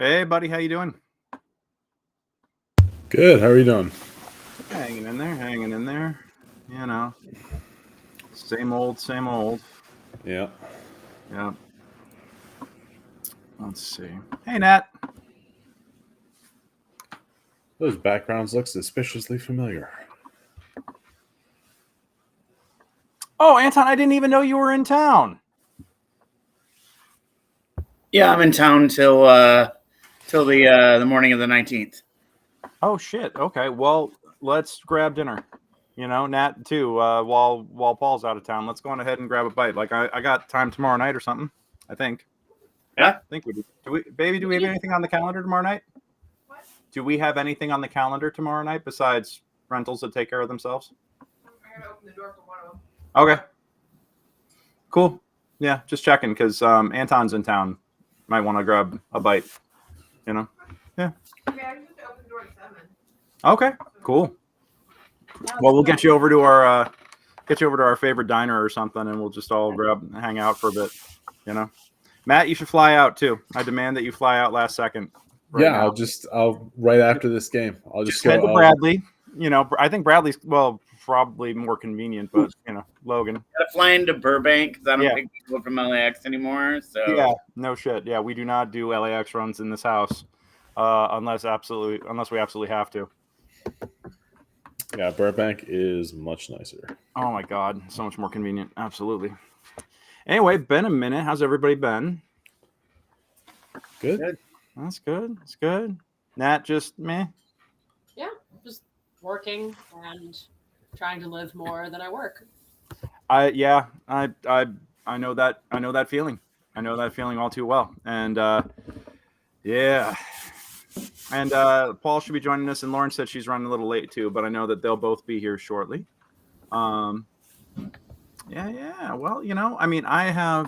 Hey, buddy, how you doing? Good. How are you doing? Hanging in there, hanging in there. You know, same old, same old. Yeah. Yeah. Let's see. Hey, Nat. Those backgrounds look suspiciously familiar. Oh, Anton, I didn't even know you were in town. Yeah, I'm in town till the morning of the 19th. Oh shit. Okay. Well, let's grab dinner. You know, Nat too. While Paul's out of town, let's go on ahead and grab a bite. Like I got time tomorrow night or something. I think. Yeah. I think we do. Do we have anything on the calendar tomorrow night? What? Do we have anything on the calendar tomorrow night besides rentals that take care of themselves? I gotta open the door for one of them. Okay. Cool. Yeah, just checking because Anton's in town. Might want to grab a bite. You know. Yeah, I just have to open the door at 7. Okay. Cool. Well, we'll get you over to our favorite diner or something, and we'll just all hang out for a bit. You know, Matt, you should fly out too. I demand that you fly out last second. Now. I'll right after this game. I'll just head go to Bradley. You know, I think Bradley's probably more convenient, but you know, Logan. Gotta fly into Burbank because I don't Yeah. pick people from LAX anymore. So Yeah, no shit. Yeah, we do not do LAX runs in this house, unless we absolutely have to. Yeah, Burbank is much nicer. Oh my god, so much more convenient. Absolutely. Anyway, been a minute. How's everybody been? Good. That's good. It's good. Nat, just meh. Yeah, just working and trying to live more than I work. I know that feeling. I know that feeling all too well. And yeah. And Paul should be joining us, and Lauren said she's running a little late too, but I know that they'll both be here shortly. Yeah. Well, you know, I mean, I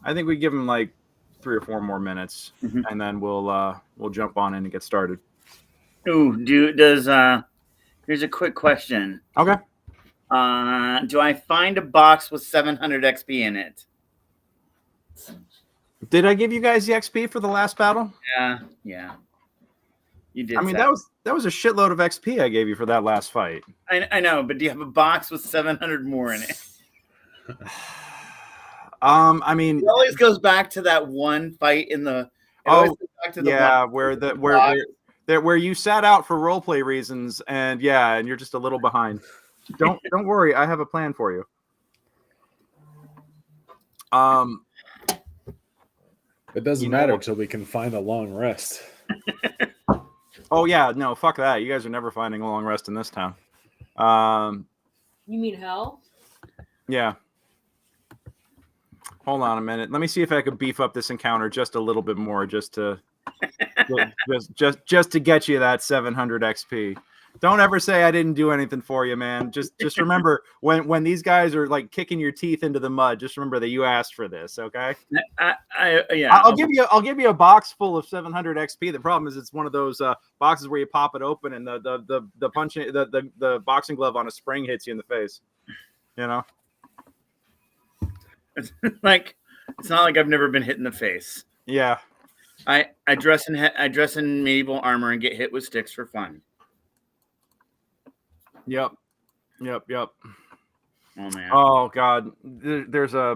think we give them like 3 or 4 more minutes, and then we'll jump on in and get started. Ooh, here's a quick question. Okay. Do I find a box with 700 XP in it? Did I give you guys the XP for the last battle? Yeah. You did. I mean, that was a shitload of XP I gave you for that last fight. I know, but do you have a box with 700 more in it? I mean, It always goes back to that one fight in the. Where you sat out for roleplay reasons, and you're just a little behind. Don't worry, I have a plan for you. It doesn't matter until we can find a long rest. Oh yeah, no, fuck that. You guys are never finding a long rest in this town. You mean hell? Yeah. Hold on a minute. Let me see if I could beef up this encounter just a little bit more, just to get you that 700 XP. Don't ever say I didn't do anything for you, man. Just remember when these guys are like kicking your teeth into the mud. Just remember that you asked for this, okay? I'll give you a box full of 700 XP. The problem is it's one of those boxes where you pop it open and the boxing glove on a spring hits you in the face. You know. It's not like I've never been hit in the face. Yeah. I dress in medieval armor and get hit with sticks for fun. Yep. Oh man. Oh god. There's I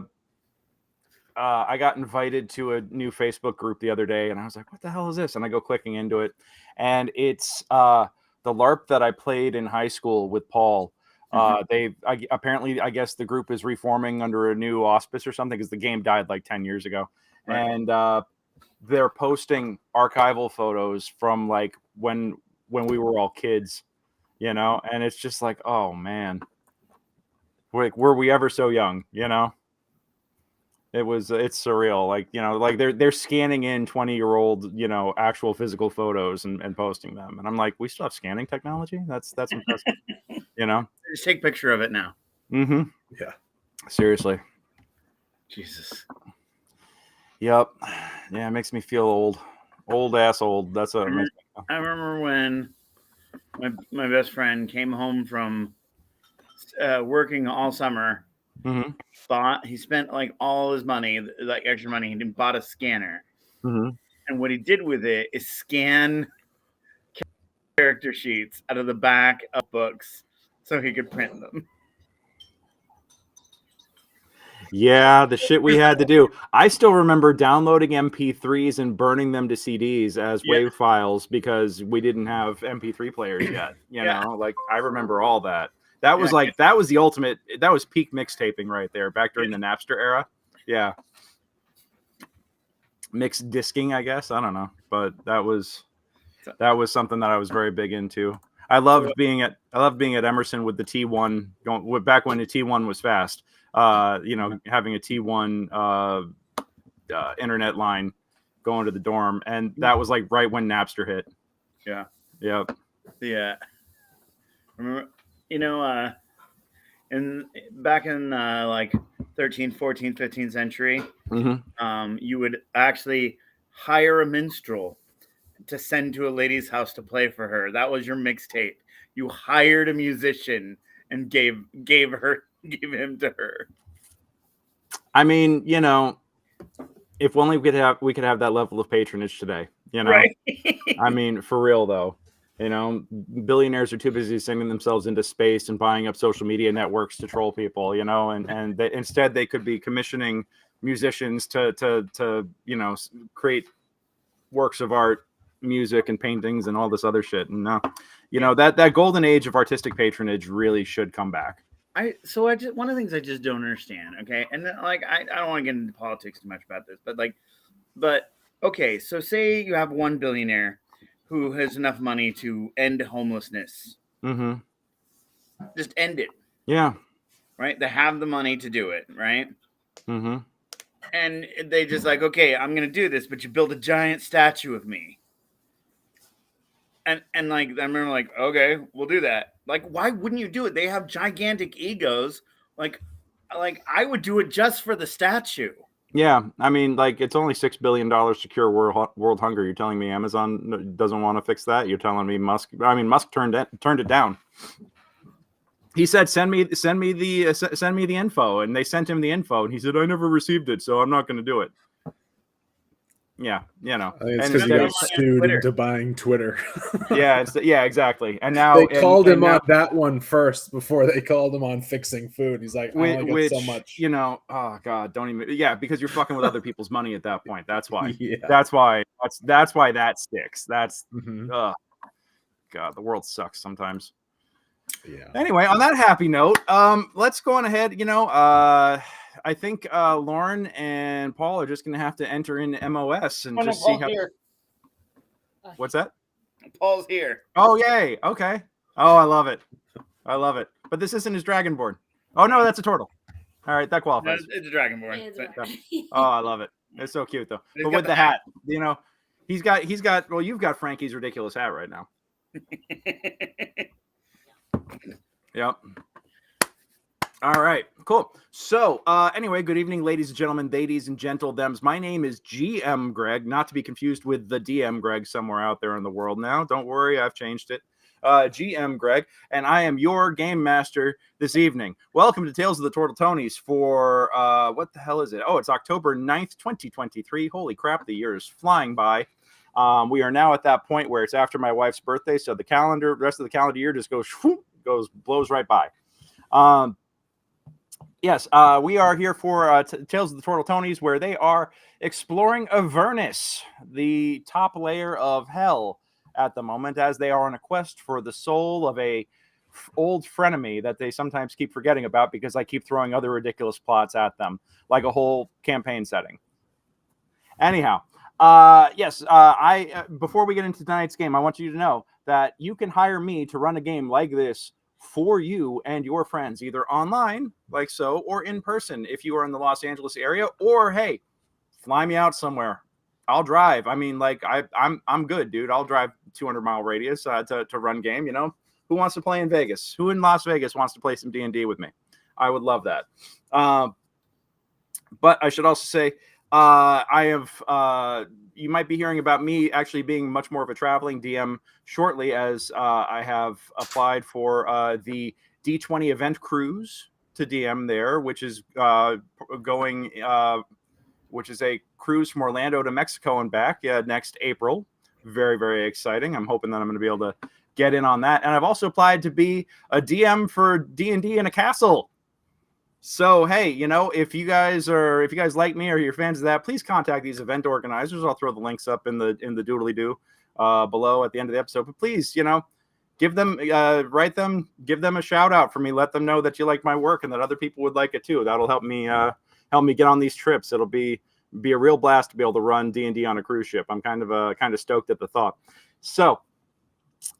got invited to a new Facebook group the other day, and I was like, "What the hell is this?" And I go clicking into it, and it's the LARP that I played in high school with Paul. Apparently, I guess the group is reforming under a new auspice or something because the game died like 10 years ago, right. And they're posting archival photos from like when we were all kids, you know, and it's just like, oh man, were we ever so young, you know? It's surreal, like, you know, like they're scanning in 20-year-old, you know, actual physical photos and posting them, and I'm like, we still have scanning technology? That's impressive. You know, just take a picture of it now. Mm-hmm. Yeah. Seriously. Jesus. Yep. Yeah, it makes me feel old. That's what it makes me feel. I remember when my best friend came home from working all summer. Mm-hmm. He spent like all his money, like extra money, and bought a scanner. Mm-hmm. And what he did with it is scan character sheets out of the back of books so he could print them. Yeah, the shit we had to do. I still remember downloading MP3s and burning them to CDs as Yeah. WAV files because we didn't have MP3 players yet. You Yeah. know, like I remember all that. That was Yeah. like that was the ultimate. That was peak mixtaping right there, back during the Napster era. Yeah, mixed disking, I guess. I don't know, but that was something that I was very big into. I loved being at Emerson with the T1 going back when the T1 was fast. You know, having a T1 internet line going to the dorm, and that was like right when Napster hit. Yeah. Yep. Yeah. Remember, you know, back in like 13th, 14th, 15th century, you would actually hire a minstrel to send to a lady's house to play for her. That was your mixtape. You hired a musician and gave him to her. I mean, you know, if only we could have that level of patronage today. You know, Right. I mean, for real though. You know, billionaires are too busy sending themselves into space and buying up social media networks to troll people. You know, and instead they could be commissioning musicians to you know, create works of art, music and paintings and all this other shit. And you know, that golden age of artistic patronage really should come back. I just one of the things I just don't understand. Okay, and then, like I don't want to get into politics too much about this, but okay, so say you have one billionaire who has enough money to end homelessness. Just end it. Yeah. Right. They have the money to do it. Right. And they just like, okay, I'm gonna do this, but you build a giant statue of me. And like I remember, like, okay, we'll do that. Like, why wouldn't you do it? They have gigantic egos. Like I would do it just for the statue. Yeah, I mean, like, it's only $6 billion to cure world hunger. You're telling me Amazon doesn't want to fix that? You're telling me Musk? I mean, Musk turned it down. He said, "Send me the info," and they sent him the info, and he said, "I never received it, so I'm not going to do it." Yeah, you know, I think it's because he got sued into buying Twitter. yeah, exactly. And now they called him on that one first before they called him on fixing food. He's like, I only got so much. You know, oh god, don't even. Yeah, because you're fucking with other people's money at that point. That's why. Yeah. That's why that sticks. That's god, the world sucks sometimes. Yeah. Anyway, on that happy note, let's go on ahead. You know, I think Lauren and Paul are just going to have to enter in MOS and just see how. Here. What's that? Paul's here. Oh, yay. Okay. Oh, I love it. I love it. But this isn't his Dragonborn. Oh, no, that's a turtle. All right, that qualifies. No, it's a Dragonborn. Oh, I love it. It's so cute, though. But with the hat, you know, he's got, well, you've got Frankie's ridiculous hat right now. Yep. All right, cool. So anyway, good evening, ladies and gentlemen, ladies and gentle thems. My name is GM Greg, not to be confused with the DM Greg somewhere out there in the world now. Don't worry, I've changed it. GM Greg, and I am your game master this evening. Welcome to Tales of the Tortletonis for, what the hell is it? Oh, it's October 9th, 2023. Holy crap, the year is flying by. We are now at that point where it's after my wife's birthday, so the rest of the calendar year just blows right by. Yes, we are here for Tales of the Tortletonis, where they are exploring Avernus, the top layer of hell at the moment, as they are on a quest for the soul of a old frenemy that they sometimes keep forgetting about because I keep throwing other ridiculous plots at them, like a whole campaign setting. Anyhow, yes, before we get into tonight's game, I want you to know that you can hire me to run a game like this for you and your friends, either online, like so, or in person if you are in the Los Angeles area, or hey, fly me out somewhere. I'll drive. I mean, like I'm good, dude. I'll drive 200-mile radius to run game. You know, who wants to play in Vegas? Who in Las Vegas wants to play some D&D with me? I would love that. But I should also say, you might be hearing about me actually being much more of a traveling DM shortly, as I have applied for the D20 event cruise to DM there, which is which is a cruise from Orlando to Mexico and back next April. Very, very exciting. I'm hoping that I'm going to be able to get in on that. And I've also applied to be a DM for D&D in a castle. So hey, if you guys like me or you're fans of that, please contact these event organizers. I'll throw the links up in the doodly doo below at the end of the episode. But please, give them give them a shout out for me. Let them know that you like my work and that other people would like it too. That'll help me get on these trips. It'll be a real blast to be able to run D&D on a cruise ship. I'm kind of stoked at the thought. So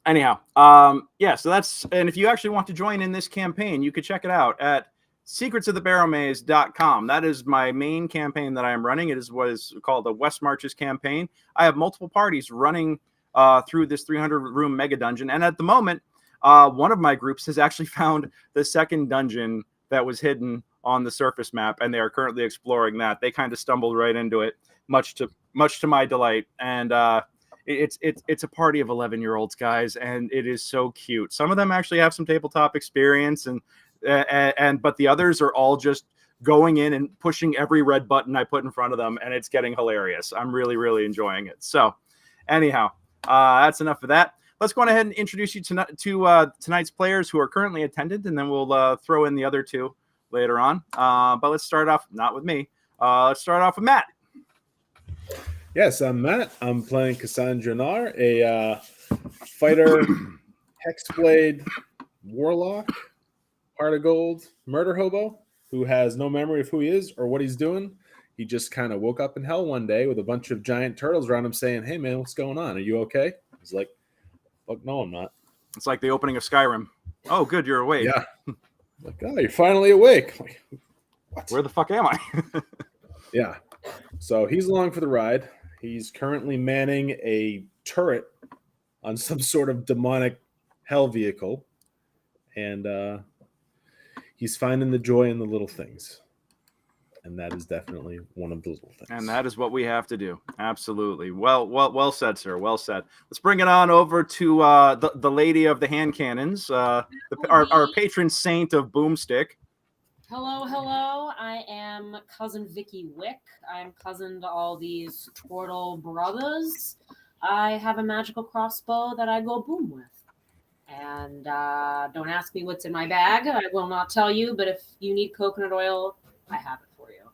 anyhow, so that's, and if you actually want to join in this campaign, you could check it out at secretsofthebarrowmaze.com. That is my main campaign that I am running. It is what is called the West Marches campaign. I have multiple parties running through this 300-room mega dungeon, and at the moment, one of my groups has actually found the second dungeon that was hidden on the surface map, and they are currently exploring that. They kind of stumbled right into it, much to my delight, and it's a party of 11-year-olds, guys, and it is so cute. Some of them actually have some tabletop experience, but the others are all just going in and pushing every red button I put in front of them, and it's getting hilarious. I'm really, really enjoying it. So anyhow, that's enough of that. Let's go on ahead and introduce you to tonight's players who are currently attended, and then we'll throw in the other two later on. But let's start off, not with me. Let's start off with Matt. Yes, I'm Matt. I'm playing Casan Jonar, a fighter, hexblade, warlock, heart of gold, murder hobo, who has no memory of who he is or what he's doing. He just kind of woke up in hell one day with a bunch of giant turtles around him saying, "Hey, man, what's going on? Are you okay?" He's like, "Fuck no, I'm not." It's like the opening of Skyrim. Oh, good, you're awake. Yeah. Like, oh, you're finally awake. Like, what? Where the fuck am I? Yeah. So he's along for the ride. He's currently manning a turret on some sort of demonic hell vehicle. And he's finding the joy in the little things. And that is definitely one of the little things. And that is what we have to do. Absolutely. Well said, sir. Well said. Let's bring it on over to the lady of the hand cannons, our patron saint of Boomstick. Hello. I am cousin Vicki Wick. I'm cousin to all these Tortle brothers. I have a magical crossbow that I go boom with. And don't ask me what's in my bag. I will not tell you, but if you need coconut oil, I have it for you.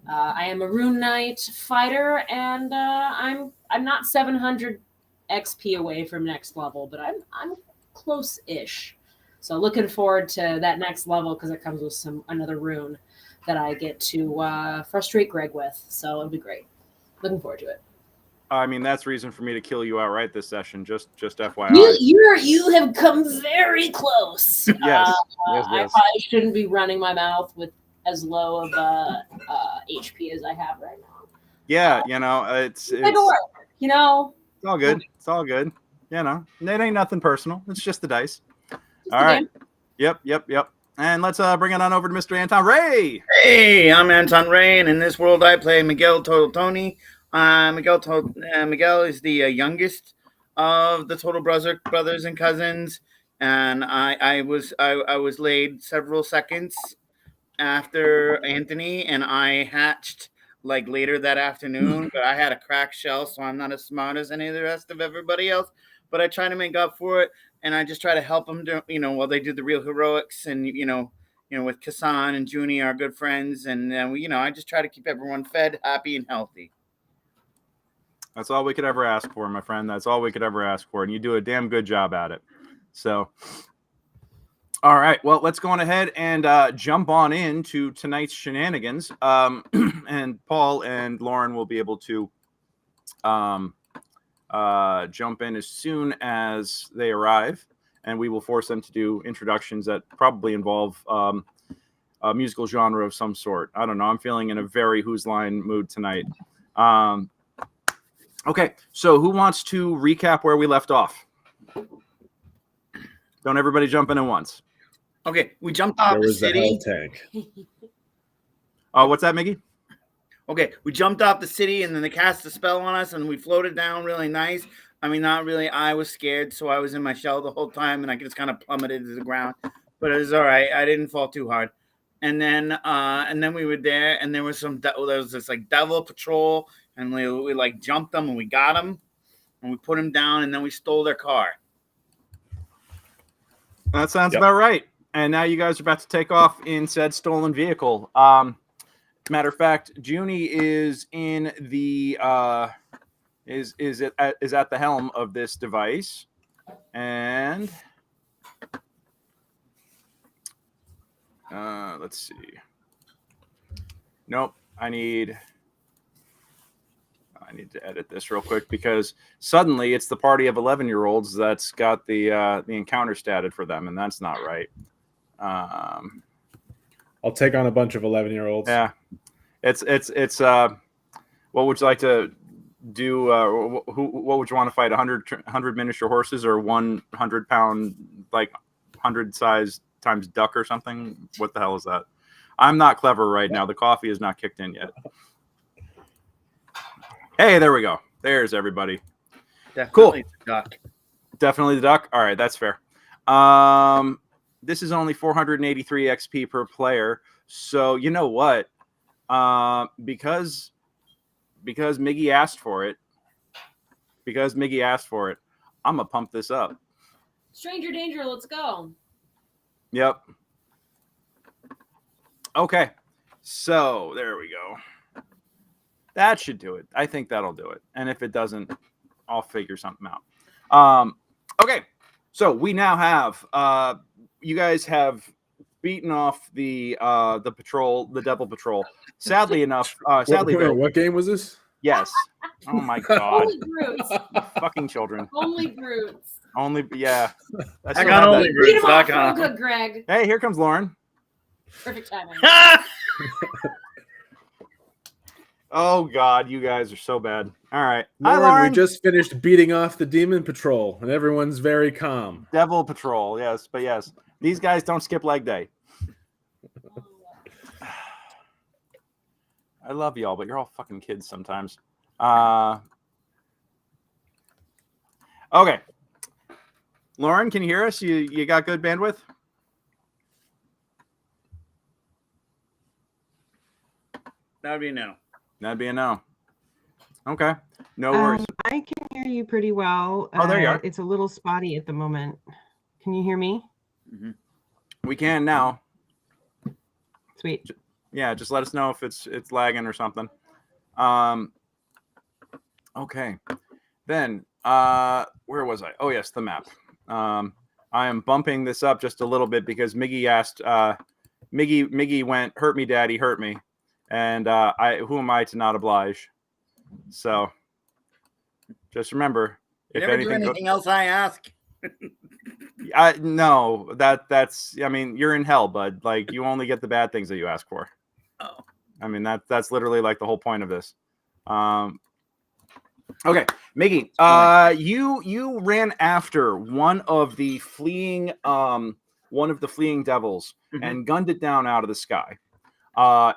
I am a Rune Knight fighter, and I'm not 700 XP away from next level, but I'm close-ish. So looking forward to that next level because it comes with another rune that I get to frustrate Greg with. So it'll be great. Looking forward to it. I mean, that's reason for me to kill you outright this session. Just FYI. You have come very close. Yes. I probably shouldn't be running my mouth with as low of HP as I have right now. Yeah, it's work. It's all good. It's all good. It ain't nothing personal. It's just the dice. All right. Yep. And let's bring it on over to Mr. Anton Ray. Hey, I'm Anton Ray, and in this world I play Miguelle Tortletoni. Miguelle is the youngest of the Total brothers and cousins, and I was laid several seconds after Anthony, and I hatched like later that afternoon. But I had a cracked shell, so I'm not as smart as any of the rest of everybody else. But I try to make up for it. And I just try to help them, while they do the real heroics, and with Casan and Junie, our good friends, and I just try to keep everyone fed, happy, and healthy. That's all we could ever ask for, my friend. That's all we could ever ask for, and you do a damn good job at it. So, all right, well, let's go on ahead and jump on into tonight's shenanigans. And Paul and Lauren will be able to jump in as soon as they arrive, and we will force them to do introductions that probably involve a musical genre of some sort. I don't know. I'm feeling in a very Whose Line mood tonight. Okay, so who wants to recap where we left off? Don't everybody jump in at once. Okay, we jumped off the city. What's that, Miggy? Okay, we jumped off the city, and then they cast a spell on us, and we floated down really nice. I mean, not really. I was scared, so I was in my shell the whole time, and I just kind of plummeted to the ground. But it was all right. I didn't fall too hard. And then we were there, and there was this like devil patrol, and we like jumped them, and we got them, and we put them down, and then we stole their car. That sounds about right. And now you guys are about to take off in said stolen vehicle. Matter of fact, Junie is in the is at the helm of this device, and let's see. Nope, I need to edit this real quick because suddenly it's the party of 11-year-olds that's got the encounter statted for them, and that's not right. I'll take on a bunch of 11-year-olds. Yeah, it's what would you like to do? What would you want to fight? 100 miniature horses or 100-pound, like 100 size times duck or something? What the hell is that? I'm not clever right now. The coffee is not kicked in yet. Hey, there we go. There's everybody. Definitely the duck. Definitely the duck. All right, that's fair. This is only 483 XP per player. So you know what? Because Miggy asked for it. I'm gonna pump this up. Stranger danger, let's go. Yep. Okay. So there we go. That should do it. I think that'll do it. And if it doesn't, I'll figure something out. Okay. So we now have you guys have beaten off the patrol, the devil patrol. Sadly enough, What game was this? Yes. Oh my god. Only brutes. Fucking children. Only brutes. Only yeah. I got only Beat him off brutes. real good, Greg. Hey, here comes Lauren. Perfect timing. Oh god, you guys are so bad. All right. Hi, Lauren, Lauren. we just finished beating off the demon patrol, and everyone's very calm. Devil patrol, yes, but yes. These guys don't skip leg day. I love y'all, but you're all fucking kids sometimes. Okay. Lauren, can you hear us? You got good bandwidth? That would be no. That'd be a no. Okay. No worries. I can hear you pretty well. Oh, there you are. It's a little spotty at the moment. Can you hear me? Mm-hmm. We can now. Sweet. Yeah, just let us know if it's lagging or something. Okay. Then where was I? Oh yes, the map. I am bumping this up just a little bit because Miggy asked Miggy went, "Hurt me, Daddy, hurt me." And who am I to not oblige? So just remember, You if never do anything else I ask. No, that's I mean, you're in hell, bud. Like, you only get the bad things that you ask for. Oh. I mean, that's literally like the whole point of this. Okay, Miggy, you ran after one of the fleeing devils and gunned it down out of the sky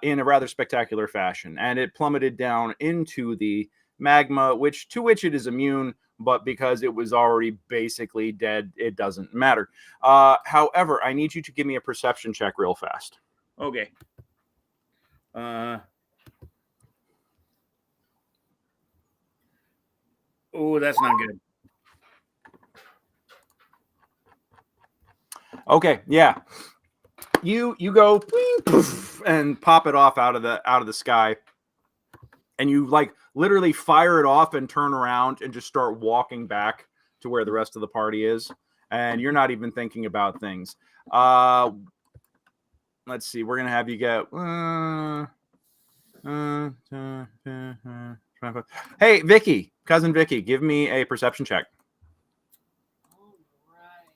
in a rather spectacular fashion, and it plummeted down into the magma, to which it is immune, but because it was already basically dead, it doesn't matter. However, I need you to give me a perception check real fast. Okay. Oh, that's not good. Okay, yeah. You go and pop it off out of the sky, and you like literally fire it off and turn around and just start walking back to where the rest of the party is, and you're not even thinking about things. Let's see. We're gonna have you get. Hey, Vicki, cousin Vicki, give me a perception check. All right.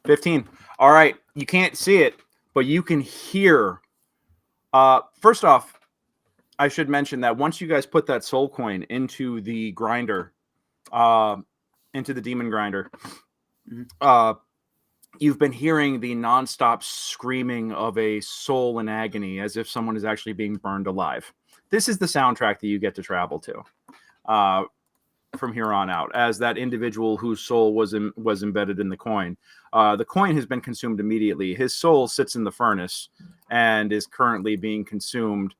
15. All right. You can't see it, but you can hear. First off, I should mention that once you guys put that soul coin into the grinder, into the demon grinder, you've been hearing the nonstop screaming of a soul in agony, as if someone is actually being burned alive. This is the soundtrack that you get to travel to from here on out, as that individual whose soul was embedded in the coin. The coin has been consumed immediately. His soul sits in the furnace and is currently being consumed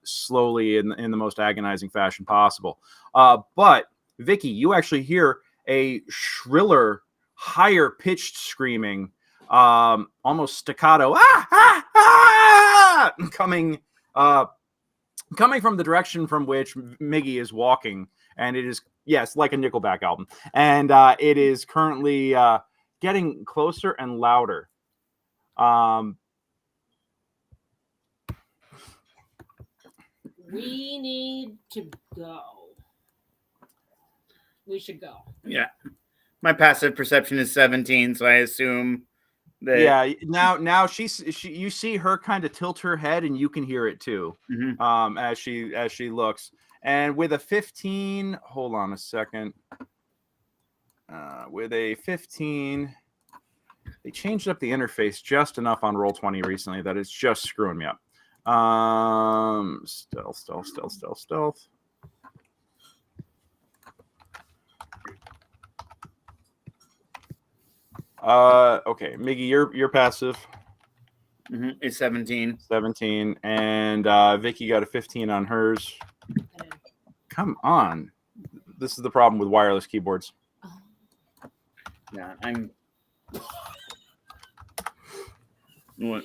slowly in the most agonizing fashion possible. But Vicki, you actually hear a shriller, higher pitched screaming, almost staccato, coming from the direction from which Miggy is walking, and it is like a Nickelback album, and it is currently getting closer and louder. We need to go. We should go. Yeah. My passive perception is 17, so I assume that. Yeah. Now you see her kind of tilt her head, and you can hear it too. Mhm. As she looks, and with a 15, hold on a second. With a 15, they changed up the interface just enough on Roll20 recently that it's just screwing me up. Stealth. Okay, Miggy, you're passive. It's 17. 17, and Vicki got a 15 on hers. Come on, this is the problem with wireless keyboards. Yeah, I'm. What?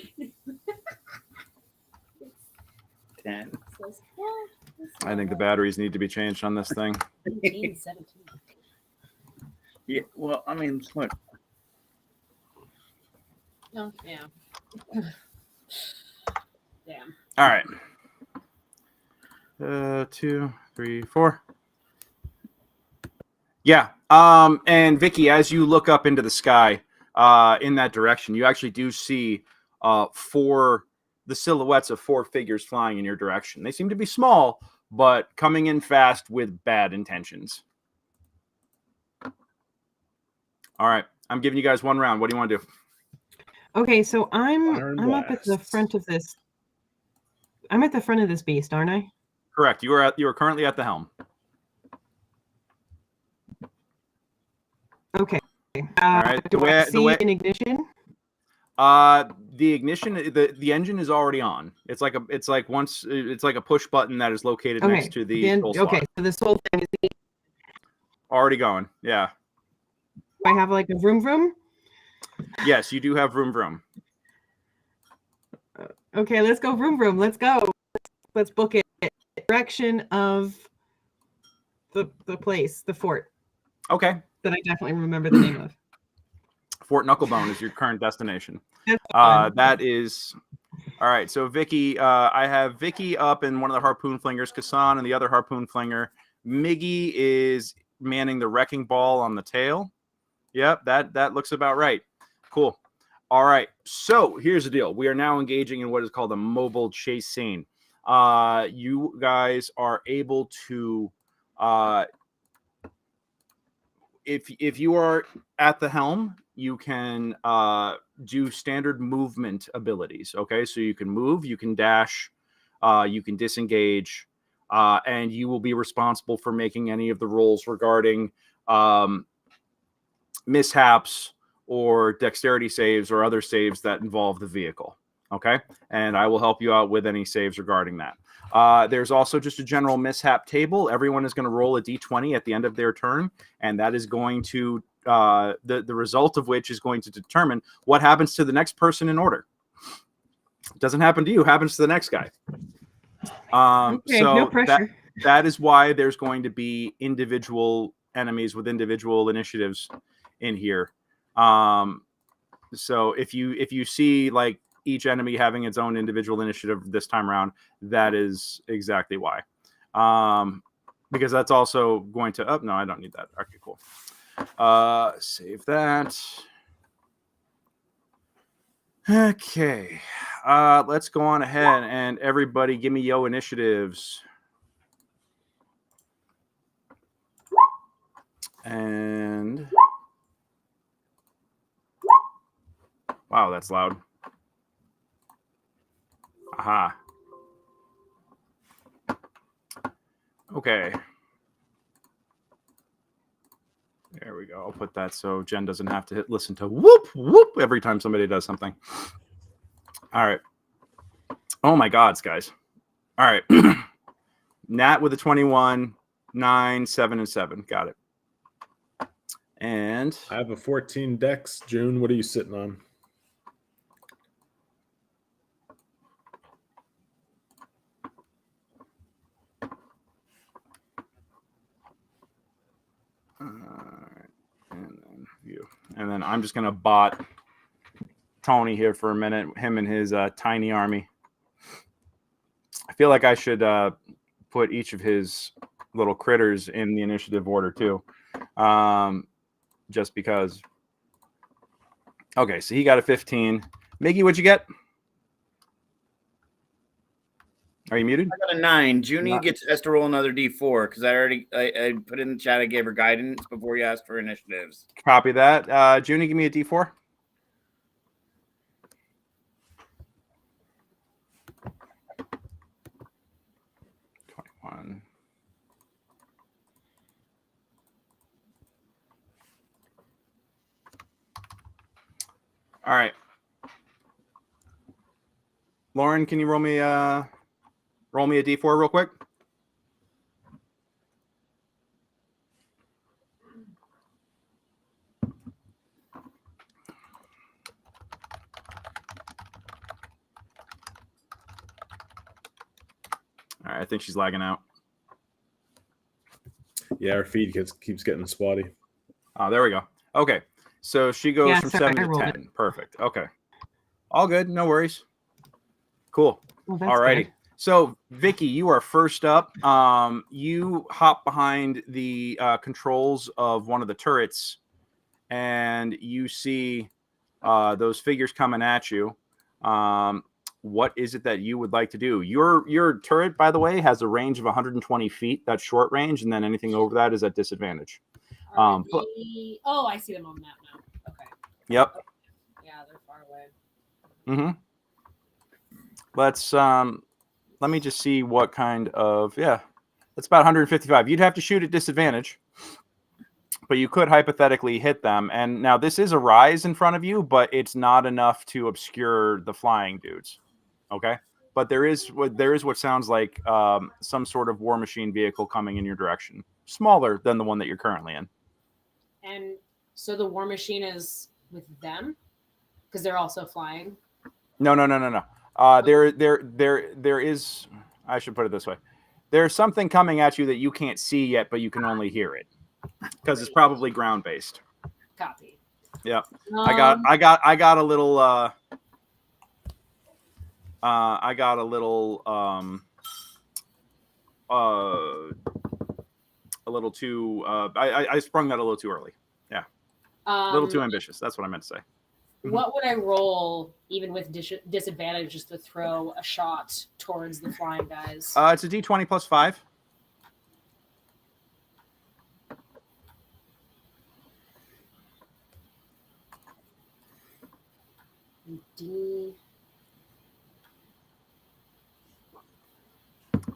10. I think the batteries need to be changed on this thing. 17. Yeah. Well, I mean, what? Oh, yeah. Damn. All right. 2, 3, 4. Yeah. And Vicki, as you look up into the sky, in that direction, you actually do see the silhouettes of 4 figures flying in your direction. They seem to be small, but coming in fast with bad intentions. All right. I'm giving you guys 1 round. What do you want to do? Okay, so I'm Iron up at the Blast. front of this. I'm at the front of this beast, aren't I? Correct. You are currently at the helm. Okay. All right. Do I see an ignition? The ignition, the engine is already on. It's like a push button that is located next to the control slot. Okay, so this whole thing is Already going. Yeah. I have like a vroom vroom. Yes, you do have vroom. Okay, let's go vroom vroom. Let's go. Let's book it. Direction of the place, the fort. Okay. That I definitely remember the name of. Fort Knucklebone is your current destination. That's fine. That is all right. So Vicki, I have Vicki up in one of the harpoon flingers, Casan and the other harpoon flinger. Miggy is manning the wrecking ball on the tail. Yep, that looks about right. Cool. All right. So here's the deal. We are now engaging in what is called a mobile chase scene. You guys are able to, if you are at the helm, you can do standard movement abilities. Okay, so you can move, you can dash, you can disengage, and you will be responsible for making any of the rolls regarding mishaps or dexterity saves or other saves that involve the vehicle. Okay, and I will help you out with any saves regarding that. There's also just a general mishap table. Everyone is going to roll a d20 at the end of their turn, and that is going to the result of which is going to determine what happens to the next person in order. It doesn't happen to you, happens to the next guy. Okay, so no pressure. That is why there's going to be individual enemies with individual initiatives in here. So if you see like each enemy having its own individual initiative this time around, that is exactly why. Because that's also going to no, I don't need that. Okay, cool. Save that. Okay. Let's go on ahead and everybody give me yo initiatives. And wow, that's loud. Aha. Okay. There we go. I'll put that so Jen doesn't have to listen to whoop, whoop every time somebody does something. All right. Oh my gods, guys. All right. Nat with a 21. 9, 7, and 7. Got it. And I have a 14 dex. June, what are you sitting on? and then you. And then I'm just gonna bot Tony here for a minute. Him and his tiny army. I feel like I should put each of his little critters in the initiative order too, just because. Okay, so he got a 15. Miggy, what'd you get? Are you muted? I got a 9. Junie has to roll another D4 because I put in the chat. I gave her guidance before you asked for initiatives. Copy that. Junie, give me a D4. One. All right. Lauren, can you roll me a D4 real quick? All right, I think she's lagging out. Yeah, our feed keeps getting spotty. Oh, there we go. Okay, so she goes Yeah, from sorry, 7 I to rolled 10. Perfect. Okay, all good. No worries. Cool. Well, that's All righty. good. So, Vicki, you are first up. You hop behind the controls of one of the turrets, and you see those figures coming at you. What is it that you would like to do? Your turret, by the way, has a range of 120 feet. That's short range, and then anything over that is at disadvantage. Are but- they- Oh, I see them on the map now. Okay. Yep. Yeah, they're far away. Mm-hmm. Let me just see what kind of that's about 155. You'd have to shoot at disadvantage, but you could hypothetically hit them. And now this is a rise in front of you, but it's not enough to obscure the flying dudes. Okay, but there is what sounds like some sort of war machine vehicle coming in your direction, smaller than the one that you're currently in. And so the war machine is with them because they're also flying. No. There is. I should put it this way: there's something coming at you that you can't see yet, but you can only hear it because it's probably ground based. Copy. Yeah, I got a little. I got a little. A little too. I sprung that a little too early. Yeah, a little too ambitious. That's what I meant to say. What would I roll, even with disadvantage, just to throw a shot towards the flying guys? It's a D20 plus 5.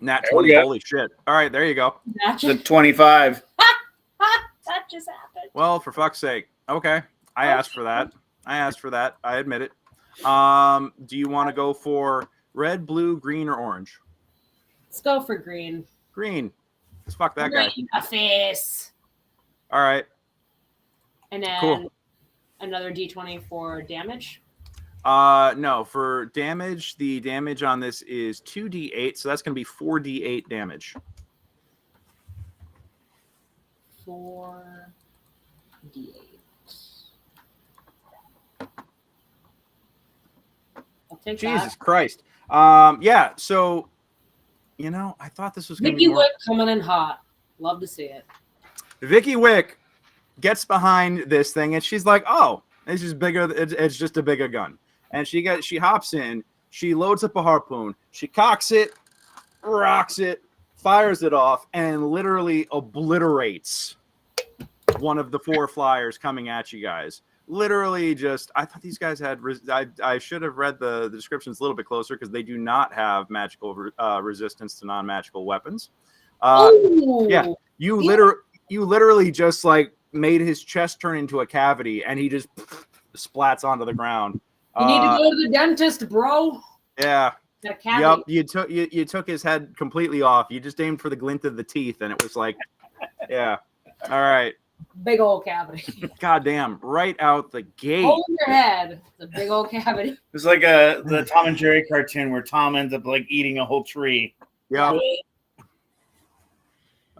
Nat 20. yeah. Holy shit! All right, there you go. It's a 25. That just happened. Well, for fuck's sake. Okay, I asked for that. I admit it. Do you want to go for red, blue, green, or orange? Let's go for green. Green. Let's fuck that guy. Right in the face. All right. And then Cool. another D20 for damage. No, for damage, the damage on this is 2d8, so that's going to be 4d8 damage. 4d8. I'll take Jesus that. Christ. Yeah, so I thought this was going to Vicki be more... Wick coming in hot. Love to see it. Vicki Wick gets behind this thing and she's like, "Oh, it's just bigger. It's just a bigger gun." And she hops in, she loads up a harpoon, she cocks it, rocks it, fires it off, and literally obliterates one of the 4 flyers coming at you guys. Literally I thought these guys had, I should have read the descriptions a little bit closer because they do not have magical resistance to non-magical weapons. Yeah, you literally just like made his chest turn into a cavity and he just splats onto the ground. You need to go to the dentist, bro. Yeah. Got a cavity. Yep, you took his head completely off. You just aimed for the glint of the teeth, and it was like, yeah. All right. Big old cavity. Goddamn, right out the gate. Hole in your head. It's a big old cavity. It's like the Tom and Jerry cartoon where Tom ends up like eating a whole tree. Yep. You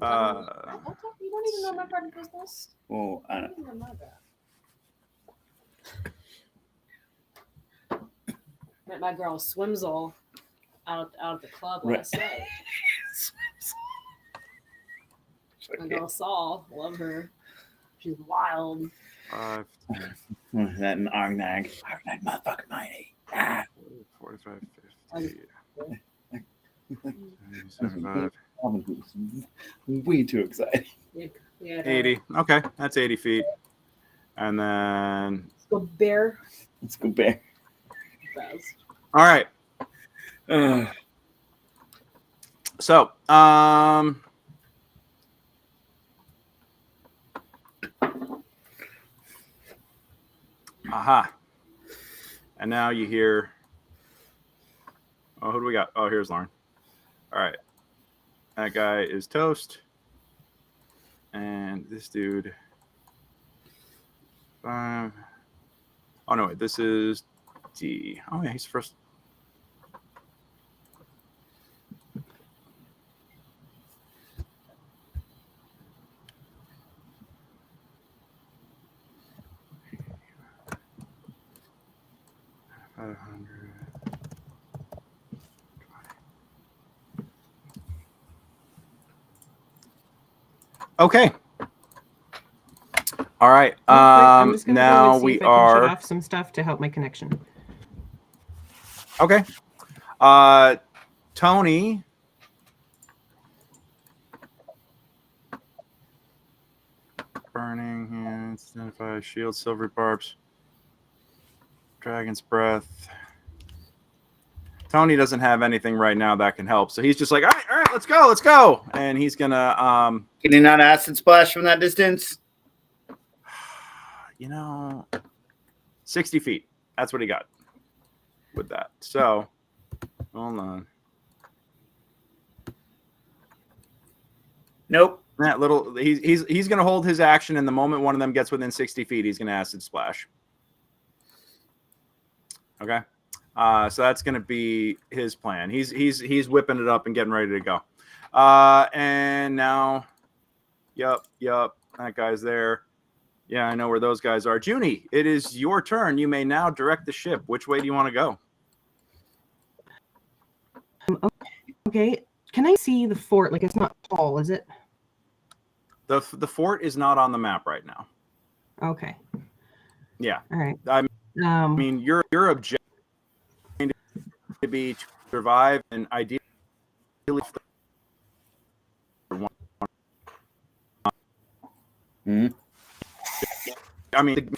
don't even know my part of business. Well, I You don't don't even know that. Met my girl Swimsole out at the club last night. My girl Saul, love her. She's wild. 5, that an Argnag motherfucking mighty. 45, 50. 75, I'm way too excited. Yeah, 80. Okay, that's 80 feet. And then, Let's go bear. Let's go back. Best. all right. So, aha. And now you hear, oh, who do we got? Oh, here's Lauren. All right. That guy is toast. And this dude, 5. Oh, no, wait, this is D. Oh, yeah, he's first. Okay. All right. I'm just gonna go Now and see we if I can shut are off some stuff to help my connection. okay. Tony. Burning hands, identify shield, silvery barbs, dragon's breath. Tony doesn't have anything right now that can help, so he's just like, all right, let's go, and he's gonna Can you not acid splash from that distance? 60 feet. That's what he got with that. So, hold on. Nope. That little, he's gonna hold his action, and the moment one of them gets within 60 feet, he's gonna acid splash. Okay. So that's gonna be his plan. He's whipping it up and getting ready to go. And now, yep, that guy's there. Yeah, I know where those guys are. Junie, it is your turn. You may now direct the ship. Which way do you want to go? Okay, can I see the fort? Like, it's not tall, is it? The fort is not on the map right now. Okay. Yeah. All right. I mean, your objective to be to survive and ideally. Hmm. I mean,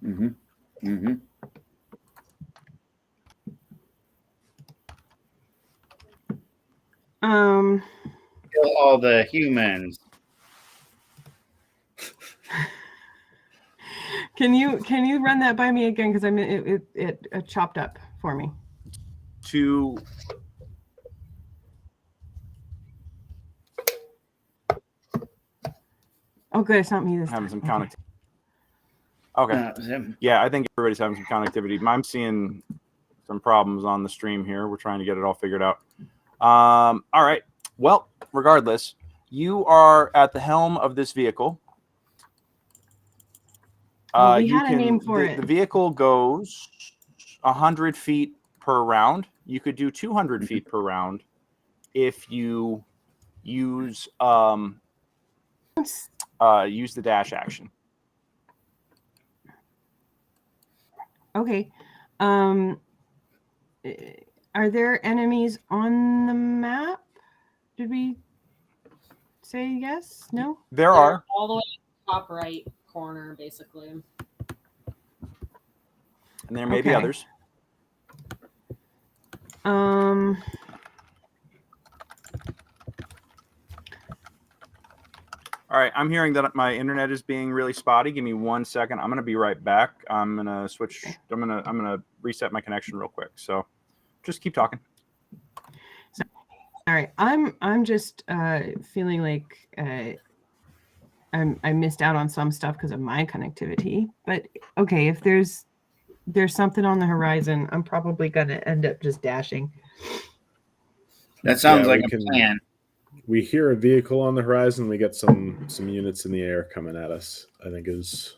Mm-hmm. Mm-hmm. Kill all the humans. Can you run that by me again? Because it chopped up for me. to Oh, good. It's not me this having time. some connectivity. Okay. That was him. Yeah, I think everybody's having some connectivity. I'm seeing some problems on the stream here. We're trying to get it all figured out. All right. Well, regardless, you are at the helm of this vehicle. Well, we had a name for it. The vehicle goes 100 feet per round. You could do 200 feet per round if you use use the dash action. Okay. Are there enemies on the map? Did we say yes? No? There They're are. all the way to the top right corner, basically. And there may be Okay. others. All All right, I'm hearing that my internet is being really spotty. Give me 1 second. I'm gonna be right back. I'm gonna switch. I'm gonna reset my connection real quick. So, just keep talking. All right, I'm just feeling like I missed out on some stuff because of my connectivity. But okay, if there's something on the horizon, I'm probably gonna end up just dashing. That sounds Yeah, like a plan. We hear a vehicle on the horizon. We get some units in the air coming at us, I think is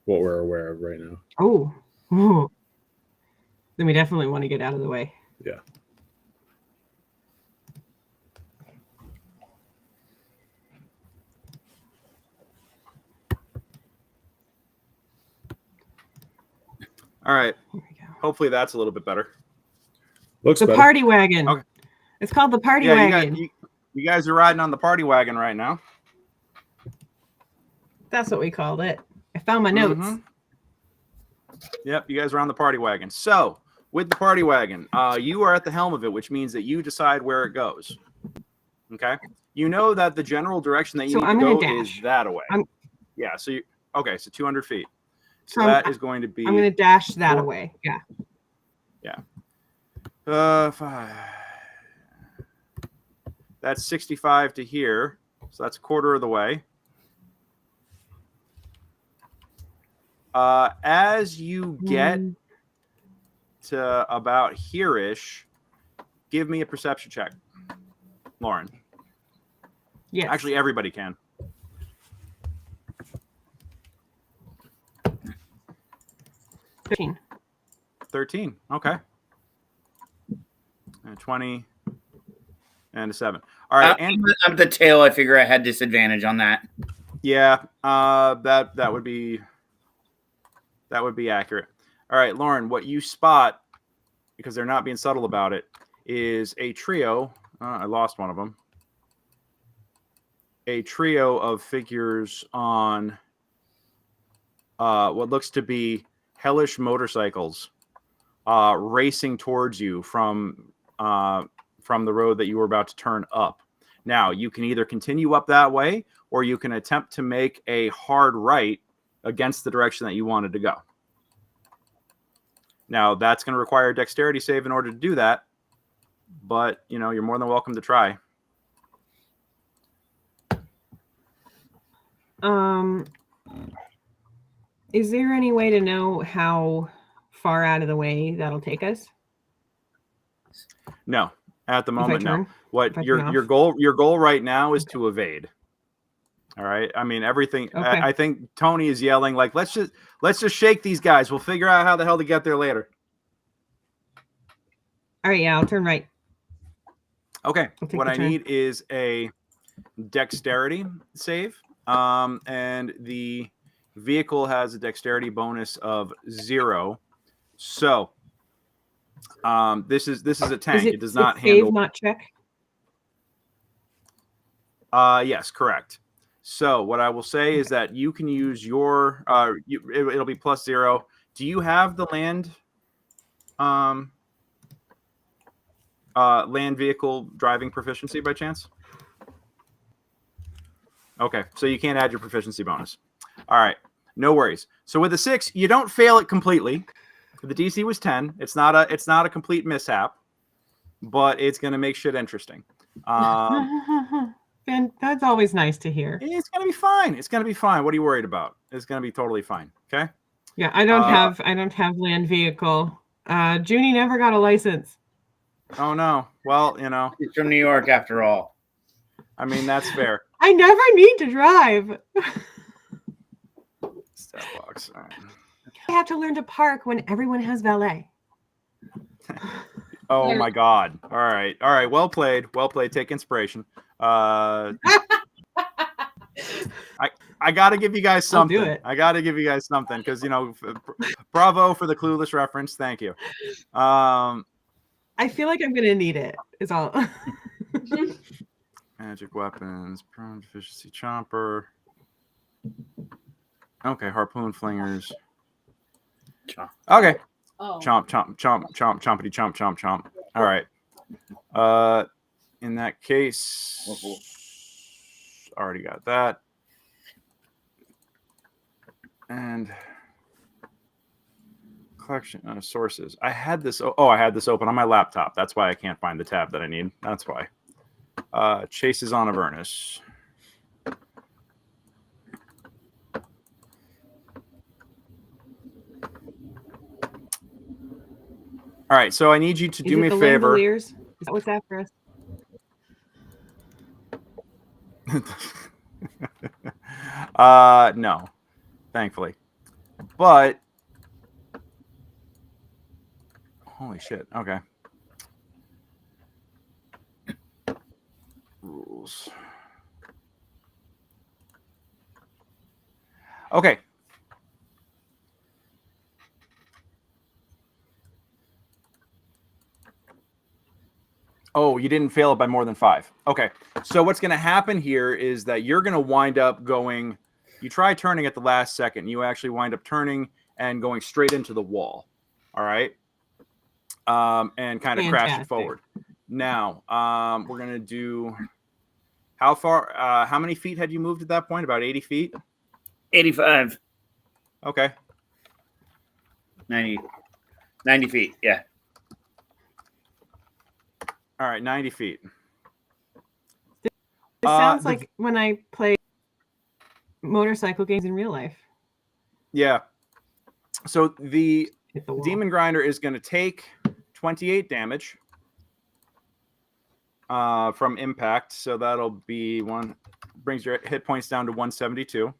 what we're aware of right now. Oh. Ooh. Then we definitely want to get out of the way. Yeah. All right. Here we go. Hopefully that's a little bit better. Looks The better. party wagon. Okay. It's called the party Yeah, wagon. you guys are riding on the party wagon right now. That's what we called it. I found my notes. Mhm. Yep, you guys are on the party wagon. So, with the party wagon, you are at the helm of it, which means that you decide where it goes. Okay? You know that the general direction that you So need I'm to gonna go dash. is that away. Yeah, so okay, so 200 feet. So that is going to be I'm going to dash that 4 away. Yeah. 5. That's 65 to here. So that's a quarter of the way. As you get to about here-ish, give me a perception check, Lauren. Yes. Actually, everybody can. 13. 13. Okay. And 20 and a 7. All right. And I'm the tail. I figure I had disadvantage on that. yeah, that would be accurate. All right, Lauren, what you spot, because they're not being subtle about it, is a trio. I lost one of them. A trio of figures on what looks to be hellish motorcycles racing towards you from the road that you were about to turn up. Now, you can either continue up that way, or you can attempt to make a hard right against the direction that you wanted to go. Now, that's going to require a dexterity save in order to do that, but, you know, you're more than welcome to try. Is there any way to know how far out of the way that'll take us? No, at the moment, no. turn? What If I your turn your goal right now is to evade. All right. I mean, everything. Okay. I think Tony is yelling like, let's just shake these guys. We'll figure out how the hell to get there later. All right, yeah, I'll turn right. Okay. take What the I turn. need is a dexterity save, and the vehicle has a dexterity bonus of 0. So, this is a tank. It does not save, handle. not check? Yes, correct. So what I will say is that you can use your it'll be +0. Do you have the land vehicle driving proficiency by chance? Okay, so you can't add your proficiency bonus. All right, no worries. So with a 6, you don't fail it completely. The DC was 10. It's not a complete mishap, but it's going to make shit interesting. And that's always nice to hear. It's going to be fine. It's going to be fine. What are you worried about? It's going to be totally fine. Okay. Yeah, I don't have land vehicle. Junie never got a license. Oh no. Well, you know, He's from New York after all. I mean, that's fair. I never need to drive. Stat box. All right. I have to learn to park when everyone has valet. Oh my God. All right. All right. Well played. Well played. Take inspiration. I got to give you guys something. I'll do it. I got to give you guys something because, you know, bravo for the clueless reference. Thank you. I feel like I'm going to need it, is all. Magic weapons, prone deficiency chomper. Okay, harpoon flingers. Okay. Oh. Chomp, chomp, chomp, chomp, chompity, chomp, chomp, chomp. All right. In that case, already got that. And collection sources. I had this. Oh, I had this open on my laptop. That's why I can't find the tab that I need. That's why. Chases on Avernus. All right, so I need you to do me a favor. Is that what's after us? No, thankfully. But holy shit. Okay. Rules. Okay. Oh, you didn't fail it by more than 5. Okay. So what's going to happen here is that you're going to wind up going, you try turning at the last second. You actually wind up turning and going straight into the wall. All right. And kind of crash it forward. Now, we're going to do, how far, how many feet had you moved at that point? About 80 feet? 85. Okay. 90 feet. Yeah. All right, 90 feet. This sounds like when I play motorcycle games in real life. Yeah. So the Demon Grinder is going to take 28 damage from impact. So that'll be brings your hit points down to 172.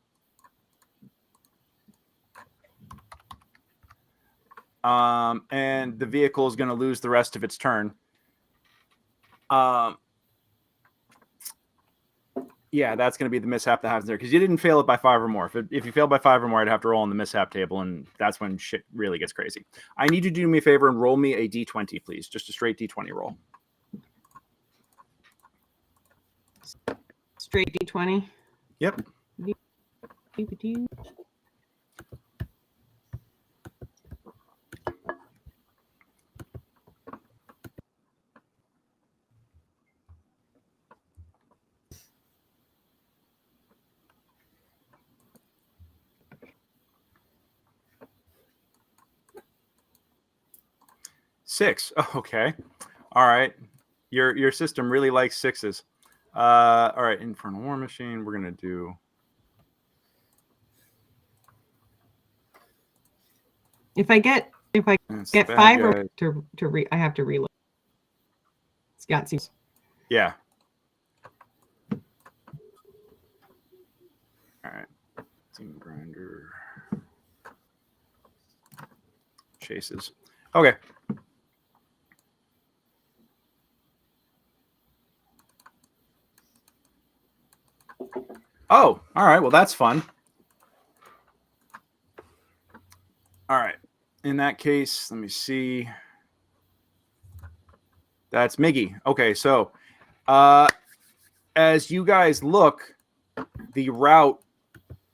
And the vehicle is going to lose the rest of its turn. Yeah, that's going to be the mishap that happens there because you didn't fail it by 5 or more. If you fail by 5 or more, I'd have to roll on the mishap table, and that's when shit really gets crazy. I need you to do me a favor and roll me a d20, please. Just a straight d20 roll. Straight d20? Yep. Six. Oh, okay. All right. Your system really likes 6s. All right. Infernal War Machine. We're gonna do. If I get 5 or I have to reload. Scotsies. Yeah. All right. Demon Grinder. Chases. Okay. Oh, all right. Well, that's fun. All right. In that case, let me see. That's Miggy. Okay, so as you guys look, the route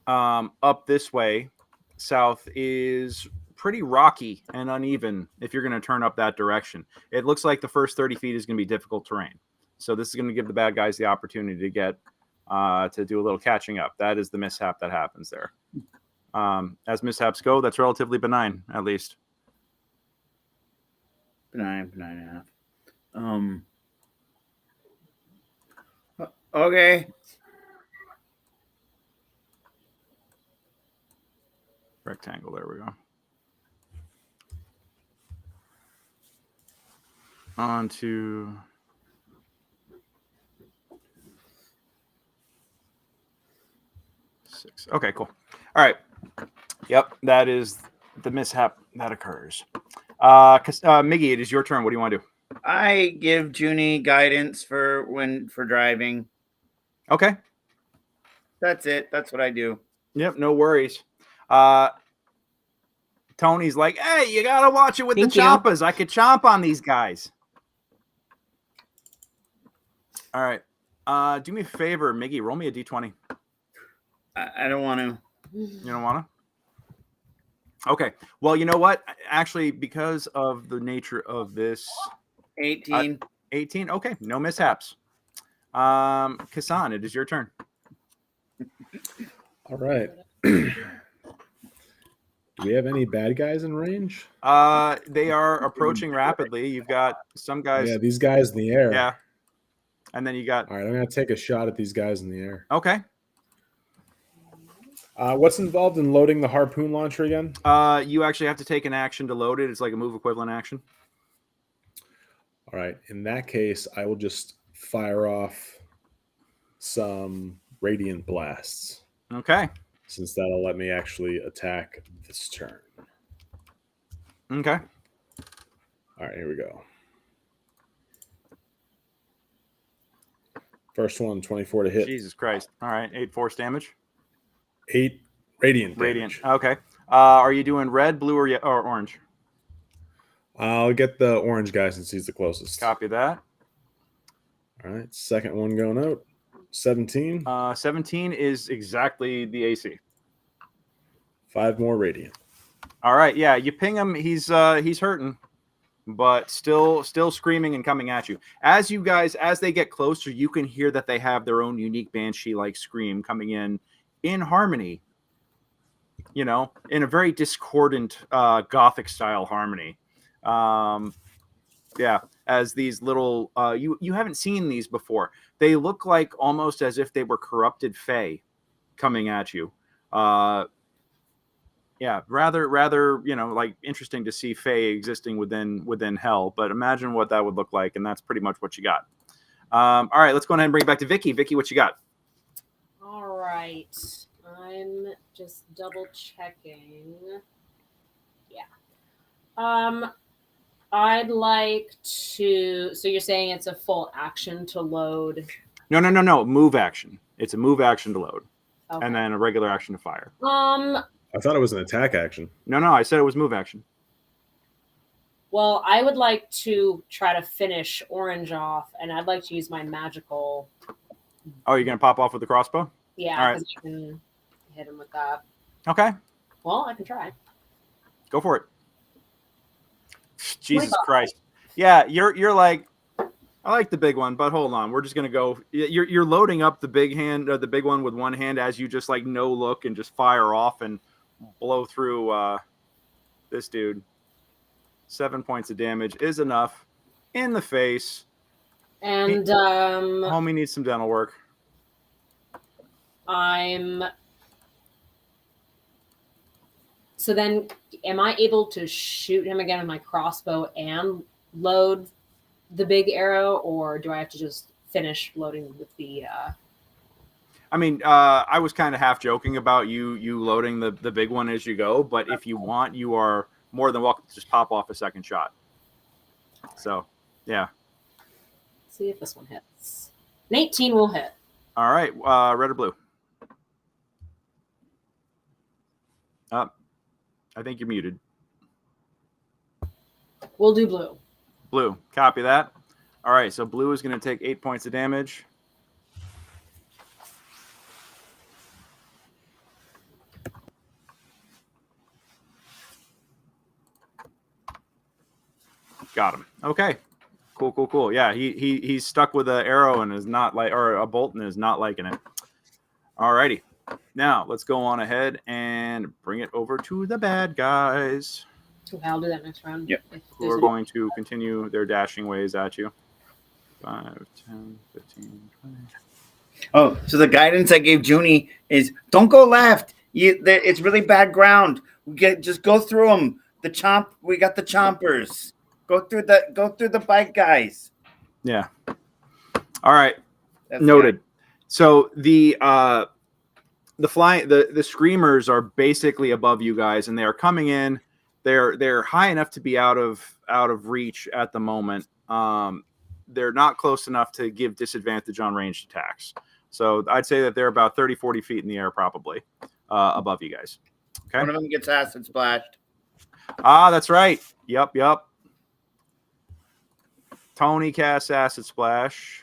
up this way, south, is pretty rocky and uneven if you're going to turn up that direction. It looks like the first 30 feet is going to be difficult terrain. So this is going to give the bad guys the opportunity to get to do a little catching up. That is the mishap that happens there. As mishaps go, that's relatively benign, at least. Benign enough. Okay. Rectangle, there we go. On to... six. Okay, cool. All right. Yep, that is the mishap that occurs. Miggy, it is your turn. What do you want to do? I give Junie guidance for driving. Okay. That's it. That's what I do. Yep, no worries. Tony's like, hey, you gotta watch it with the chompers. I could chomp on these guys. All right. Do me a favor, Miggy. Roll me a d20. I don't want to. You don't want to? Okay. Well, you know what? Actually, because of the nature of this... 18. 18? Okay. No mishaps. Casan, it is your turn. All right. Do we have any bad guys in range? They are approaching rapidly. You've got some guys. Yeah, these guys in the air. Yeah. And then you got. All right, I'm gonna take a shot at these guys in the air. Okay. What's involved in loading the harpoon launcher again? You actually have to take an action to load it. It's like a move equivalent action. All right. In that case, I will just fire off some radiant blasts. Okay. Since that'll let me actually attack this turn. Okay. All right, here we go. First one, 24 to hit. Jesus Christ. All right. 8 force damage. 8 radiant damage. Radiant. Okay. Are you doing red, blue, or orange? I'll get the orange guy since he's the closest. Copy that. All right, second one going out. 17. 17 is exactly the AC. 5 more radiant. All right. Yeah, you ping him. He's hurting, but still screaming and coming at you. As they get closer, you can hear that they have their own unique banshee-like scream coming in harmony. You know, in a very discordant gothic style harmony. Yeah, as these little you haven't seen these before. They look like almost as if they were corrupted fae coming at you. Yeah, rather like interesting to see fae existing within hell, but imagine what that would look like, and that's pretty much what you got. All right, let's go ahead and bring it back to Vicki. Vicki, what you got? All right. I'm just double checking. Yeah. I'd like to. So you're saying it's a full action to load? No. Move action. It's a move action to load, Okay. and then a regular action to fire. I thought it was an attack action. No. I said it was move action. Well, I would like to try to finish Orange off, and I'd like to use my magical. Oh, you're gonna pop off with the crossbow? Yeah, All right. because I can hit him with that. Okay, Well, I can try. go for it. Jesus 25. Christ. Yeah, you're like, I like the big one, but hold on. We're just gonna go. You're loading up the big one with one hand as you just like no look and just fire off and blow through this dude. 7 points of damage is enough in the face. And Homie needs some dental work. So then, am I able to shoot him again with my crossbow and load the big arrow, or do I have to just finish loading with the? I mean, I was kind of half joking about you loading the big one as you go, but if you want, you are more than welcome to just pop off a second shot. So, yeah. Let's see if this one hits. An 18 will hit. All right, red or blue? I think you're muted. We'll do blue. Blue, copy that. All right, so blue is going to take 8 points of damage. Got him. Okay. Cool. Yeah, he's stuck with an arrow and is not like, or a bolt and is not liking it. All righty. Now let's go on ahead and bring it over to the bad guys. Okay, I'll do that next round. Yep. Who are going to continue their dashing ways at you. 5, 10, 15, 20. Oh, so the guidance I gave Junie is don't go left. It's really bad ground. Just go through them. We got the chompers. Go through the bike guys. Yeah. All right. That's Noted. good. So the screamers are basically above you guys, and they are coming in. They're high enough to be out of reach at the moment. They're not close enough to give disadvantage on ranged attacks. So I'd say that they're about 30, 40 feet in the air, probably above you guys. Okay. One of them gets acid splashed. That's right. Yep. Tony casts acid splash.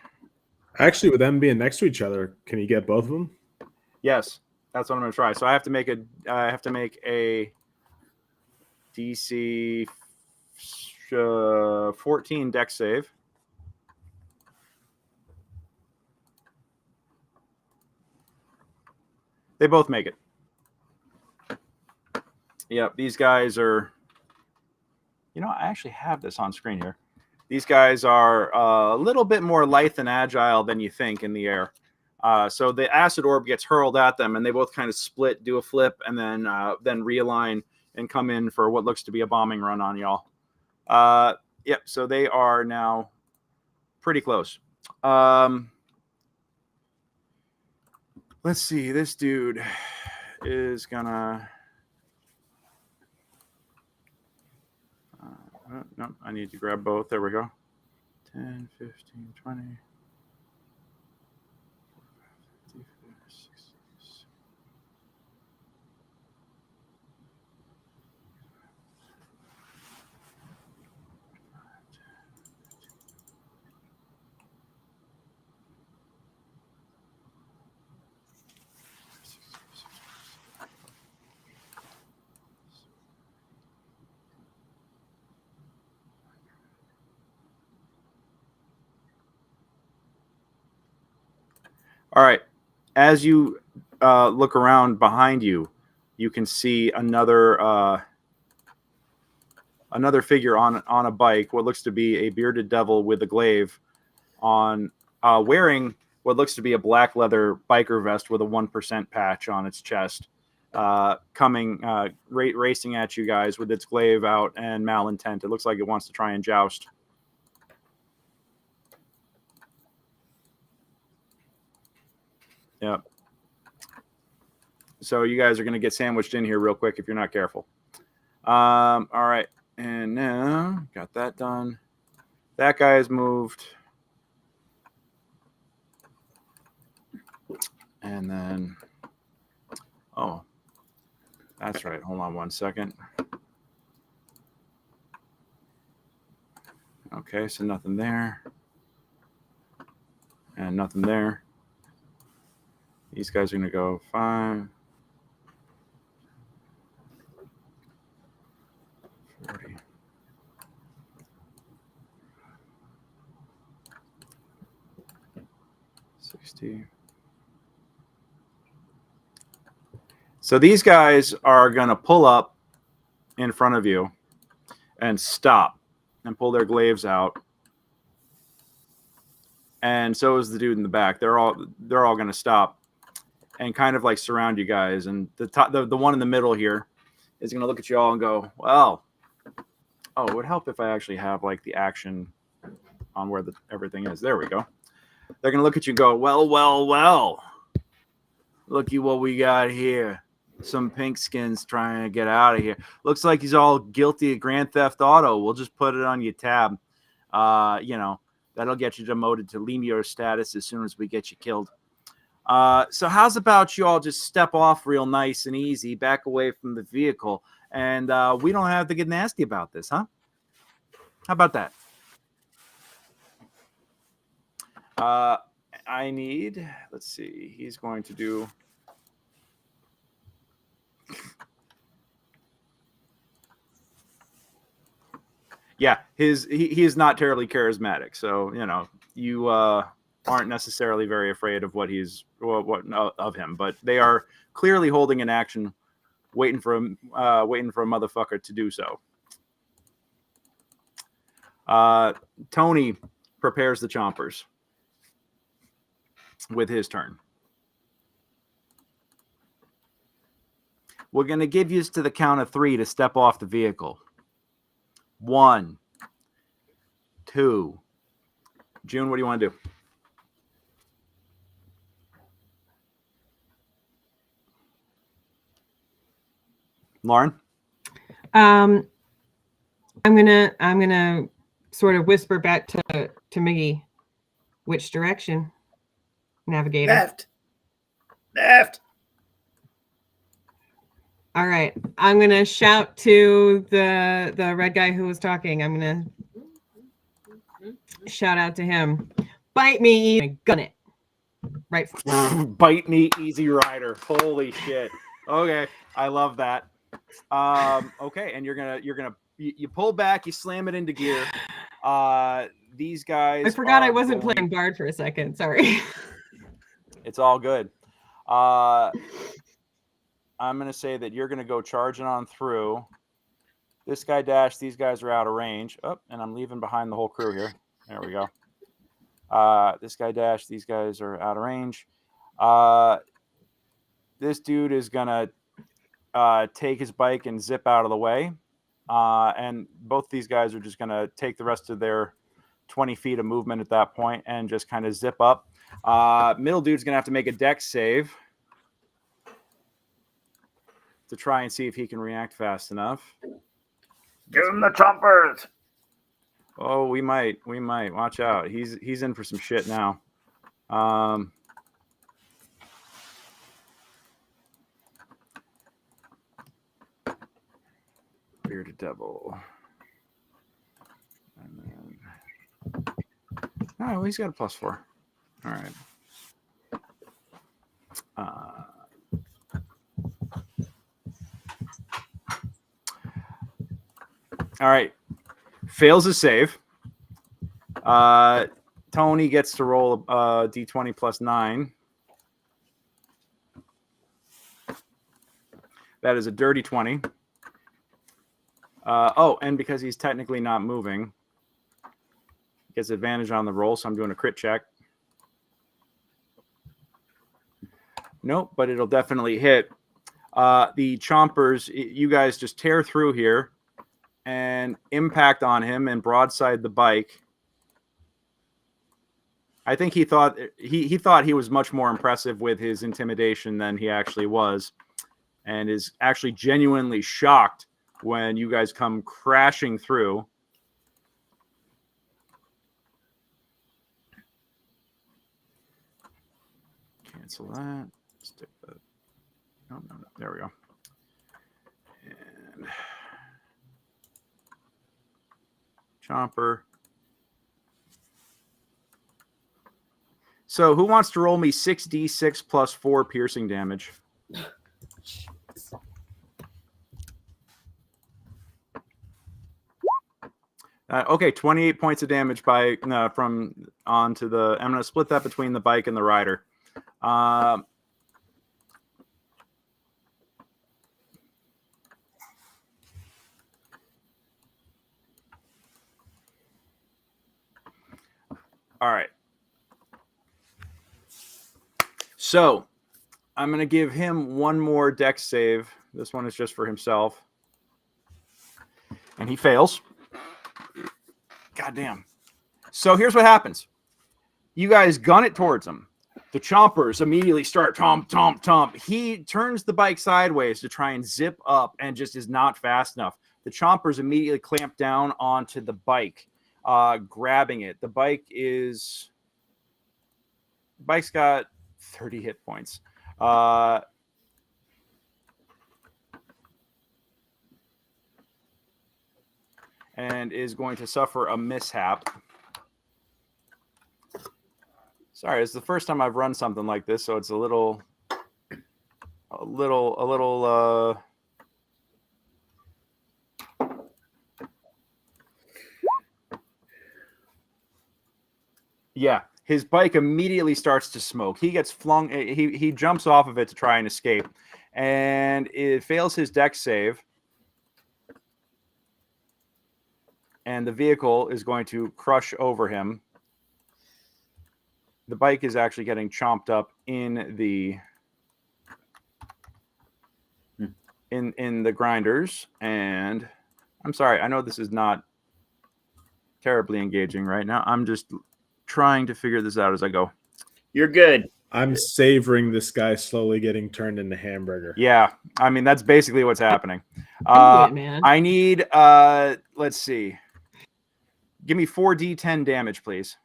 Actually, with them being next to each other, can you get both of them? Yes, that's what I'm going to try. So I have to make a DC 14 dex save. They both make it. Yep, these guys are. You know, I actually have this on screen here. These guys are a little bit more lithe and agile than you think in the air. So the acid orb gets hurled at them, and they both kind of split, do a flip, and then realign and come in for what looks to be a bombing run on y'all. Yep. So they are now pretty close. Let's see. This dude is gonna. No, I need to grab both. There we go. 10, 15, 20. 50, 60. All right. As you look around behind you, you can see another figure on a bike. What looks to be a bearded devil with a glaive on, wearing what looks to be a black leather biker vest with a 1% patch on its chest, coming racing at you guys with its glaive out and malintent. It looks like it wants to try and joust. Yep. So you guys are going to get sandwiched in here real quick if you're not careful. All right. And now, got that done. That guy has moved. And then, oh, that's right. Hold on 1 second. Okay, so nothing there. And nothing there. These guys are going to go 5, 40, 60. So these guys are going to pull up in front of you and stop and pull their glaives out. And so is the dude in the back. They're all going to stop and kind of like surround you guys. And the one in the middle here is going to look at you all and go, well, oh, it would help if I actually have like the action on where everything is. There we go. They're going to look at you and go, well, well, well. Looky what we got here. Some pink skins trying to get out of here. Looks like he's all guilty of Grand Theft Auto. We'll just put it on your tab. You know, that'll get you demoted to Lemur status as soon as we get you killed. So how's about you all just step off real nice and easy, back away from the vehicle, and we don't have to get nasty about this, huh? How about that? I need, let's see, he's going to do... Yeah, he is not terribly charismatic, so, you know, you aren't necessarily very afraid of what of him, but they are clearly holding an action, waiting for a motherfucker to do so. Tony prepares the chompers with his turn. We're going to give you to the count of 3 to step off the vehicle. 1, 2. June, what do you want to do? Lauren? I'm gonna sort of whisper back to Miggy. Which direction? Navigator. Left. All right. I'm gonna shout to the red guy who was talking. I'm gonna shout out to him. Bite me, and gun it. Right. Bite me, Easy Rider. Holy shit. Okay, I love that. Okay, and you pull back, you slam it into gear. These guys. I forgot I wasn't playing Bard for a second. Sorry. It's all good. I'm going to say that you're going to go charging on through. This guy dashed. These guys are out of range. Oh, and I'm leaving behind the whole crew here. There we go. This guy dashed. These guys are out of range. This dude is going to take his bike and zip out of the way. And both these guys are just going to take the rest of their 20 feet of movement at that point and just kind of zip up. Middle dude's going to have to make a dex save to try and see if he can react fast enough. Give him the chompers. Oh, we might. Watch out. He's in for some shit now. Bearded Devil. And then... Oh, he's got a +4. All right. All right. Fails his save. Tony gets to roll a d20 plus 9. That is a dirty 20. And because he's technically not moving, gets advantage on the roll, so I'm doing a crit check. Nope, but it'll definitely hit. The chompers, you guys just tear through here and impact on him and broadside the bike. I think he thought he was much more impressive with his intimidation than he actually was, and is actually genuinely shocked when you guys come crashing through. Cancel that. Stick that. No. There we go. And chomper. So who wants to roll me 6d6 plus 4 piercing damage? Okay, 28 points of damage from onto the. I'm going to split that between the bike and the rider. All right. So I'm going to give him one more dex save. This one is just for himself. And he fails. God damn. So here's what happens. You guys gun it towards him. The chompers immediately start tomp, tomp, tomp. He turns the bike sideways to try and zip up and just is not fast enough. The chompers immediately clamp down onto the bike, grabbing it. The bike's got 30 hit points. And is going to suffer a mishap. Sorry, it's the first time I've run something like this, so it's a little. Yeah, his bike immediately starts to smoke. He gets flung. He jumps off of it to try and escape, and it fails his dex save. And the vehicle is going to crush over him. The bike is actually getting chomped up in the in the grinders. And I'm sorry, I know this is not terribly engaging right now. I'm just trying to figure this out as I go. You're good. I'm savoring this guy slowly getting turned into hamburger. Yeah, I mean that's basically what's happening. Do it, man. I need let's see. Give me 4d10 damage, please.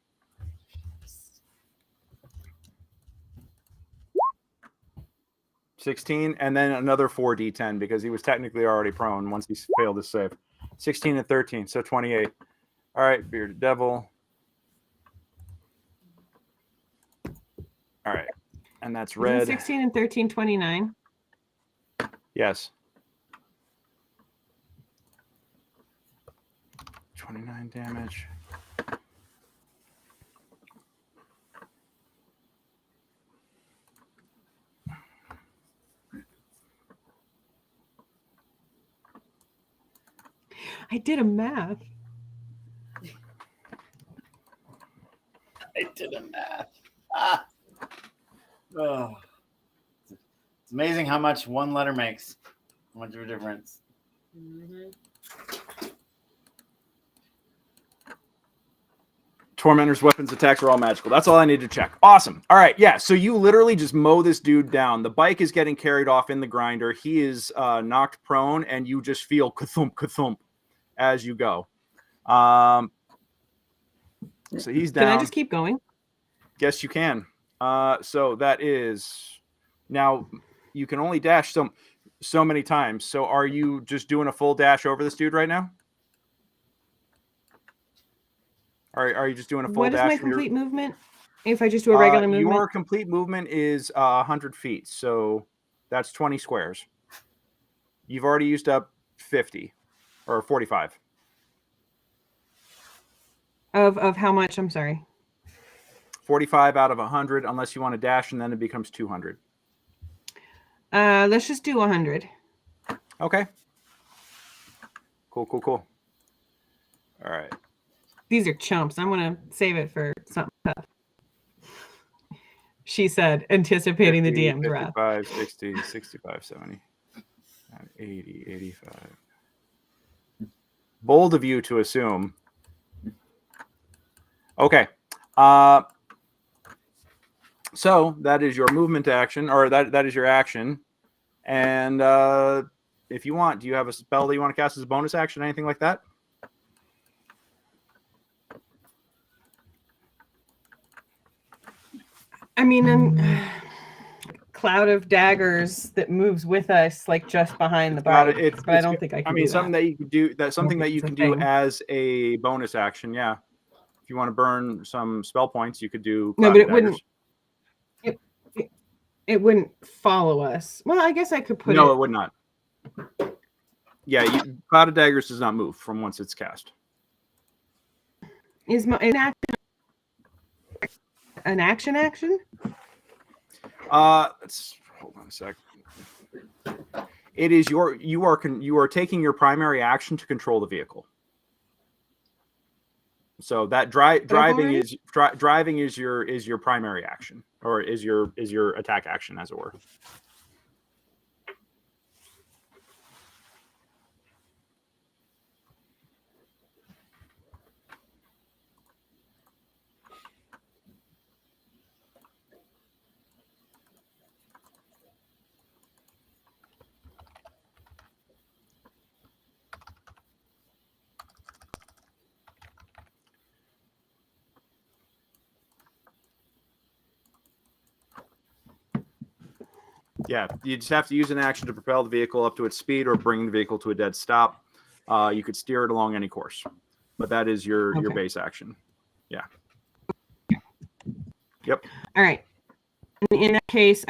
16, and then another 4d10 because he was technically already prone once he failed his save. 16 and 13, so 28. All right, Bearded Devil. All right, and that's red. 16 and 13, 29. Yes. 29 damage. I did a math. I did a math. Ah. Oh. It's amazing how much one letter makes. How much of a difference. Mhm. Tormentor's weapons attacks are all magical. That's all I need to check. Awesome. All right. Yeah. So you literally just mow this dude down. The bike is getting carried off in the grinder. He is knocked prone, and you just feel kathump, kathump as you go. So he's down. Can I just keep going? Yes, you can. So that is now you can only dash so many times. So are you just doing a full dash over this dude right now? Are you just doing a full What is dash? my complete movement? If I just do a regular movement? Your complete movement is 100 feet. So that's 20 squares. You've already used up 50 or 45. Of how much? I'm sorry. 45 out of 100, unless you want to dash, and then it becomes 200. Let's just do 100. Okay. Cool. All right. These are chumps. I'm going to save it for something tough. She said, anticipating 50, the DM's wrath. 55, 60, 65, 70, 80, 85. Bold of you to assume. Okay. So that is your movement action, or that is your action. And if you want, do you have a spell that you want to cast as a bonus action, anything like that? I mean, cloud of daggers that moves with us, like just behind the body. But I don't think I can. I mean, do something that you could do. That's something that you it's a can do thing. as a bonus action. Yeah. If you want to burn some spell points, you could do. No, Cloud but of it wouldn't. Daggers. It wouldn't follow us. Well, I guess I could put No, it. it would not. Yeah, Cloud of Daggers does not move from once it's cast. Is an action? Let's hold on a sec. It is you are taking your primary action to control the vehicle. So that driving is your primary action, or is your attack action, as it were. Yeah, you just have to use an action to propel the vehicle up to its speed or bring the vehicle to a dead stop. You could steer it along any course, but that is your base action. Yeah. Yep. All right. In that case,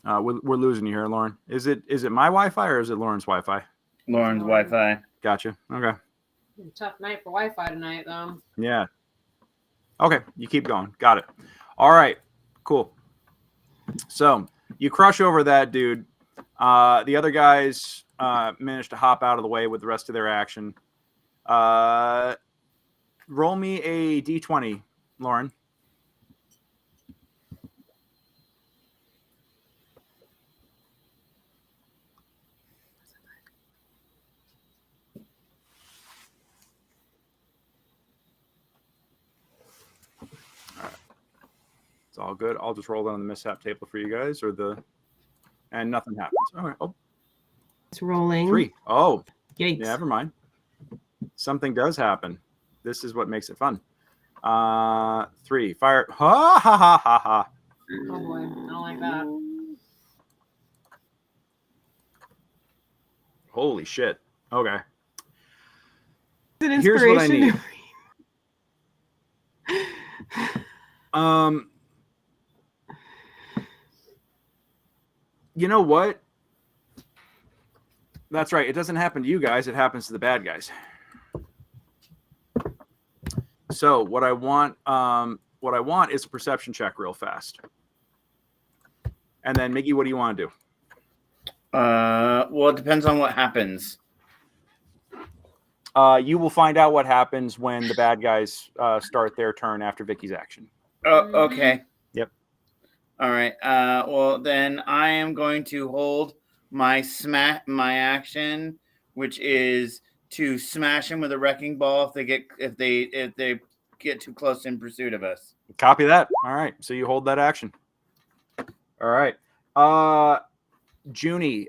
we're losing you here, Lauren. Is it my Wi-Fi or is it Lauren's Wi-Fi? Lauren's Wi-Fi. Gotcha. Okay. Tough night for Wi-Fi tonight, though. Yeah. Okay, you keep going. Got it. All right, cool. So you crush over that dude. The other guys managed to hop out of the way with the rest of their action. Roll me a d20, Lauren. It's all good. I'll just roll that on the mishap table for you guys, and nothing happens. All right. Oh, it's rolling. 3. Oh, Yikes. yeah, never mind. Something does happen. This is what makes it fun. 3. Fire. Ha ha ha ha ha. Oh boy, I don't like that. Holy shit. Okay. An Here's what I need. You know what? That's right. It doesn't happen to you guys. It happens to the bad guys. So what I want is a perception check real fast. And then Miggy, what do you want to do? Well, it depends on what happens. You will find out what happens when the bad guys start their turn after Vicky's action. Oh, okay. Yep. All right. Well, then I am going to hold my action, which is to smash them with a wrecking ball if they get too close in pursuit of us. Copy that. All right. So you hold that action. All right. Junie,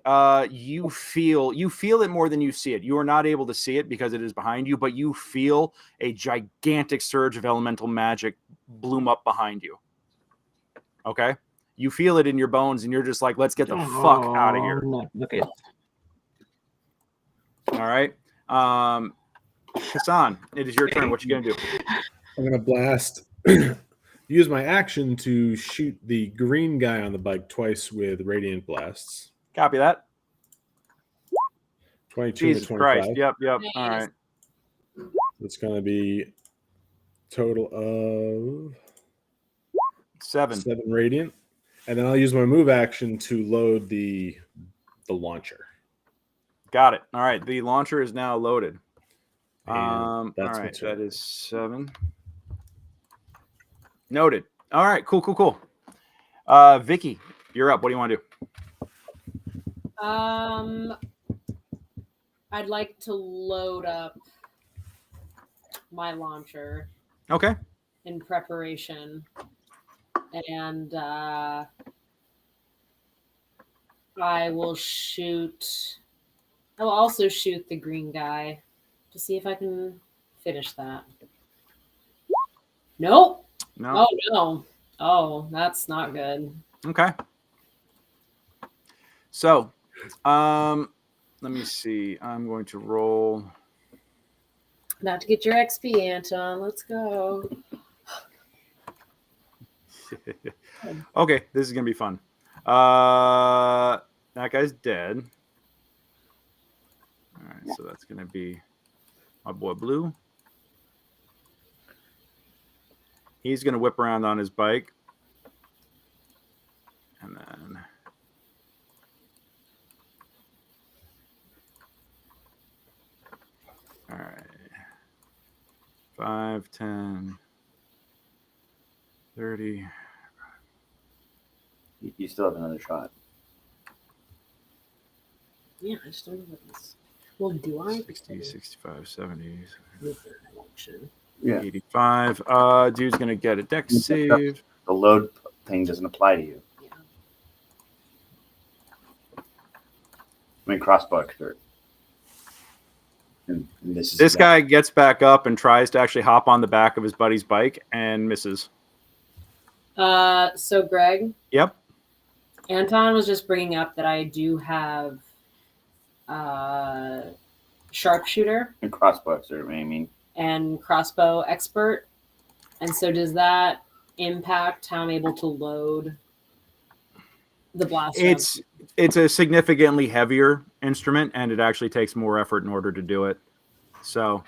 you feel it more than you see it. You are not able to see it because it is behind you, but you feel a gigantic surge of elemental magic bloom up behind you. Okay? You feel it in your bones, and you're just like, let's get the fuck out of here. Okay. All right. Casan, it is your turn. What you gonna do? I'm gonna blast. Use my action to shoot the green guy on the bike twice with radiant blasts. Copy that. 22 Jesus to 25. Christ. Yep. Nice. All right. It's gonna be total of 7. 7 radiant, and then I'll use my move action to load the launcher. Got it. All right. The launcher is now loaded. And All that's right. my turn. That is 7. Noted. All right. Cool. Vicki, you're up. What do you want to do? I'd like to load up my launcher Okay. in preparation, and I will also shoot the green guy to see if I can finish that. Nope. No. Oh no. Oh, that's not good. Okay. So, let me see. I'm going to roll. Not to get your XP, Anton. Let's go. Okay, this is gonna be fun. That guy's dead. All right, so that's gonna be my boy Blue. He's gonna whip around on his bike, and then all right, 5, 10, 30. You still have another shot. Yeah, I just don't know what this. Well, do I? 60, 65, 70, Yeah. 85. Dude's gonna get a dex save. The load thing doesn't apply to you. Yeah. I mean, crossbow expert. And This guy gets back up and tries to actually hop on the back of his buddy's bike and misses. So Greg, Yep. Anton was just bringing up that I do have sharpshooter and crossbow expert, I mean. and crossbow expert. And so does that impact how I'm able to load the blaster? It's a significantly heavier instrument, and it actually takes more effort in order to do it. So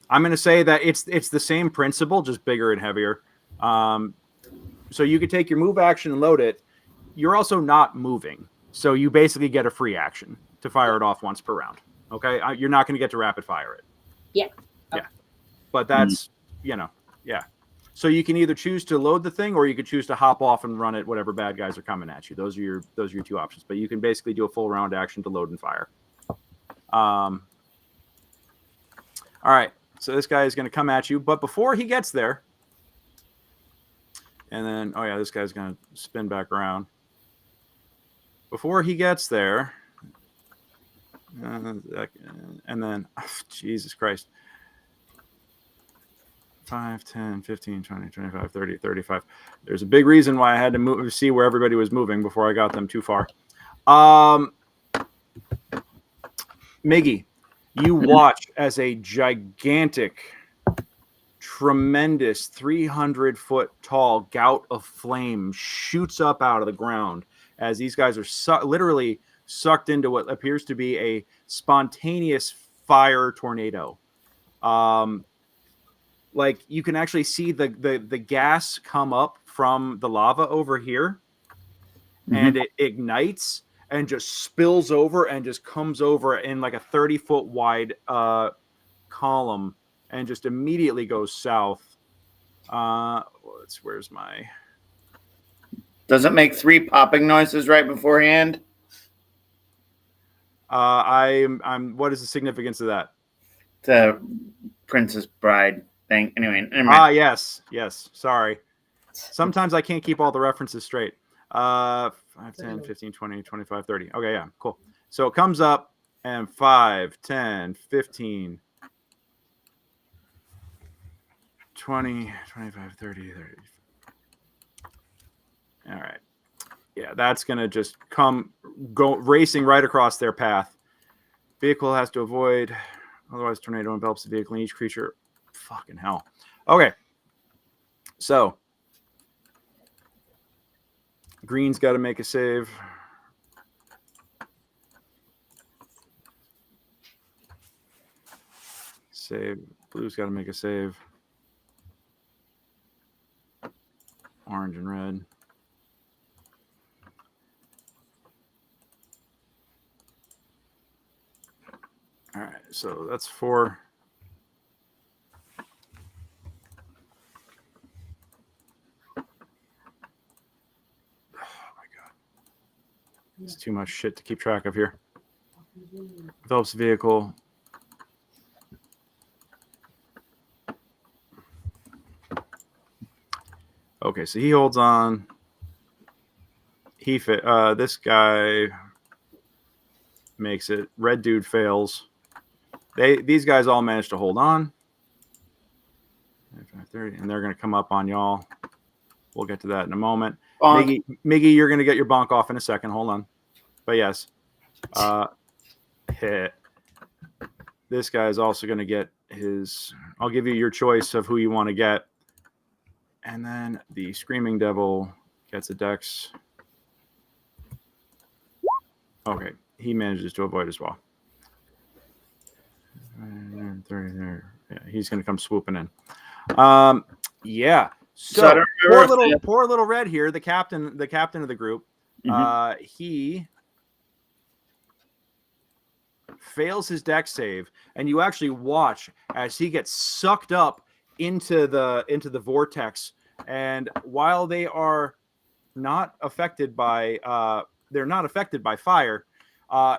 I'm going to say that it's the same principle, just bigger and heavier. So you could take your move action and load it. You're also not moving, so you basically get a free action to fire it off once per round. Okay, you're not going to get to rapid fire it. Yeah. Yeah, but that's yeah. So you can either choose to load the thing, or you could choose to hop off and run it whatever bad guys are coming at you. Those are your 2 options. But you can basically do a full round action to load and fire. All right. So this guy is going to come at you, but before he gets there, and then this guy's going to spin back around. Before he gets there, and then Jesus Christ. 5, 10, 15, 20, 25, 30, 35. There's a big reason why I had to see where everybody was moving before I got them too far. Miggy, you watch as a gigantic, tremendous 300-foot tall gout of flame shoots up out of the ground as these guys are literally sucked into what appears to be a spontaneous fire tornado. Like you can actually see the gas come up from the lava over here, and it ignites and just spills over and just comes over in like a 30-foot wide column and just immediately goes south. Where's my... Does it make 3 popping noises right beforehand? I'm what is the significance of that? The Princess Bride thing. Anyway, never mind. Yes. Sorry. Sometimes I can't keep all the references straight. 5, 10, 15, 20, 25, 30. Okay, yeah, cool. So it comes up and 5, 10, 15, 20, 25, 30, 30. All right. Yeah, that's going to just go racing right across their path. Vehicle has to avoid, otherwise tornado envelops the vehicle and each creature. Fucking hell. Okay. So green's got to make a save. Save. Blue's got to make a save. Orange and red. All right, so that's 4. Oh my God. It's too much shit to keep track of here. Envelops vehicle. Okay, so he holds on. This guy makes it. Red dude fails. These guys all managed to hold on. 30, and they're going to come up on y'all. We'll get to that in a moment. Miggy, you're going to get your bonk off in a second. Hold on. But yes. Hit. This guy is also going to get his... I'll give you your choice of who you want to get. And then the Screaming Devil gets a dex. Okay. He manages to avoid as well. 30 there. Yeah, he's going to come swooping in. Yeah. So poor little Red here, the captain of the group. He fails his dex save, and you actually watch as he gets sucked up into the vortex. And while they are not affected by fire,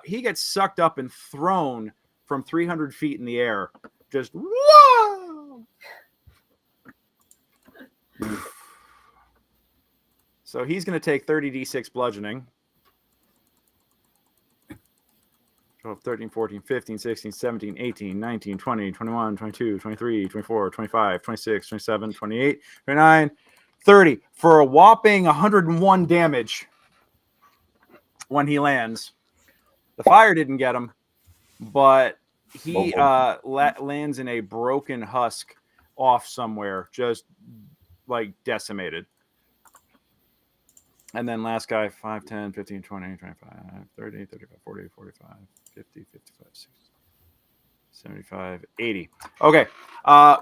he gets sucked up and thrown from 300 feet in the air. Just whoa! So he's going to take 30d6 bludgeoning. 12, 13, 14, 15, 16, 17, 18, 19, 20, 21, 22, 23, 24, 25, 26, 27, 28, 29, 30 for a whopping 101 damage when he lands. The fire didn't get him, but he lands in a broken husk off somewhere, just like decimated. And then last guy, 5, 10, 15, 20, 25, 30, 35, 40, 45, 50, 55, 60, 75, 80. Okay.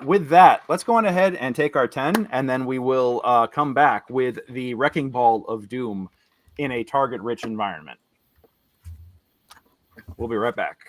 With that, let's go on ahead and take our 10, and then we will come back with the Wrecking Ball of Doom in a target-rich environment. We'll be right back.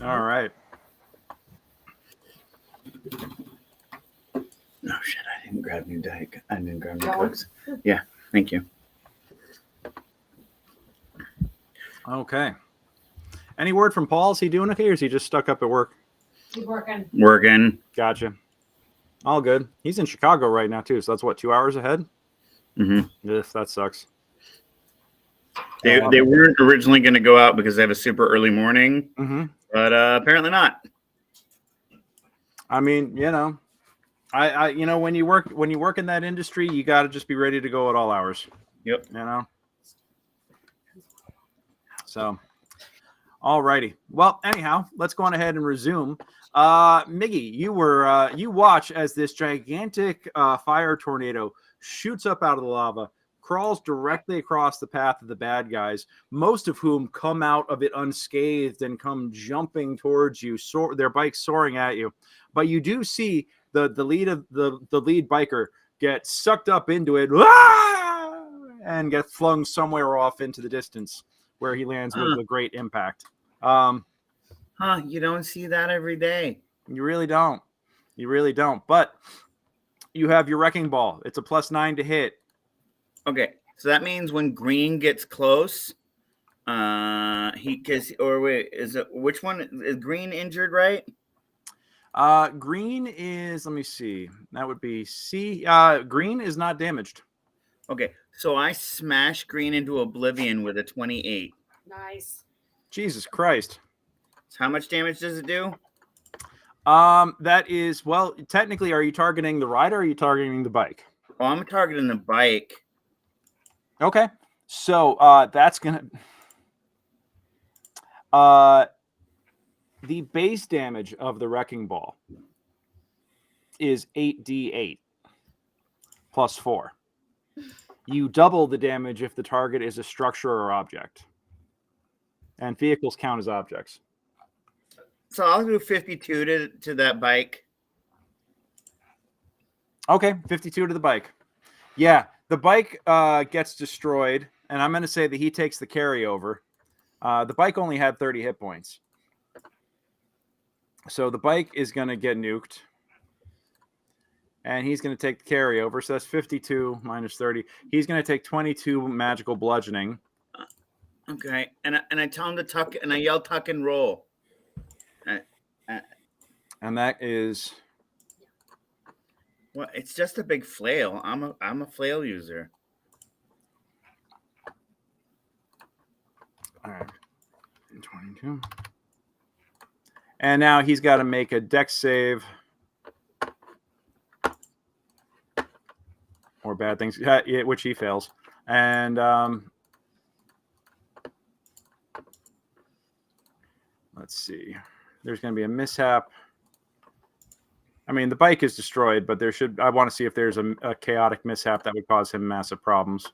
All right. Oh shit! I didn't grab new dice. I didn't grab new No. cooks. Yeah, thank you. Okay. Any word from Paul? Is he doing okay, or is he just stuck up at work? Keep working. Working. Gotcha. All good. He's in Chicago right now too, so that's what, 2 hours ahead. Mm-hmm. Yes, that sucks. They weren't originally going to go out because they have a super early morning, Mm-hmm. but apparently not. I mean, you know, I you know, when you work in that industry, you got to just be ready to go at all hours. Yep. You know. So, all righty. Well, anyhow, let's go on ahead and resume. Miggy, you watch as this gigantic fire tornado shoots up out of the lava, crawls directly across the path of the bad guys, most of whom come out of it unscathed and come jumping towards you, their bikes soaring at you. But you do see the lead biker get sucked up into it and get flung somewhere off into the distance, where he lands with a great impact. You don't see that every day. You really don't. You really don't. But you have your wrecking ball. It's a +9 to hit. Okay, so that means when green gets close, which one is green injured, right? Green is, let me see. That would be C. Green is not damaged. Okay, so I smash green into oblivion with a 28. Nice. Jesus Christ. So how much damage does it do? That is, well, technically, are you targeting the rider or are you targeting the bike? Oh, I'm targeting the bike. Okay. So that's gonna the base damage of the wrecking ball is 8d8 +4. You double the damage if the target is a structure or object. And vehicles count as objects. So I'll do 52 to that bike. Okay, 52 to the bike. Yeah, the bike gets destroyed, and I'm going to say that he takes the carryover. The bike only had 30 hit points. So the bike is going to get nuked. And he's going to take the carryover. So that's 52 minus 30. He's going to take 22 magical bludgeoning. Okay, and I tell him to tuck, and I yell tuck and roll. And that is... Well, it's just a big flail. I'm a flail user. All right. 22. And now he's got to make a dex save. Or bad things, which he fails. And let's see. There's going to be a mishap. I mean, the bike is destroyed, but I want to see if there's a chaotic mishap that would cause him massive problems.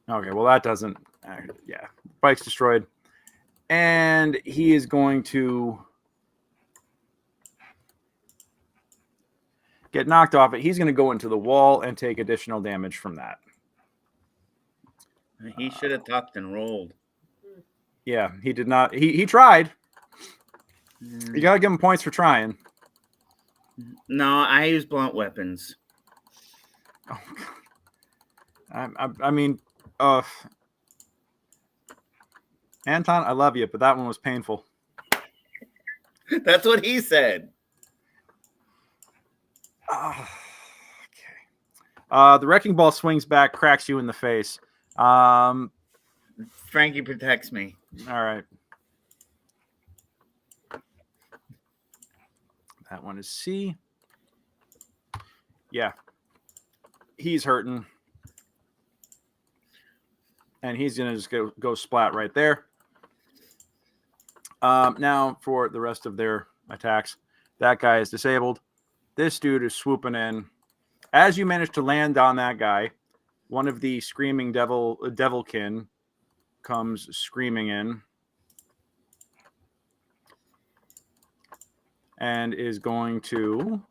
Okay, well, that doesn't... yeah, bike's destroyed. And he is going to get knocked off it. He's going to go into the wall and take additional damage from that. He should have tucked and rolled. Yeah, he did not. He tried. You got to give him points for trying. No, I use blunt weapons. Oh, God. I mean, Anton, I love you, but that one was painful. That's what he said. Okay. The wrecking ball swings back, cracks you in the face. Frankie protects me. All right. That one is C. Yeah. He's hurting. And he's going to just go splat right there. Now for the rest of their attacks. That guy is disabled. This dude is swooping in. As you manage to land on that guy, one of the screaming devilkin comes screaming in. And is going to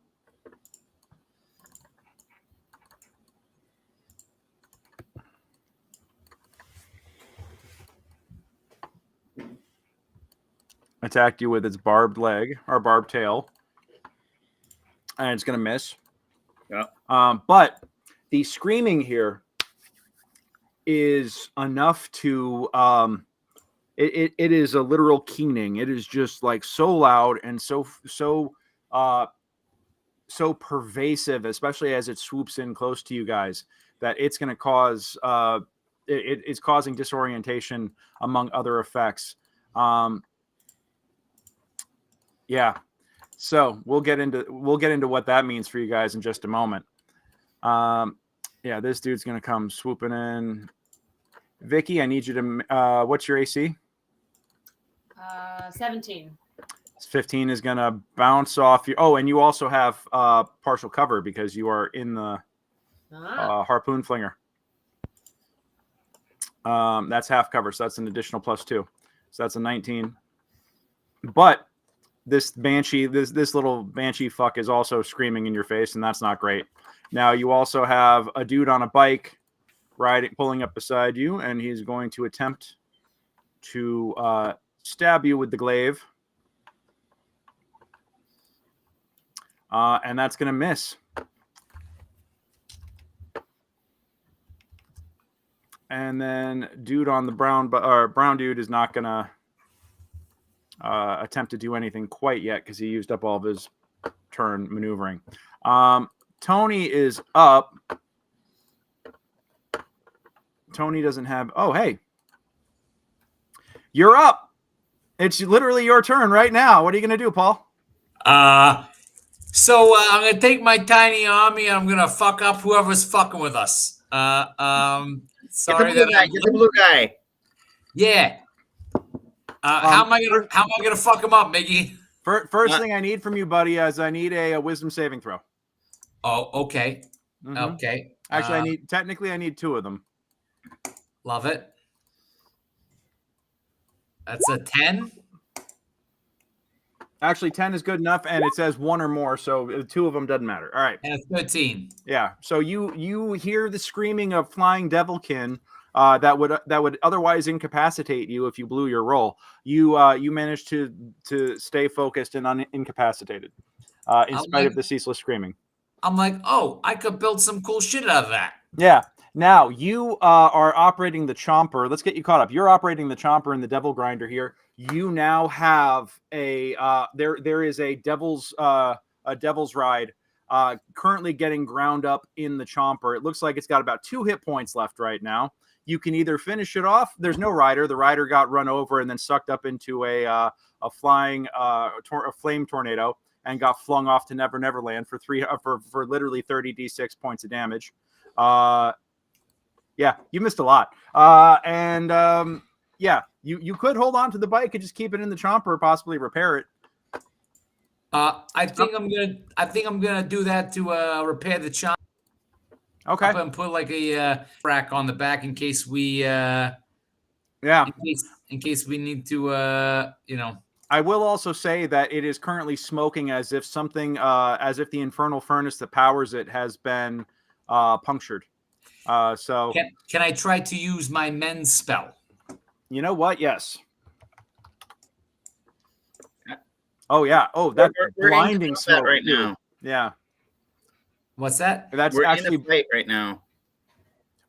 attack you with its barbed leg or barbed tail, and it's going to miss. Yeah. But the screaming here is enough to it is a literal keening. It is just like so loud and so pervasive, especially as it swoops in close to you guys, that it's going to cause it's causing disorientation among other effects. Yeah. So we'll get into what that means for you guys in just a moment. Yeah, this dude's gonna come swooping in. Vicki, I need you to. What's your AC? 17. 15 is gonna bounce off you. Oh, and you also have partial cover because you are in the harpoon flinger. That's half cover, so that's an additional +2. So that's a 19. But this banshee, this little banshee fuck is also screaming in your face, and that's not great. Now you also have a dude on a bike pulling up beside you, and he's going to attempt to stab you with the glaive. And that's going to miss. And then dude on the brown dude is not going to attempt to do anything quite yet because he used up all of his turn maneuvering. Tony is up. Tony doesn't have... Oh, hey. You're up. It's literally your turn right now. What are you going to do, Paul? So I'm going to take my tiny army and I'm going to fuck up whoever's fucking with us. Sorry Get the blue guy. Yeah. How am I gonna fuck him up, Miggy? First thing I need from you, buddy, is I need a wisdom saving throw. Oh, okay. Mm-hmm. Okay. Actually, I need 2 of them. Love it. That's a 10. Actually, 10 is good enough, and it says 1 or more, so 2 of them doesn't matter. All right. And a 13. Yeah. So you hear the screaming of flying devilkin that would otherwise incapacitate you if you blew your roll. You managed to stay focused and unincapacitated in spite of the ceaseless screaming. I'm like, oh, I could build some cool shit out of that. Yeah. Now you are operating the chomper. Let's get you caught up. You're operating the chomper and the devil grinder here. You now have a there is a devil's ride currently getting ground up in the chomper. It looks like it's got about 2 hit points left right now. You can either finish it off. There's no rider. The rider got run over and then sucked up into a flying a flame tornado and got flung off to Never Never Land for literally 30 d6 points of damage. Yeah, you missed a lot. Yeah, you could hold on to the bike and just keep it in the chomper, possibly repair it. I think I'm gonna do that to repair the chomper. Okay. And put like a rack on the back in case we yeah. In case we need to I will also say that it is currently smoking as if the infernal furnace that powers it has been punctured. So can I try to use my men's spell? You know what? Yes. Oh yeah. Oh, that's blinding smoke right now. Yeah. What's that? That's We're actually in a fight right now.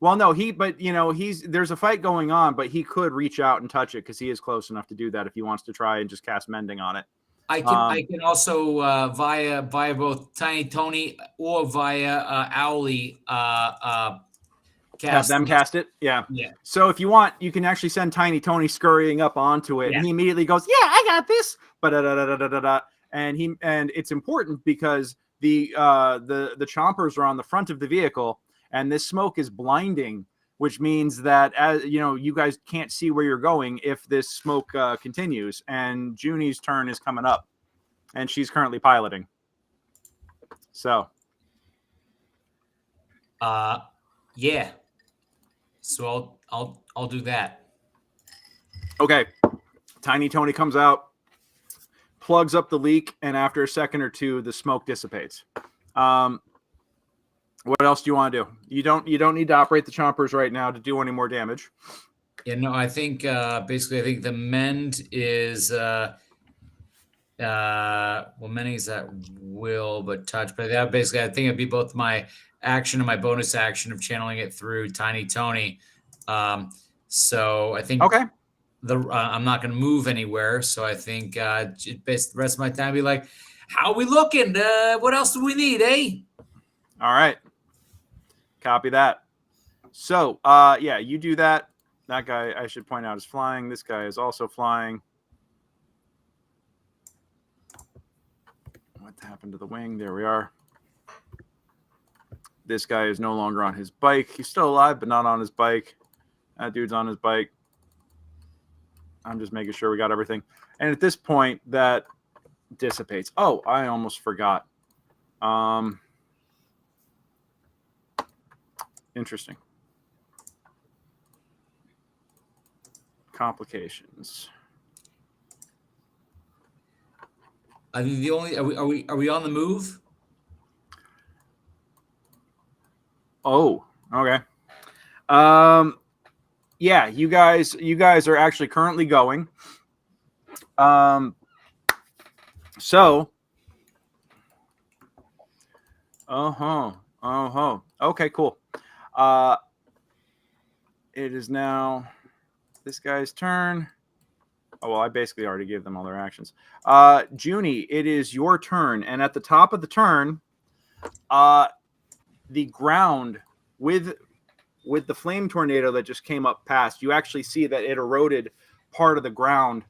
Well, no, there's a fight going on, but he could reach out and touch it because he is close enough to do that if he wants to try and just cast mending on it. I can also via both Tiny Tony or via Owly Have them cast it. Yeah. So if you want, you can actually send Tiny Tony scurrying up onto it, and he immediately goes, "Yeah, I got this." And it's important because the chompers are on the front of the vehicle, and this smoke is blinding, which means that you guys can't see where you're going if this smoke continues. And Junie's turn is coming up, and she's currently piloting. So. Yeah. So I'll do that. Okay. Tiny Tony comes out, plugs up the leak, and after a second or two, the smoke dissipates. What else do you want to do? You don't need to operate the chompers right now to do any more damage. Yeah, no, I think basically the mend is Well, many's at will, but touch. But that basically, I think it'd be both my action and my bonus action of channeling it through Tiny Tony. So I think Okay. I'm not going to move anywhere. So I think the rest of my time be like, how are we looking? What else do we need, eh? All right. Copy that. So, yeah, you do that. That guy, I should point out, is flying. This guy is also flying. What happened to the wing? There we are. This guy is no longer on his bike. He's still alive, but not on his bike. That dude's on his bike. I'm just making sure we got everything. And at this point, that dissipates. Oh, I almost forgot. Interesting. Complications. I think the only are we on the move? Oh, okay. Yeah, you guys are actually currently going. So, okay, cool. It is now this guy's turn. Oh, well, I basically already gave them all their actions. Junie, it is your turn, and at the top of the turn, the ground with the flame tornado that just came up past, you actually see that it eroded part of the ground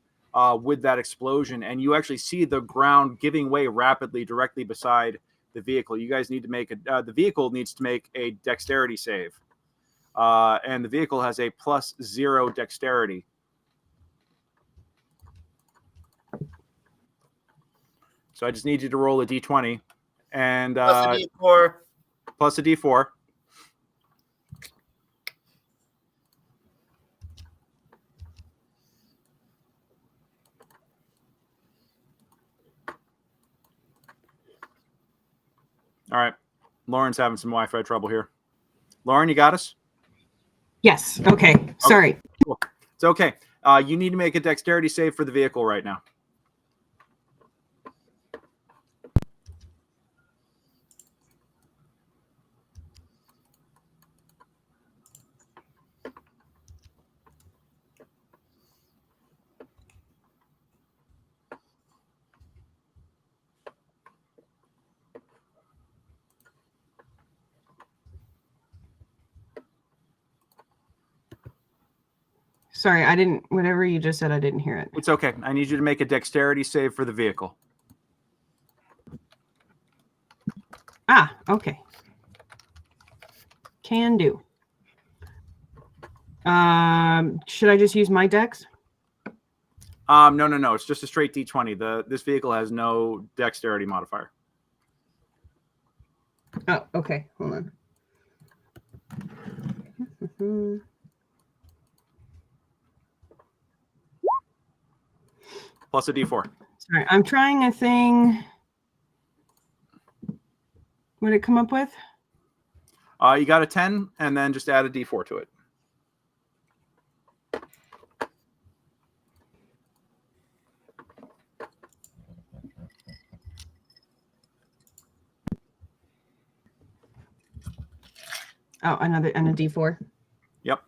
with that explosion, and you actually see the ground giving way rapidly directly beside the vehicle. You guys need to make the vehicle needs to make a dexterity save, and the vehicle has a +0 dexterity. So I just need you to roll a d20 and Plus a D4. plus a d4. All right. Lauren's having some Wi-Fi trouble here. Lauren, you got us? Yes. Okay. Sorry. Cool. It's okay. You need to make a dexterity save for the vehicle right now. Sorry, I didn't. Whatever you just said, I didn't hear it. It's okay. I need you to make a dexterity save for the vehicle. Ah, okay. Can do. Should I just use my dex? No. It's just a straight d20. This vehicle has no dexterity modifier. Oh, okay. Hold on. Plus a d4. Sorry, I'm trying a thing. What did it come up with? You got a 10, and then just add a d4 to it. Oh, and a d4. Yep.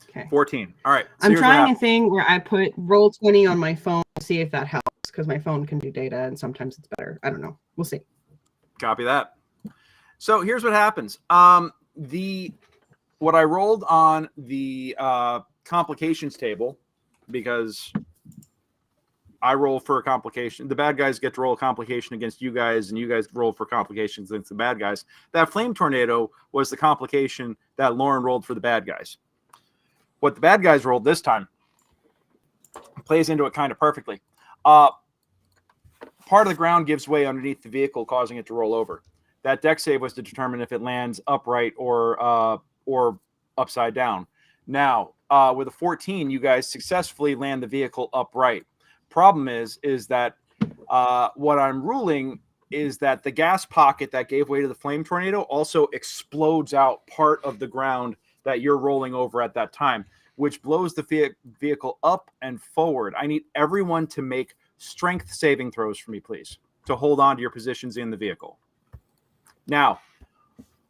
Okay. 14. All right. So I'm here's what trying a happens. thing where I put roll 20 on my phone to see if that helps, because my phone can do data and sometimes it's better. I don't know. We'll see. Copy that. So here's what happens. What I rolled on the complications table, because I roll for a complication. The bad guys get to roll a complication against you guys, and you guys roll for complications against the bad guys. That flame tornado was the complication that Lauren rolled for the bad guys. What the bad guys rolled this time plays into it kind of perfectly. Part of the ground gives way underneath the vehicle, causing it to roll over. That dex save was to determine if it lands upright or upside down. Now, with a 14, you guys successfully land the vehicle upright. Problem is that what I'm ruling is that the gas pocket that gave way to the flame tornado also explodes out part of the ground that you're rolling over at that time. which blows the vehicle up and forward. I need everyone to make strength saving throws for me, please, to hold on to your positions in the vehicle. Now,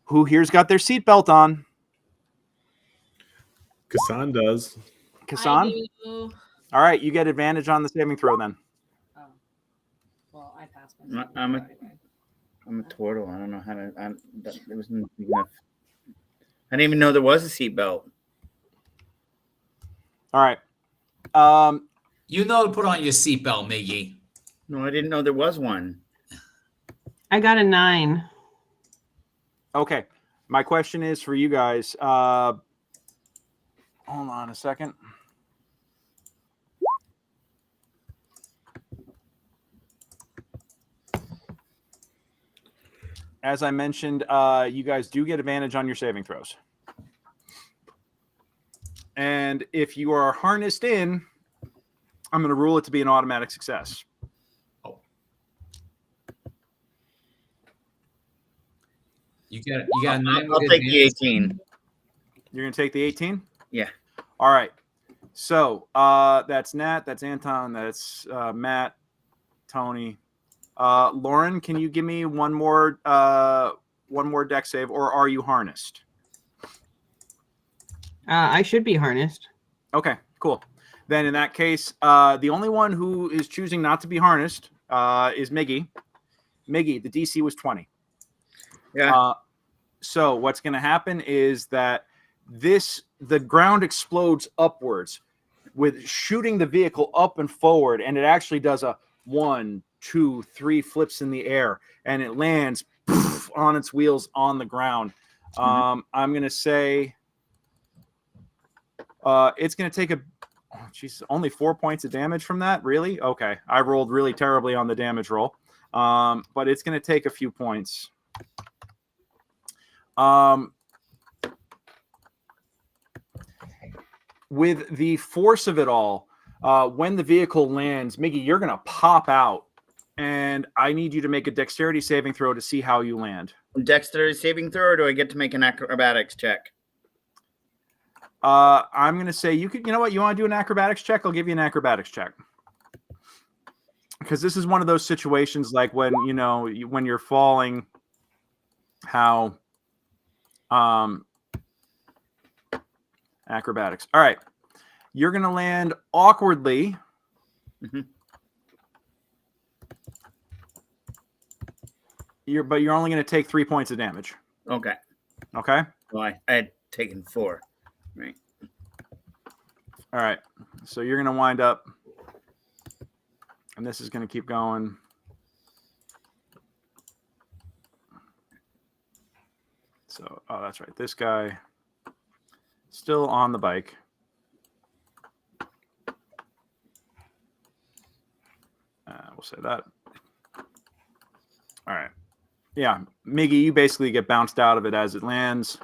who here's got their seatbelt on? Casan does. Casan? I do. All right, you get advantage on the saving throw then. Oh. Well, I passed my I'm a- anyway. I'm a turtle. I don't know how to. There wasn't enough. I didn't even know there was a seatbelt. All right. You know to put on your seatbelt, Miggy. No, I didn't know there was one. I got a 9. Okay. My question is for you guys. Hold on a second. As I mentioned, you guys do get advantage on your saving throws. And if you are harnessed in, I'm going to rule it to be an automatic success. You got a 9. I'll with take the advantage? 18. You're going to take the 18? Yeah. All right. So that's Nat, that's Anton, that's Matt, Tony. Lauren, can you give me one more deck save, or are you harnessed? I should be harnessed. Okay, cool. Then in that case, the only one who is choosing not to be harnessed is Miggy. Miggy, the DC was 20. Yeah. So what's going to happen is that the ground explodes upwards with shooting the vehicle up and forward, and it actually does a 1, 2, 3 flips in the air, and it lands on its wheels on the ground. I'm going to say it's going to take only 4 points of damage from that. Really? Okay. I rolled really terribly on the damage roll. But it's going to take a few points. With the force of it all, when the vehicle lands, Miggy, you're going to pop out, and I need you to make a dexterity saving throw to see how you land. Dexterity saving throw, or do I get to make an acrobatics check? I'm going to say you know what? You want to do an acrobatics check? I'll give you an acrobatics check. Because this is one of those situations like when, when you're falling, how acrobatics. All right. You're going to land awkwardly. But you're only going to take 3 points of damage. Okay. Okay. Well, I had taken 4. Right. All right. So you're going to wind up, and this is going to keep going. So, that's right. This guy still on the bike. We'll say that. All right. Yeah. Miggy, you basically get bounced out of it as it lands.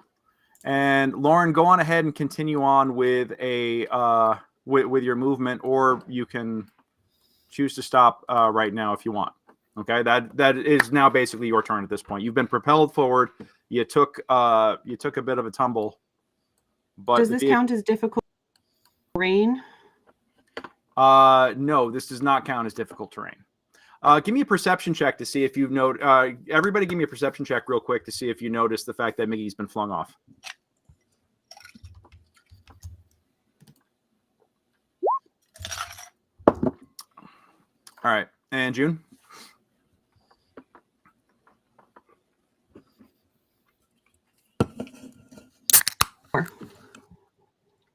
And Lauren, go on ahead and continue on with with your movement, or you can choose to stop right now if you want. Okay, that is now basically your turn at this point. You've been propelled forward. You took a bit of a tumble. But does this count as difficult terrain? No, this does not count as difficult terrain. Give me a perception check to see if you've noticed. Everybody, give me a perception check real quick to see if you notice the fact that Miggy's been flung off. All right, and June.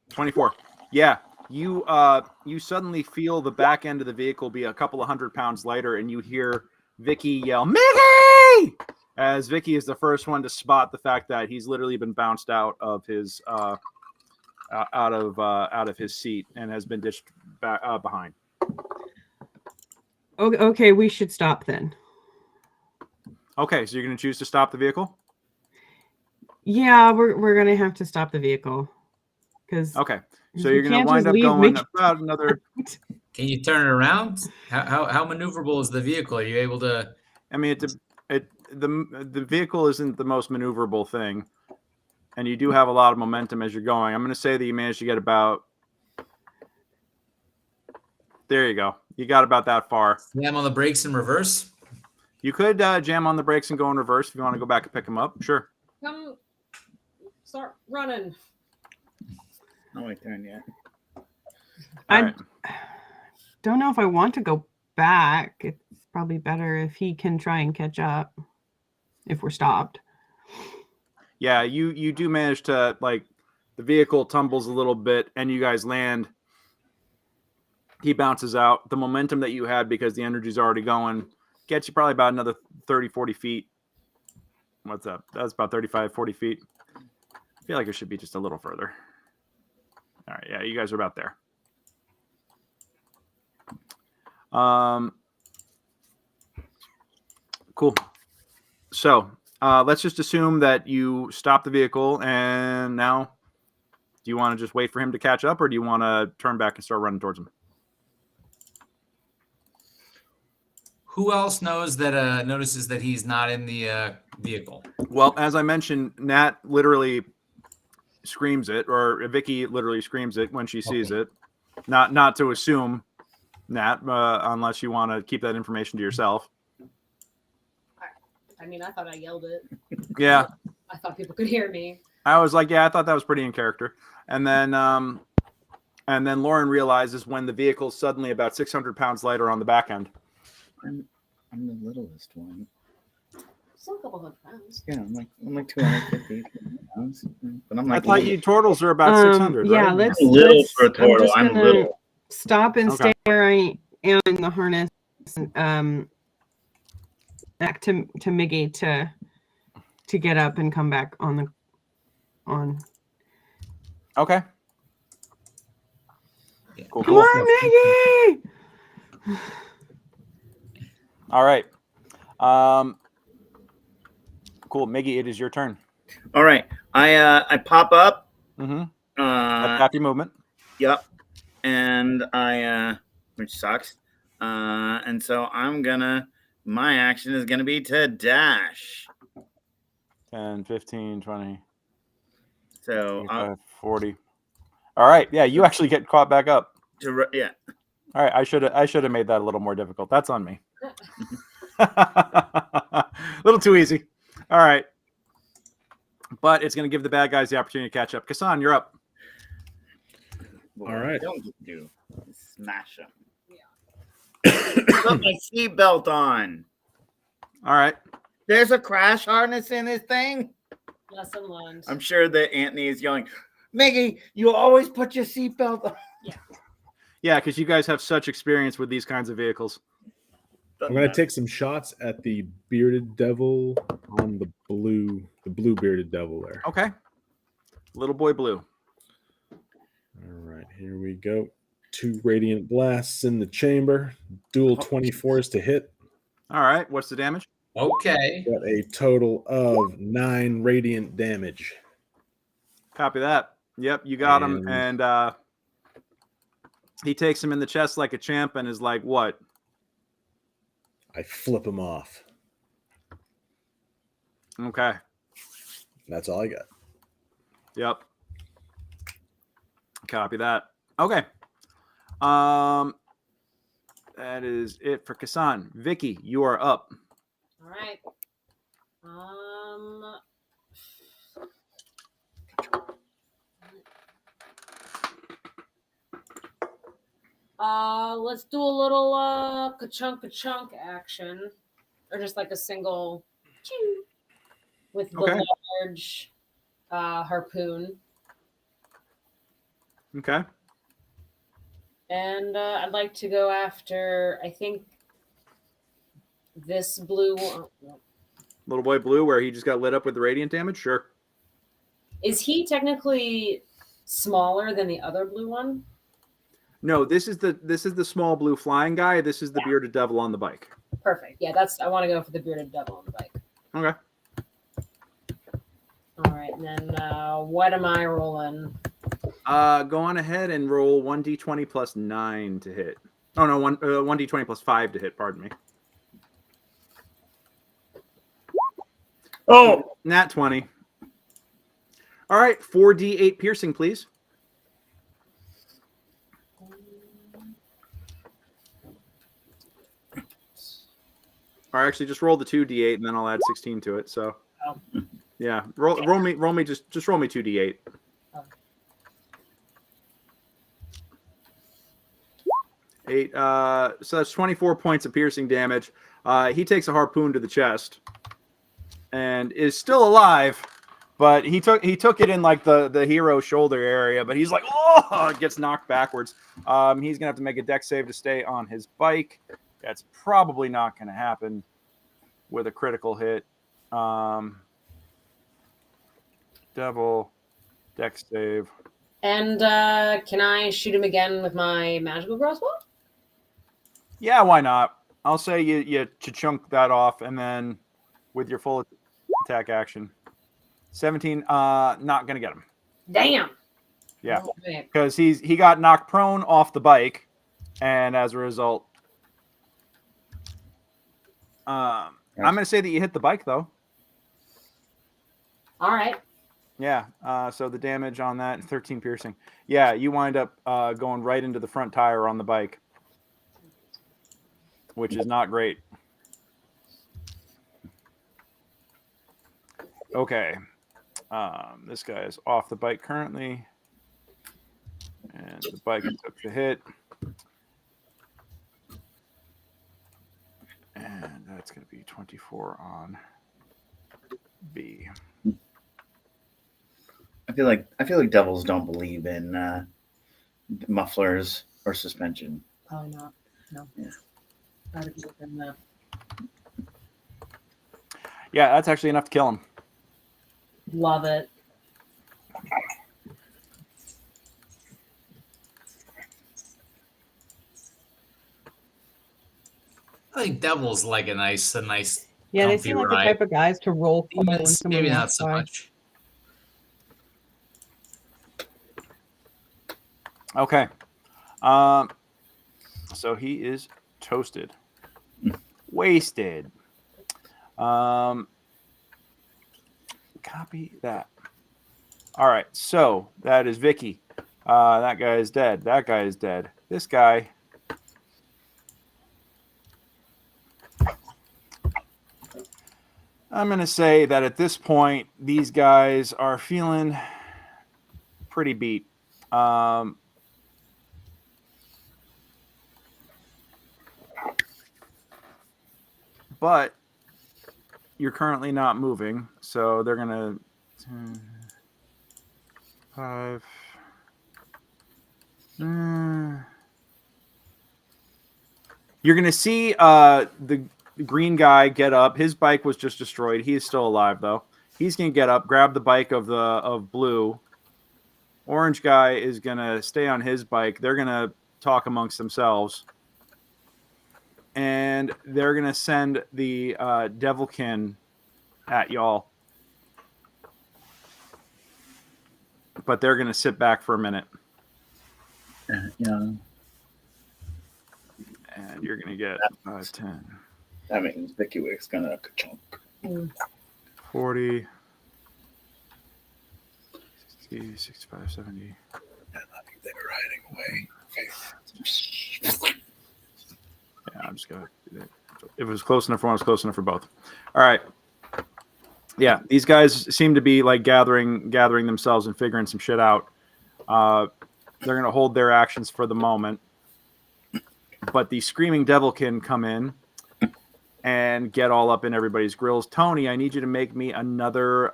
24. Yeah. You suddenly feel the back end of the vehicle be a couple of 100 pounds lighter, and you hear Vicki yell, "Miggy!" as Vicki is the first one to spot the fact that he's literally been bounced out of his seat and has been dished back behind. Okay, we should stop then. Okay, so you're going to choose to stop the vehicle? Yeah, we're going to have to stop the vehicle. Okay. So you're going to wind up going about another. Can you turn it around? How maneuverable is the vehicle? Are you able to? I mean, the vehicle isn't the most maneuverable thing. and you do have a lot of momentum as you're going. I'm going to say that you managed to get about. There you go. You got about that far. Slam on the brakes in reverse. You could jam on the brakes and go in reverse if you want to go back and pick him up. Sure. Come, start running. Not my turn yet. All right. Don't know if I want to go back. It's probably better if he can try and catch up if we're stopped. Yeah, you do manage to, like, the vehicle tumbles a little bit and you guys land. He bounces out. The momentum that you had because the energy's already going gets you probably about another 30, 40 feet. What's up? That's about 35, 40 feet. I feel like it should be just a little further. All right, yeah, you guys are about there. Cool. So let's just assume that you stop the vehicle, and now do you want to just wait for him to catch up, or do you want to turn back and start running towards him? Who else knows that notices that he's not in the vehicle? Well, as I mentioned, Nat literally screams it, or Vicki literally screams it when she sees it. Not to assume, Nat, unless you want to keep that information to yourself. I mean, I thought I yelled it. Yeah. I thought people could hear me. I was like, yeah, I thought that was pretty in character. And then Lauren realizes when the vehicle's suddenly about 600 pounds lighter on the back end. I'm the littlest one. Still a couple hundred pounds. Yeah, I'm like 250 pounds. But I'm like, I thought you turtles are about 600. Yeah, right? let's. I'm little let's- for a turtle. just I'm gonna little. Stop and Okay. stay where I am in the harness. Back to Miggy to get up and come back on. Okay. Cool. Come on, Miggy! All right. Cool. Miggy, it is your turn. All right. I pop up. Mm-hmm. That's half your movement. Yep. And which sucks. And so my action is gonna be to dash. 10, 15, 20, So 25, 40. All right. Yeah, you actually get caught back up. yeah. All right. I should have made that a little more difficult. That's on me. A little too easy. All right. But it's going to give the bad guys the opportunity to catch up. Casan, you're up. What All right. I don't do smash them. Yeah. Put my seatbelt on. All right. There's a crash harness in this thing. Lesson learned. I'm sure that Anthony is yelling, Miggy, you always put your seatbelt on. Yeah, because you guys have such experience with these kinds of vehicles. I'm gonna take some shots at the bearded devil on the blue bearded devil there. Okay. Little boy blue. All right, here we go. 2 radiant blasts in the chamber. Dual 24s to hit. All right. What's the damage? Okay. Got a total of 9 radiant damage. Copy that. Yep, you got him. And he takes him in the chest like a champ and is like, what? I flip him off. Okay. That's all I got. Yep. Copy that. Okay. That is it for Casan. Vicki, you are up. All right. Let's do a little ka-chunk action, or just like a single ching with the Okay. large harpoon. Okay. And I'd like to go after, I think, this blue one. Little boy blue, where he just got lit up with the radiant damage? Sure. Is he technically smaller than the other blue one? No, this is the small blue flying guy. This is the bearded devil on the bike. Perfect. Yeah, I want to go for the bearded devil on the bike. Okay. All right, and then what am I rolling? Go on ahead and roll 1d20 plus 9 to hit. Oh no, 1d20 plus 5 to hit. Pardon me. Oh, Nat 20. All right, 4d8 piercing, please. Or actually, just roll the 2d8, and then I'll add 16 to it. So, yeah, roll me, just roll me 2d8. Eight. So that's 24 points of piercing damage. He takes a harpoon to the chest, and is still alive. But he took it in like the hero shoulder area. But he's like, oh, gets knocked backwards. He's gonna have to make a dex save to stay on his bike. That's probably not gonna happen with a critical hit. Devil dex save. And can I shoot him again with my magical crossbow? Yeah, why not? I'll say you chunk that off, and then with your full attack action. 17, not gonna get him. Damn. Yeah, Okay. because he got knocked prone off the bike, and as a result, I'm gonna say that you hit the bike though. All right. Yeah. So the damage on that, 13 piercing. Yeah, you wind up going right into the front tire on the bike, which is not great. Okay. This guy is off the bike currently. And the bike took the hit. And that's going to be 24 on B. I feel like devils don't believe in mufflers or suspension. Probably not. No. Yeah. Gotta be within that. Yeah, that's actually enough to kill him. Love it. I think Devil's like a nice. Yeah, they comfy seem like ride. the type of guys to roll cool when Demons, someone maybe not walks so by. much. Okay. So he is toasted. Wasted. Copy that. All right. So that is Vicki. That guy is dead. That guy is dead. This guy. I'm going to say that at this point, these guys are feeling pretty beat. But you're currently not moving, so they're going to 5. You're going to see the green guy get up. His bike was just destroyed. He is still alive, though. He's going to get up, grab the bike of blue. Orange guy is going to stay on his bike. They're going to talk amongst themselves. And they're going to send the Devilkin at y'all. But they're going to sit back for a minute. Yeah. And you're going to get 5, 10. That means Vicki Wick's gonna chunk. 40, 60, 65, 70. I think they were riding away. Okay. Yeah, I'm just going to do that. If it was close enough for one, it was close enough for both. All right. Yeah, these guys seem to be like gathering themselves and figuring some shit out. They're going to hold their actions for the moment. But the Screaming Devilkin come in and get all up in everybody's grills. Tony, I need you to make me another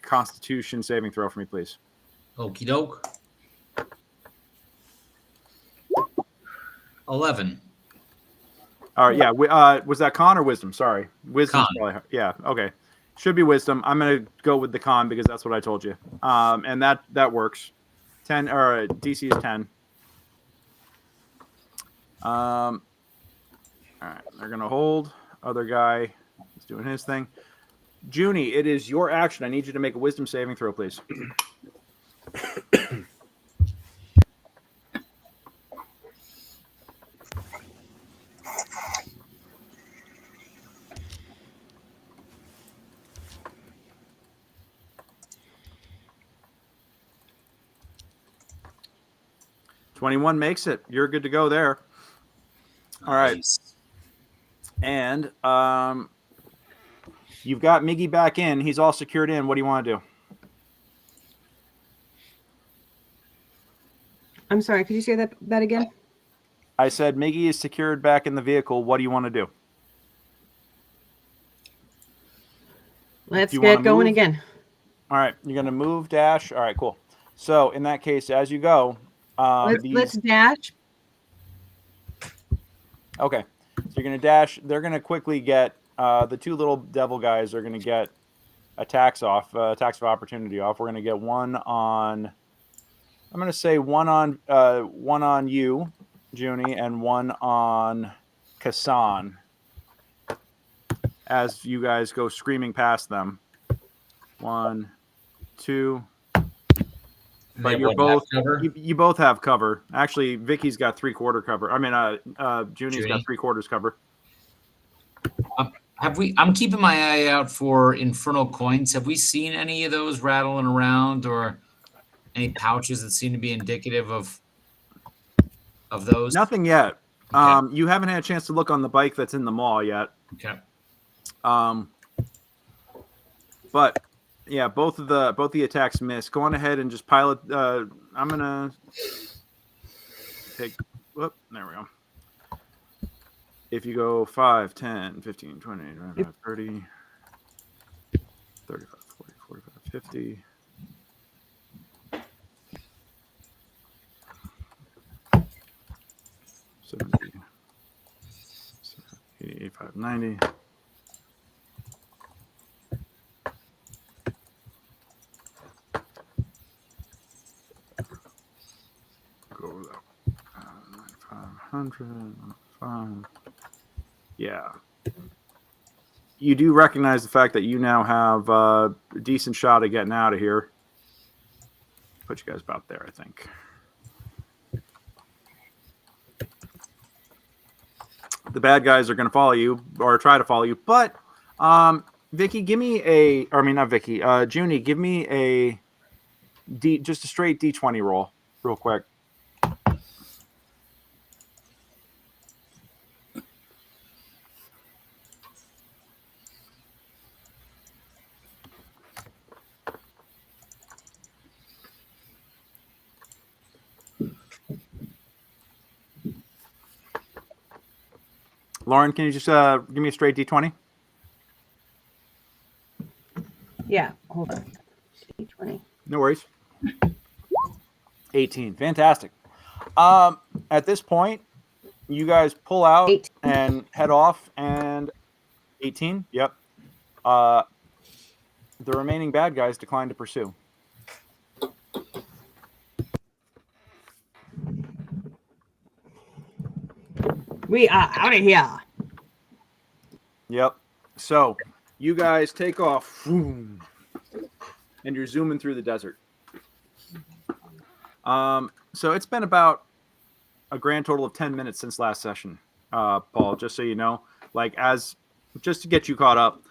Constitution saving throw for me, please. Okie doke. 11. All right, yeah. Was that con or wisdom? Sorry, wisdom. Yeah, okay. Should be wisdom. I'm gonna go with the con because that's what I told you. And that works. 10 or DC is 10. All right, they're gonna hold. Other guy is doing his thing. Junie, it is your action. I need you to make a wisdom saving throw, please. 21 makes it. You're good to go there. All right. Nice. And you've got Miggy back in. He's all secured in. What do you want to do? I'm sorry. Could you say that again? I said Miggy is secured back in the vehicle. What do you want to do? Let's you wanna get going move? again. All right. You're going to move, dash. All right, cool. So in that case, as you go, Let's dash. Okay. So you're going to dash. They're going to quickly get the two little devil guys are going to get attacks of opportunity off. We're going to get one on. I'm going to say one on you, Junie, and one on Casan. As you guys go screaming past them. 1, 2. But you're both you both have cover. Actually, Vicky's got 3/4 cover. I mean, Junie's got 3/4 cover. I'm keeping my eye out for infernal coins. Have we seen any of those rattling around, or any pouches that seem to be indicative of those? Nothing yet. Okay. You haven't had a chance to look on the bike that's in the mall yet. Okay. But yeah, both the attacks miss. Go on ahead and just pilot. I'm gonna take. Whoop, there we go. If you go 5, 10, 15, 20, 25, 30, 35, 40, 45, 50. $70, 85, 90. Go 9,500, 5. Yeah. You do recognize the fact that you now have a decent shot at getting out of here. Put you guys about there, I think. The bad guys are going to follow you or try to follow you, but Vicki, give me a, or I mean not Vicki, Junie, give me a just a straight D20 roll, real quick. Lauren, can you just give me a straight D20? Yeah, hold on. D20. No worries. 18. Fantastic. At this point, you guys pull out 18. and head off, and 18. Yep. The remaining bad guys decline to pursue. We are out of here. Yep. So you guys take off, and you're zooming through the desert. So it's been about a grand total of 10 minutes since last session, Paul, just so you know, like just to get you caught up.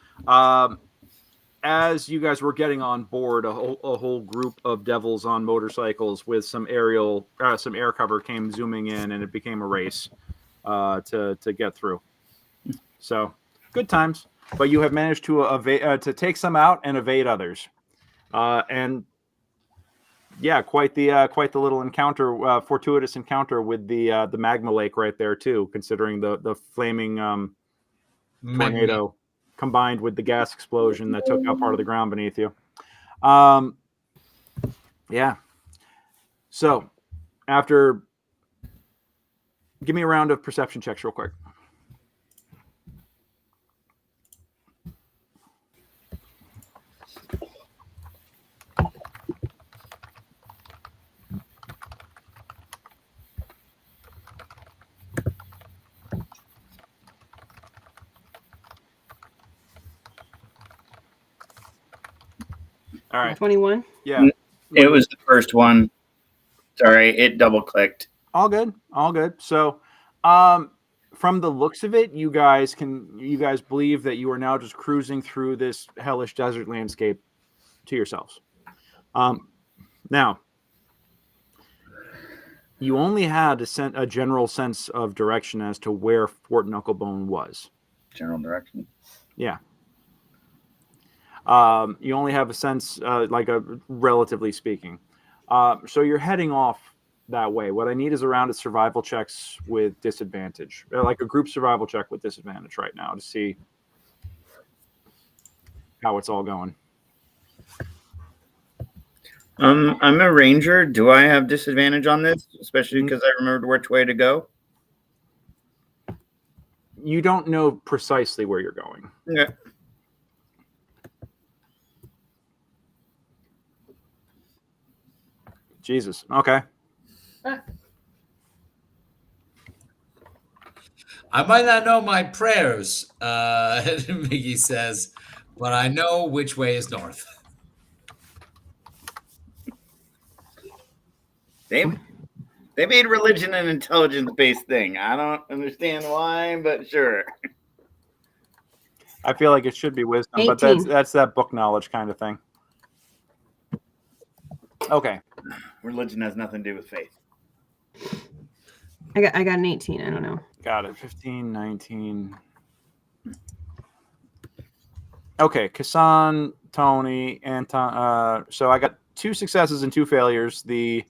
As you guys were getting on board, a whole group of devils on motorcycles with some air cover came zooming in, and it became a race to get through. So good times, but you have managed to take some out and evade others, and yeah, quite the little encounter, fortuitous encounter with the magma lake right there too, considering the flaming tornado combined with the gas explosion that took out part of the ground beneath you. Yeah. So after, give me a round of perception checks real quick. All right. 21. Yeah. It was the first one. Sorry, it double clicked. All good. All good. So, from the looks of it, you guys believe that you are now just cruising through this hellish desert landscape to yourselves. Now, you only had a general sense of direction as to where Fort Knucklebone was. General direction. Yeah. You only have a sense, relatively speaking. So you're heading off that way. What I need is a round of survival checks with disadvantage, like a group survival check with disadvantage right now to see how it's all going. I'm a ranger. Do I have disadvantage on this, especially because I remembered which way to go? You don't know precisely where you're going. Yeah. Jesus. Okay. I might not know my prayers, Vicki says, but I know which way is north. They made religion an intelligence-based thing. I don't understand why, but sure. I feel like it should be wisdom, but 18. that's that book knowledge kind of thing. Okay. Religion has nothing to do with faith. I got an 18. I don't know. Got it. 15, 19. Okay, Casan, Tony, Anton. So I got 2 successes and 2 failures. The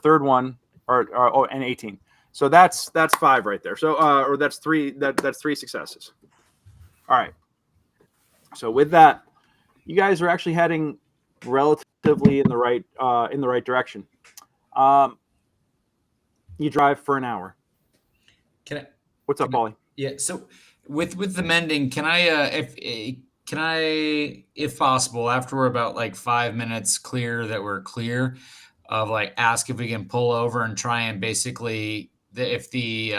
third one, and 18. So that's 5 right there. So or that's 3. That's 3 successes. All right. So with that, you guys are actually heading relatively in the right direction. You drive for an hour. What's up, Paulie? Yeah. So with the mending, can I, if possible, after we're about like 5 minutes clear that we're clear, of like ask if we can pull over and try and basically, if the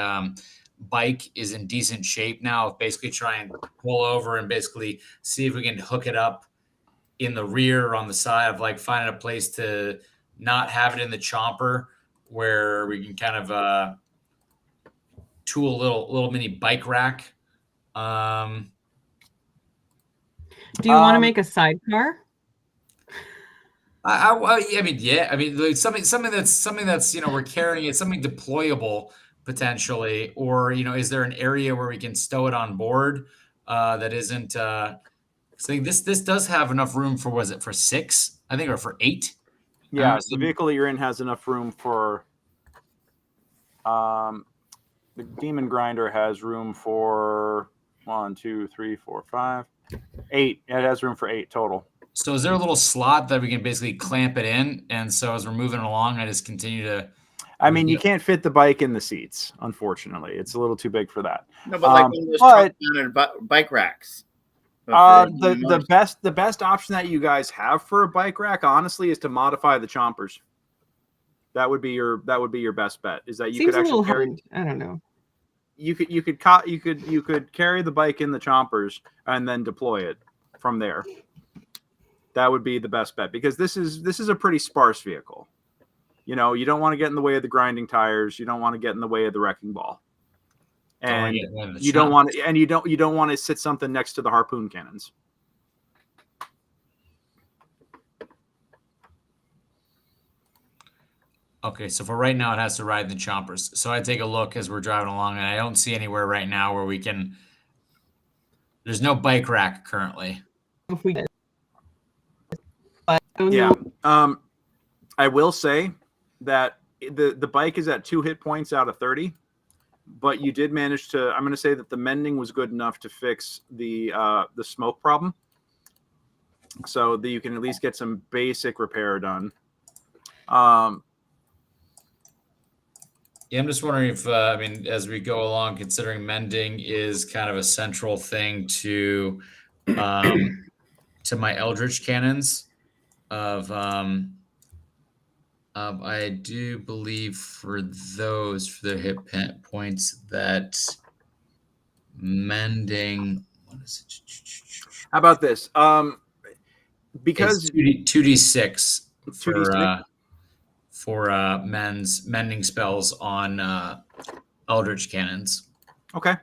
bike is in decent shape now, basically try and pull over and basically see if we can hook it up in the rear or on the side, of like finding a place to not have it in the chomper where we can kind of tool a little mini bike rack. Do you want to make a sidecar? I mean, yeah. I mean, like something that's we're carrying it, something deployable potentially, or is there an area where we can stow it on board that isn't? So this does have enough room for, was it for 6? I think, or for 8. Yeah, the vehicle you're in has enough room for. The Demon Grinder has room for 1, 2, 3, 4, 5, 8. It has room for 8 total. So is there a little slot that we can basically clamp it in? And so as we're moving along, I just continue to. I mean, you can't fit the bike in the seats, unfortunately. It's a little too big for that. No, but like one of those truck-mounted bike racks. The best option that you guys have for a bike rack, honestly, is to modify the chompers. That would be your best bet. Is that you Seems could actually carry? I don't know. You could carry the bike in the chompers and then deploy it from there. That would be the best bet, because this is a pretty sparse vehicle. You don't want to get in the way of the grinding tires. You don't want to get in the way of the wrecking ball, and you don't want to sit something next to the harpoon cannons. Okay, so for right now, it has to ride the chompers. So I take a look as we're driving along, and I don't see anywhere right now where we can. There's no bike rack currently. If we did. Yeah. I will say that the bike is at 2 hit points out of 30, but you did manage to. I'm going to say that the mending was good enough to fix the smoke problem, so that you can at least get some basic repair done. Yeah, I'm just wondering if, as we go along, considering mending is kind of a central thing to my Eldritch cannons I do believe for their hit points, that mending, what is it? How about this? Because it's 2d6 2d6? for mending spells on Eldritch cannons. Okay.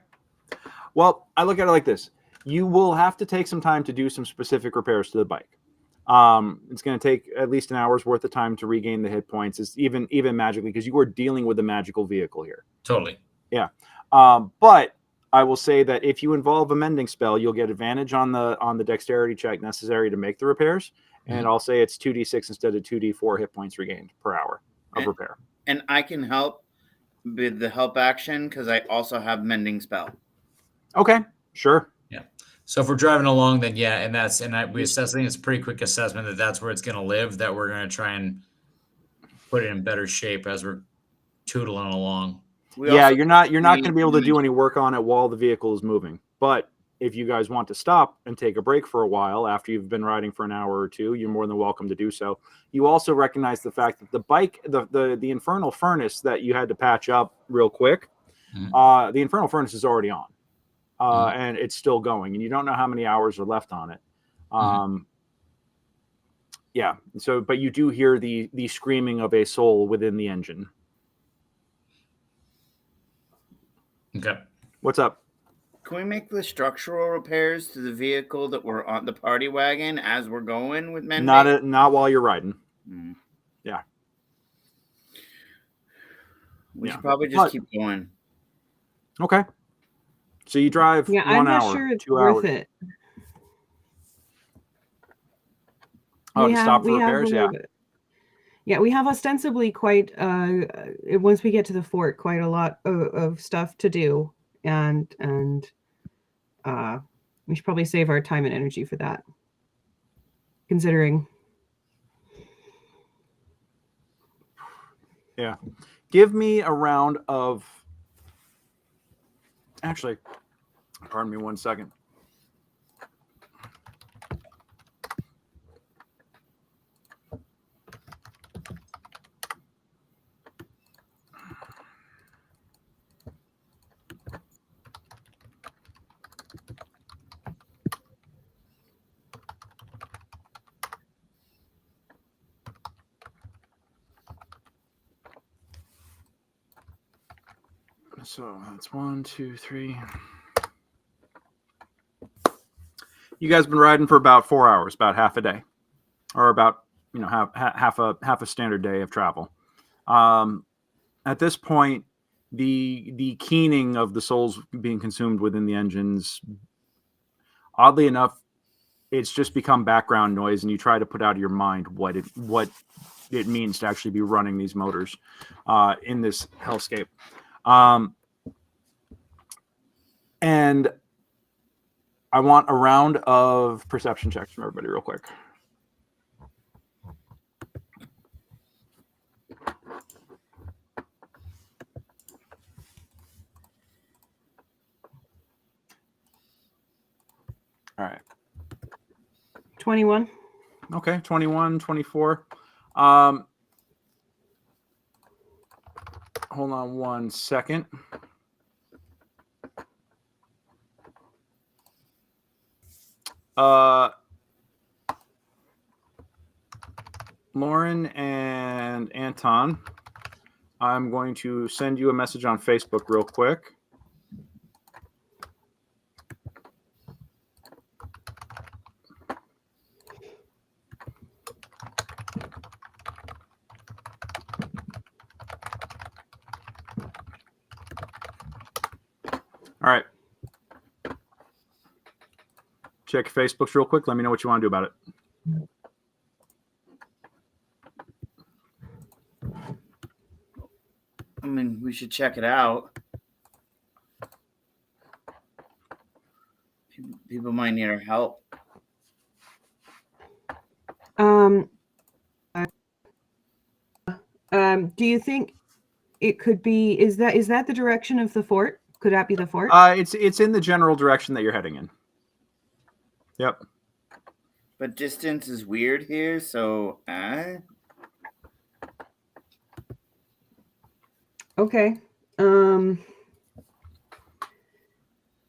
Well, I look at it like this. You will have to take some time to do some specific repairs to the bike. It's going to take at least an hour's worth of time to regain the hit points. It's even magically, because you are dealing with a magical vehicle here. Totally. Yeah. But I will say that if you involve a mending spell, you'll get advantage on the dexterity check necessary to make the repairs. And I'll say it's 2d6 instead of 2d4 hit points regained per hour of repair. And I can help with the help action because I also have mending spell. Okay, sure. Yeah. So if we're driving along, then yeah, and we assess. I think it's a pretty quick assessment that that's where it's going to live. That we're going to try and put it in better shape as we're tootling along. You're not going to be able to do any work on it while the vehicle is moving. But if you guys want to stop and take a break for a while after you've been riding for an hour or two, you're more than welcome to do so. You also recognize the fact that the bike, the infernal furnace that you had to patch up real quick, the infernal furnace is already on, and it's still going, and you don't know how many hours are left on it. Yeah. So, but you do hear the screaming of a soul within the engine. Okay. What's up? Can we make the structural repairs to the vehicle that we're on, the party wagon, as we're going with mending? Not while you're riding. Yeah. We should probably just keep going. Okay. So you drive 1 hour, I'm not sure it's 2 worth hours. it. Oh, to stop for repairs? Yeah. Yeah, we have ostensibly quite, once we get to the fort, quite a lot of stuff to do. And we should probably save our time and energy for that. Considering. Yeah. Give me a round of... Actually, pardon me 1 second. So that's 1, 2, 3. You guys have been riding for about 4 hours, about half a day, or about half a standard day of travel. At this point, the keening of the souls being consumed within the engines, oddly enough, it's just become background noise, and you try to put out of your mind what it means to actually be running these motors in this hellscape. And I want a round of perception checks from everybody real quick. All right. 21. Okay, 21, 24. Hold on 1 second. Lauren and Anton, I'm going to send you a message on Facebook real quick. All right. Check Facebooks real quick. Let me know what you want to do about it. I mean, we should check it out. People might need our help. Do you think it could be? Is that the direction of the fort? Could that be the fort? It's in the general direction that you're heading in. Yep. But distance is weird here, so Okay.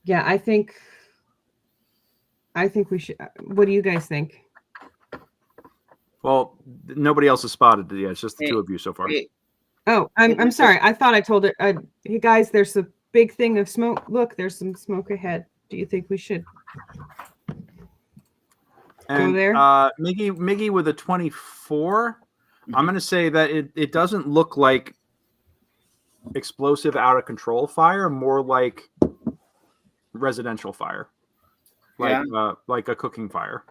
Yeah, I think we should. What do you guys think? Well, nobody else has spotted it yet. It's just the two of you so far. Oh, I'm sorry. I thought I told it. Hey guys, there's a big thing of smoke. Look, there's some smoke ahead. Do you think we should? And there? Miggy with a 24. I'm going to say that it doesn't look like explosive out of control fire, more like residential fire, like like a cooking fire.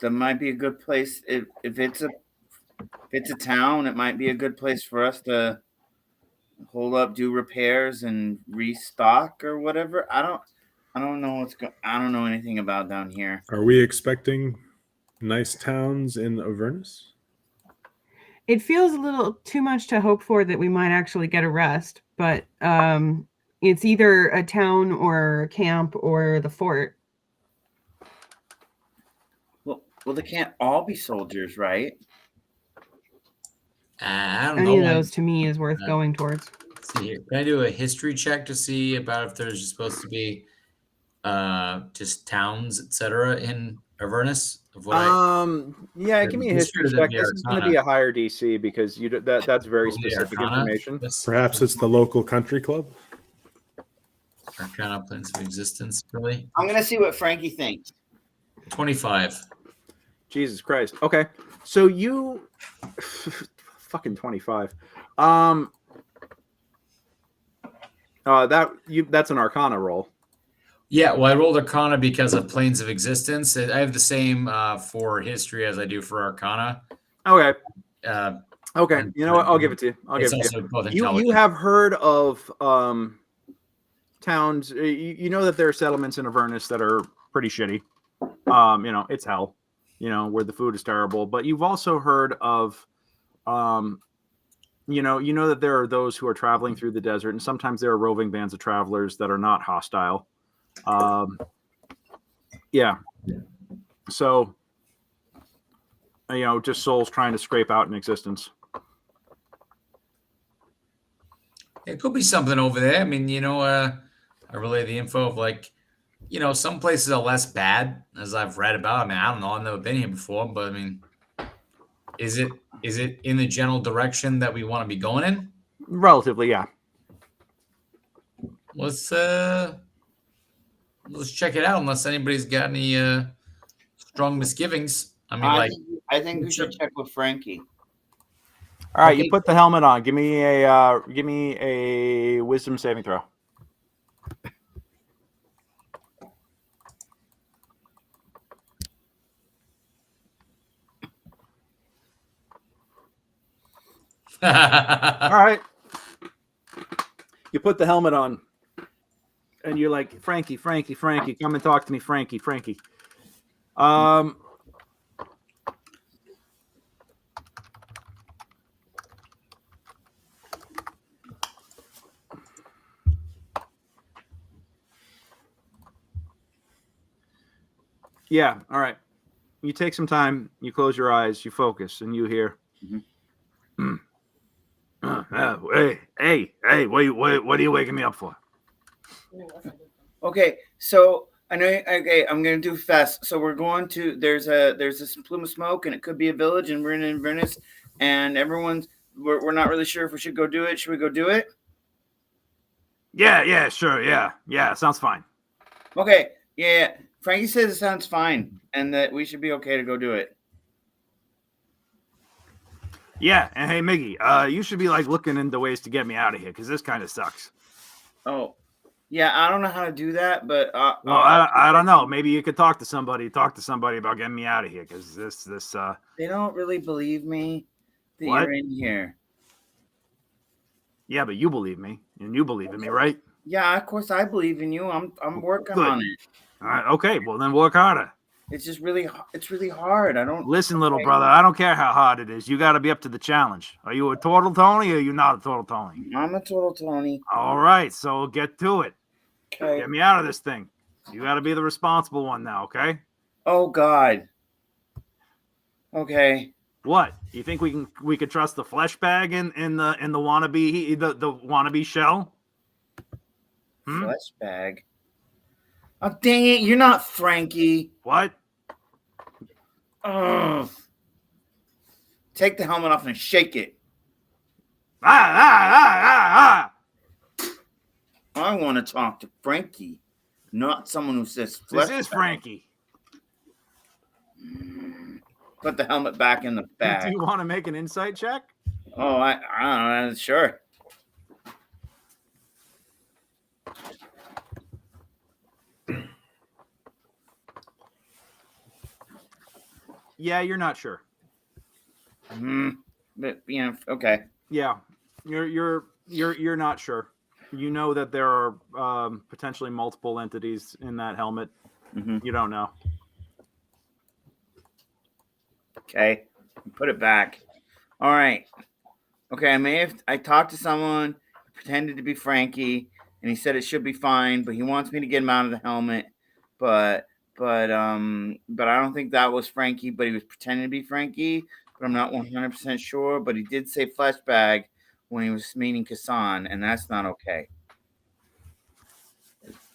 That might be a good place if it's a town. It might be a good place for us to hold up, do repairs, and restock or whatever. I don't know I don't know anything about down here. Are we expecting nice towns in Avernus? It feels a little too much to hope for that we might actually get a rest, but it's either a town or a camp or the fort. Well, they can't all be soldiers, right? I don't Any know. of those to me is worth going towards. Let's see here. Can I do a history check to see about if there's supposed to be just towns, etc. in Avernus? Yeah, give me a history check. This is going to be a higher DC because that's very specific information. Perhaps it's the local country club. Arcana, planes of existence, really? I'm gonna see what Frankie thinks. 25. Jesus Christ. Okay, so you fucking 25. That's an Arcana roll. Yeah, well, I rolled Arcana because of planes of existence. I have the same for history as I do for Arcana. Okay. Okay. You know what? I'll give it to you. I'll give it to you. You have heard of towns. You know that there are settlements in Avernus that are pretty shitty. It's hell. Where the food is terrible. But you've also heard of, you know that there are those who are traveling through the desert, and sometimes there are roving bands of travelers that are not hostile. Yeah. So, just souls trying to scrape out an existence. It could be something over there. I mean, I relay the info of some places are less bad, as I've read about. I mean, I don't know. I've never been here before, but I mean, is it in the general direction that we want to be going in? Relatively, yeah. Let's check it out. Unless anybody's got any strong misgivings. I mean, I think we should check with Frankie. All right, you put the helmet on. Give me a wisdom saving throw. All right. You put the helmet on, and you're like, Frankie, come and talk to me, Frankie. Yeah, all right. You take some time, you close your eyes, you focus, and you hear. Mm-hmm. Hey, what are you waking me up for? Okay, so I know. Okay, I'm gonna do fast. So we're going to. There's this plume of smoke, and it could be a village, and we're in Inverness, and we're not really sure if we should go do it. Should we go do it? Yeah, sure, yeah, sounds fine. Okay, yeah. Frankie says it sounds fine, and that we should be okay to go do it. Yeah, and hey, Miggy, you should be looking into ways to get me out of here because this kind of sucks. Oh, yeah, I don't know how to do that, but I don't know. Maybe you could talk to somebody about getting me out of here because this. They don't really believe me that What? you're in here. Yeah, but you believe me, and you believe in me, right? Yeah, of course I believe in you. I'm working on it. All right, okay, well then work harder. It's just really hard. I don't listen, little brother. I don't care how hard it is. You got to be up to the challenge. Are you a Tortletoni or are you not a Tortletoni? I'm a Tortletoni. All right, so get to it. Okay. Get me out of this thing. You got to be the responsible one now, okay? Oh God. Okay. What? You think we could trust the flesh bag in the wannabe the wannabe shell? Flesh bag. Oh dang it! You're not Frankie. What? Ugh. Take the helmet off and shake it. Ah! I want to talk to Frankie, not someone who says flesh. This is bag. Frankie. Put the helmet back in the Do bag. you want to make an insight check? Oh, I don't know. Sure. Yeah, you're not sure. But okay. Yeah, you're not sure. You know that there are potentially multiple entities in that helmet. You don't know. Okay, put it back. All right. Okay, I talked to someone, pretended to be Frankie, and he said it should be fine, but he wants me to get him out of the helmet. But I don't think that was Frankie, but he was pretending to be Frankie, but I'm not 100% sure. But he did say flesh bag when he was meeting Casan, and that's not okay.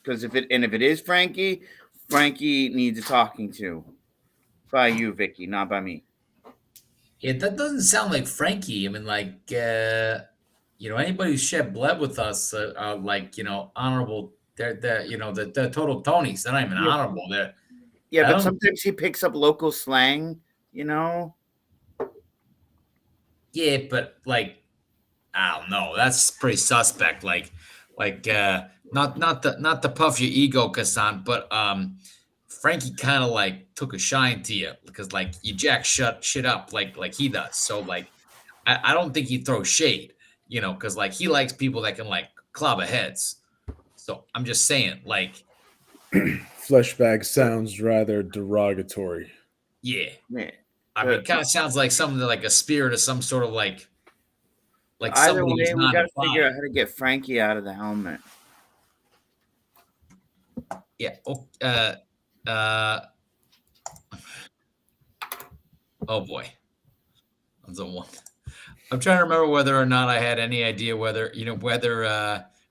Because if it is Frankie, Frankie needs a talking to by you, Vicki, not by me. Yeah, that doesn't sound like Frankie. I mean, like, anybody who shed blood with us, honorable. They're the Tortletonis. They're not even honorable. Yeah, but sometimes he picks up local slang. Yeah, but like, I don't know. That's pretty suspect. Not to puff your ego, Casan, but Frankie kind of like took a shine to you because like you jack shit up like he does. So like, I don't think he throws shade, because like he likes people that can like clobber heads. So I'm just saying, like, Fleshbag sounds rather derogatory. yeah. Yeah. I mean, it kind of sounds like something like a spirit of some sort of like Either somebody way, who's we not got to figure defined. out how to get Frankie out of the helmet. Yeah. Oh boy. That's a one. I'm trying to remember whether or not I had any idea whether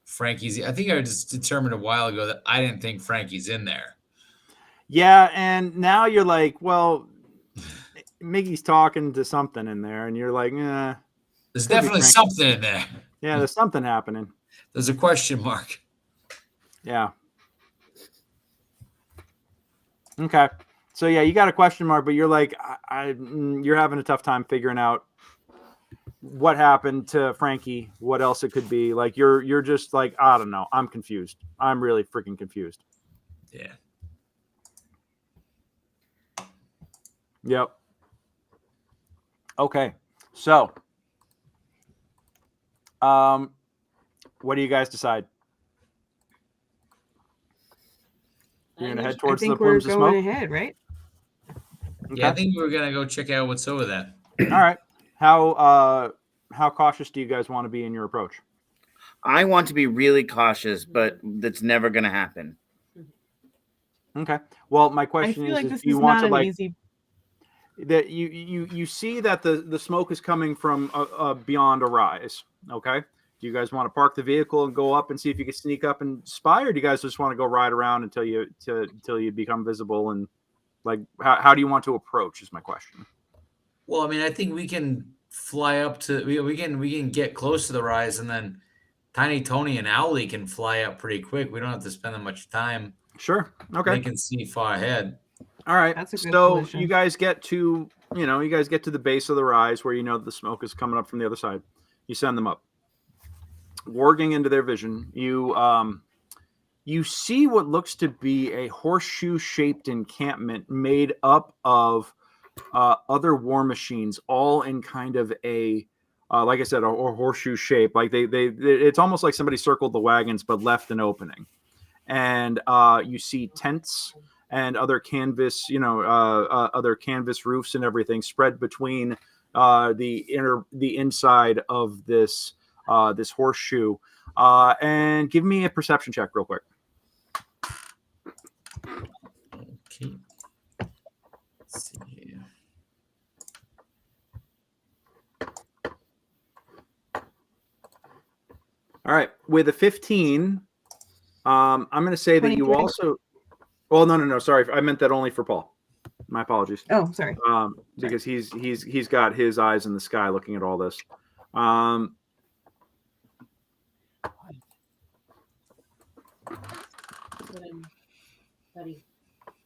Frankie's. I think I just determined a while ago that I didn't think Frankie's in there. Yeah, and now you're like, well, Miggy's talking to something in there, and you're like, There's definitely something in there. Yeah, there's something happening. There's a question mark. Yeah. Okay. So yeah, you got a question mark, but you're like, you're having a tough time figuring out what happened to Frankie, what else it could be. Like you're just like, I don't know. I'm confused. I'm really freaking confused. Yeah. Yep. Okay. So, what do you guys decide? You're gonna head towards the plumes of smoke. Ahead, right? Okay. Yeah, I think we're gonna go check out what's over there. All right. How cautious do you guys want to be in your approach? I want to be really cautious, but that's never going to happen. Okay. Well, my question I feel like is this you is want not to an like easy. that you see that the smoke is coming from beyond a rise. Okay. Do you guys want to park the vehicle and go up and see if you can sneak up and spy, or do you guys just want to go ride around until you become visible? And like, how do you want to approach is my question. Well, I mean, I think we can fly up to we can get close to the rise, and then Tiny Tony and Owlie can fly up pretty quick. We don't have to spend that much time. Sure. Okay. They can see far ahead. All right. That's a good so solution. you guys get to the base of the rise where the smoke is coming up from the other side. You send them up. Warging into their vision, you see what looks to be a horseshoe-shaped encampment made up of other war machines, all in kind of a, like I said, a horseshoe shape. Like it's almost like somebody circled the wagons but left an opening. And you see tents and other canvas, other canvas roofs and everything spread between the inside of this horseshoe. And give me a perception check real quick. Okay. Let's see here. All right. With a 15, I'm going to say that you 23. also. Well, no. Sorry, I meant that only for Paul. My apologies. Oh, sorry. Because he's got his eyes in the sky looking at all this. Buddy,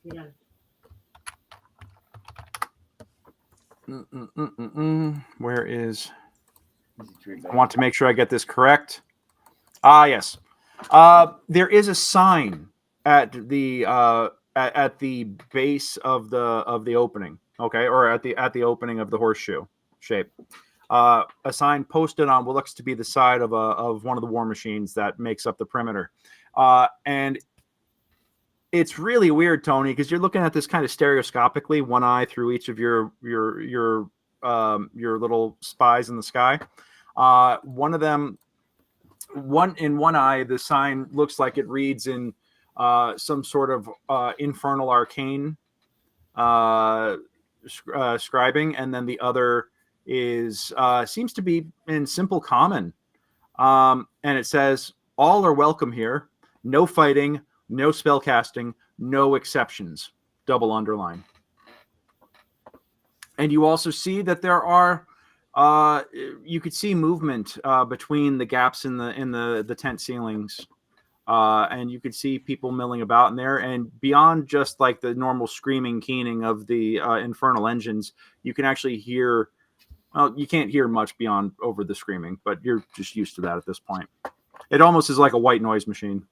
you're done. Where is? I want to make sure I get this correct. Yes. There is a sign at the base of the opening. Okay, or at the opening of the horseshoe shape. A sign posted on what looks to be the side of one of the war machines that makes up the perimeter, and it's really weird, Tony, because you're looking at this kind of stereoscopically, one eye through each of your little spies in the sky. One of them, in one eye, the sign looks like it reads in some sort of infernal arcane scribing, and then the other is seems to be in simple common, and it says, "All are welcome here. No fighting, no spell casting, no exceptions." Double underline. And you also see that there are you could see movement between the gaps in the tent ceilings, and you could see people milling about in there. And beyond just like the normal screaming, keening of the infernal engines, you can actually hear. Well, you can't hear much beyond over the screaming, but you're just used to that at this point. It almost is like a white noise machine.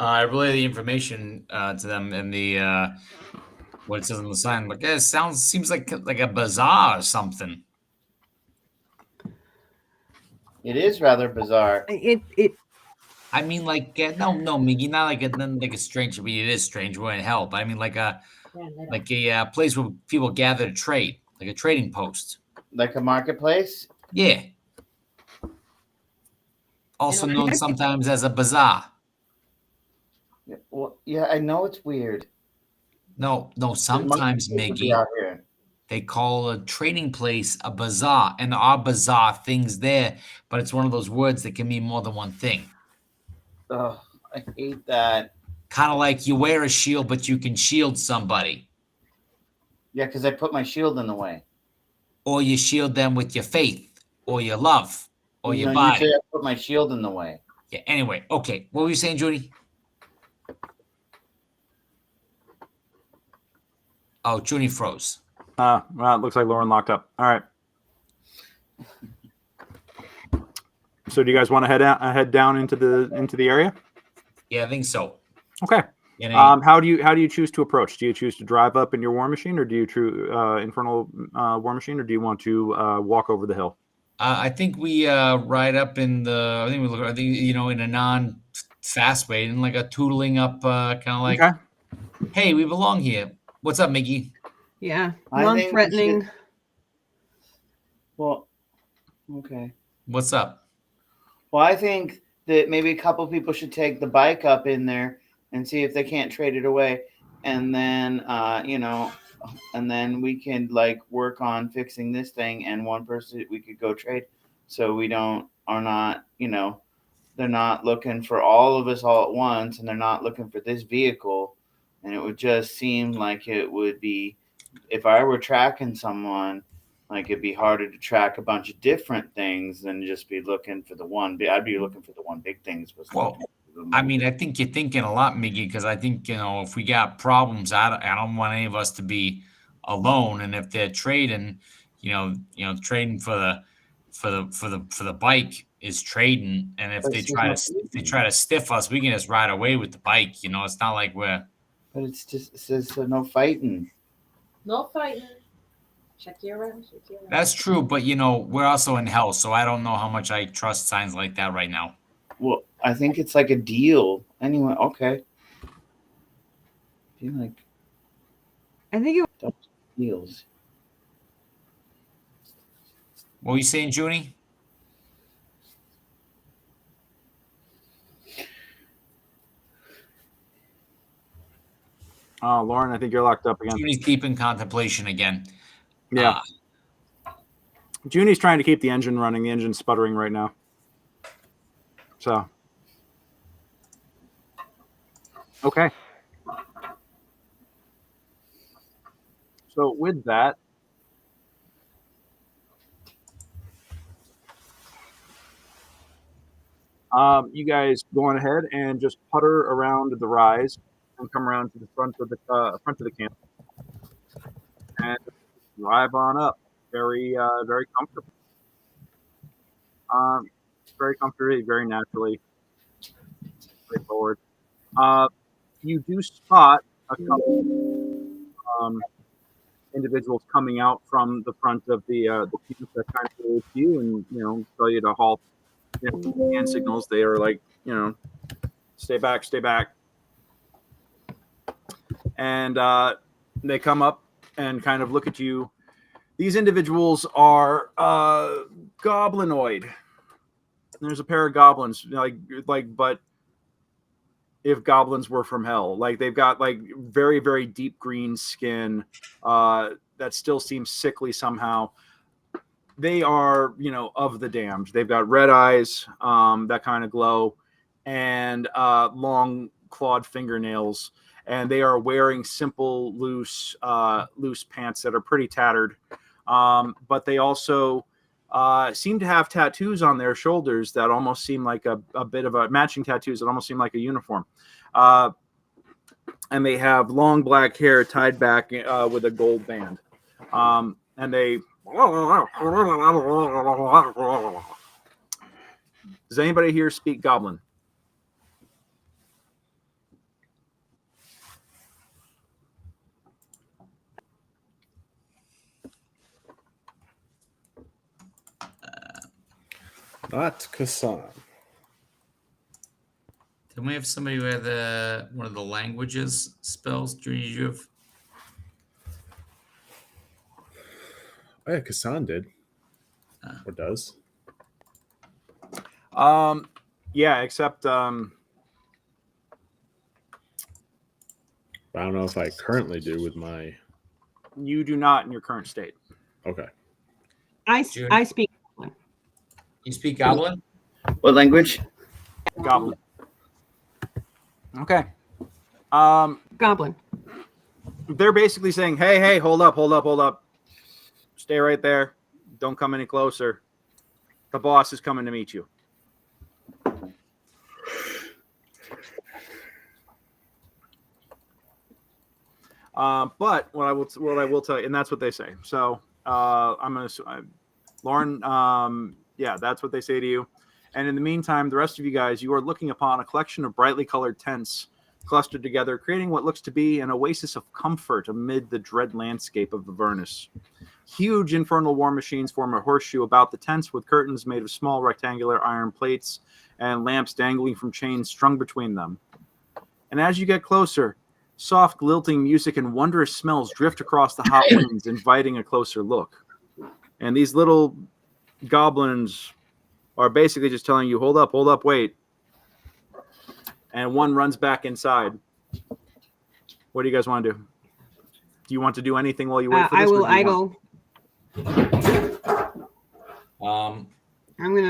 I relay the information to them in the what it says on the sign. Like, it seems like a bazaar or something. It is rather bizarre. I mean, like, no, Miggy, not like a strange. I mean, it is strange. Wouldn't help. I mean, like a place where people gather to trade, like a trading post, like a marketplace. Yeah. Also known sometimes as a bazaar. Well, yeah, I know it's weird. No. Sometimes, Miggy, they call a trading place a bazaar, and there are bizarre things there, but it's one of those words that can mean more than one thing. Oh, I hate that. Kind of like you wear a shield, but you can shield somebody. Yeah, because I put my shield in the way. Or you shield them with your faith, or your love, or your You body. say I put my shield in the way. Yeah. Anyway, okay. What were you saying, Judy? Oh, Judy froze. Well, it looks like Lauren locked up. All right. So, do you guys want to head down into the area? Yeah, I think so. Okay. How do you choose to approach? Do you choose to drive up in your war machine, or do you infernal war machine, or do you want to walk over the hill? I think we ride up in the. I think in a non-fast way, and like a tootling up, kind of like, okay. Hey, we belong here. What's up, Miggy? Yeah, non-threatening. Well, okay. What's up? Well, I think that maybe a couple people should take the bike up in there and see if they can't trade it away, and then and then we can like work on fixing this thing, and one person we could go trade, so we are not they're not looking for all of us all at once, and they're not looking for this vehicle, and it would just seem like it would be, if I were tracking someone, like it'd be harder to track a bunch of different things than just be looking for the one. I'd be looking for the one big thing. Well, I mean, I think you're thinking a lot, Miggy, because I think if we got problems, I don't want any of us to be alone. And if they're trading, trading for the bike is trading, and if they try to stiff us, we can just ride away with the bike. It's not like we're. But it says no fighting. No fighting. Check your round. That's true, but we're also in hell, so I don't know how much I trust signs like that right now. Well, I think it's like a deal. Anyway, okay. I think it deals. What were you saying, Junie? Lauren, I think you're locked up again. Junie's deep in contemplation again. Yeah. Junie's trying to keep the engine running. The engine's sputtering right now. So. Okay. So with that, you guys go on ahead and just putter around the rise and come around to the front of the camp. And drive on up. Very comfortable. Very comfortably, very naturally, straightforward. You do spot a couple individuals coming out from the front of the team that kind of goes to you and tell you to halt. Hand signals. They are like stay back, stay back, and they come up and kind of look at you. These individuals are goblinoid. There's a pair of goblins, but if goblins were from hell, like they've got like very, very deep green skin that still seems sickly somehow. They are, of the damned. They've got red eyes that kind of glow and long clawed fingernails. And they are wearing simple, loose pants that are pretty tattered. But they also seem to have tattoos on their shoulders that almost seem like a bit of a matching tattoos that almost seem like a uniform. And they have long black hair tied back with a gold band. And they... Does anybody here speak Goblin? Not Casan. Can we have somebody who had one of the languages spells? Do you have? Oh, yeah, Casan did. Or does. Yeah, except I don't know if I currently do with my... You do not in your current state. Okay. I speak. You speak Goblin? What language? Goblin. Okay. Goblin. They're basically saying, hey, hold up. Stay right there. Don't come any closer. The boss is coming to meet you. But what I will tell you, and that's what they say. So Lauren, yeah, that's what they say to you. And in the meantime, the rest of you guys, you are looking upon a collection of brightly colored tents clustered together, creating what looks to be an oasis of comfort amid the dread landscape of Avernus. Huge infernal war machines form a horseshoe about the tents with curtains made of small rectangular iron plates and lamps dangling from chains strung between them. And as you get closer, soft, lilting music and wondrous smells drift across the hot winds, inviting a closer look. And these little goblins are basically just telling you, hold up, wait. And one runs back inside. What do you guys want to do? Do you want to do anything while you wait for this? I will idle.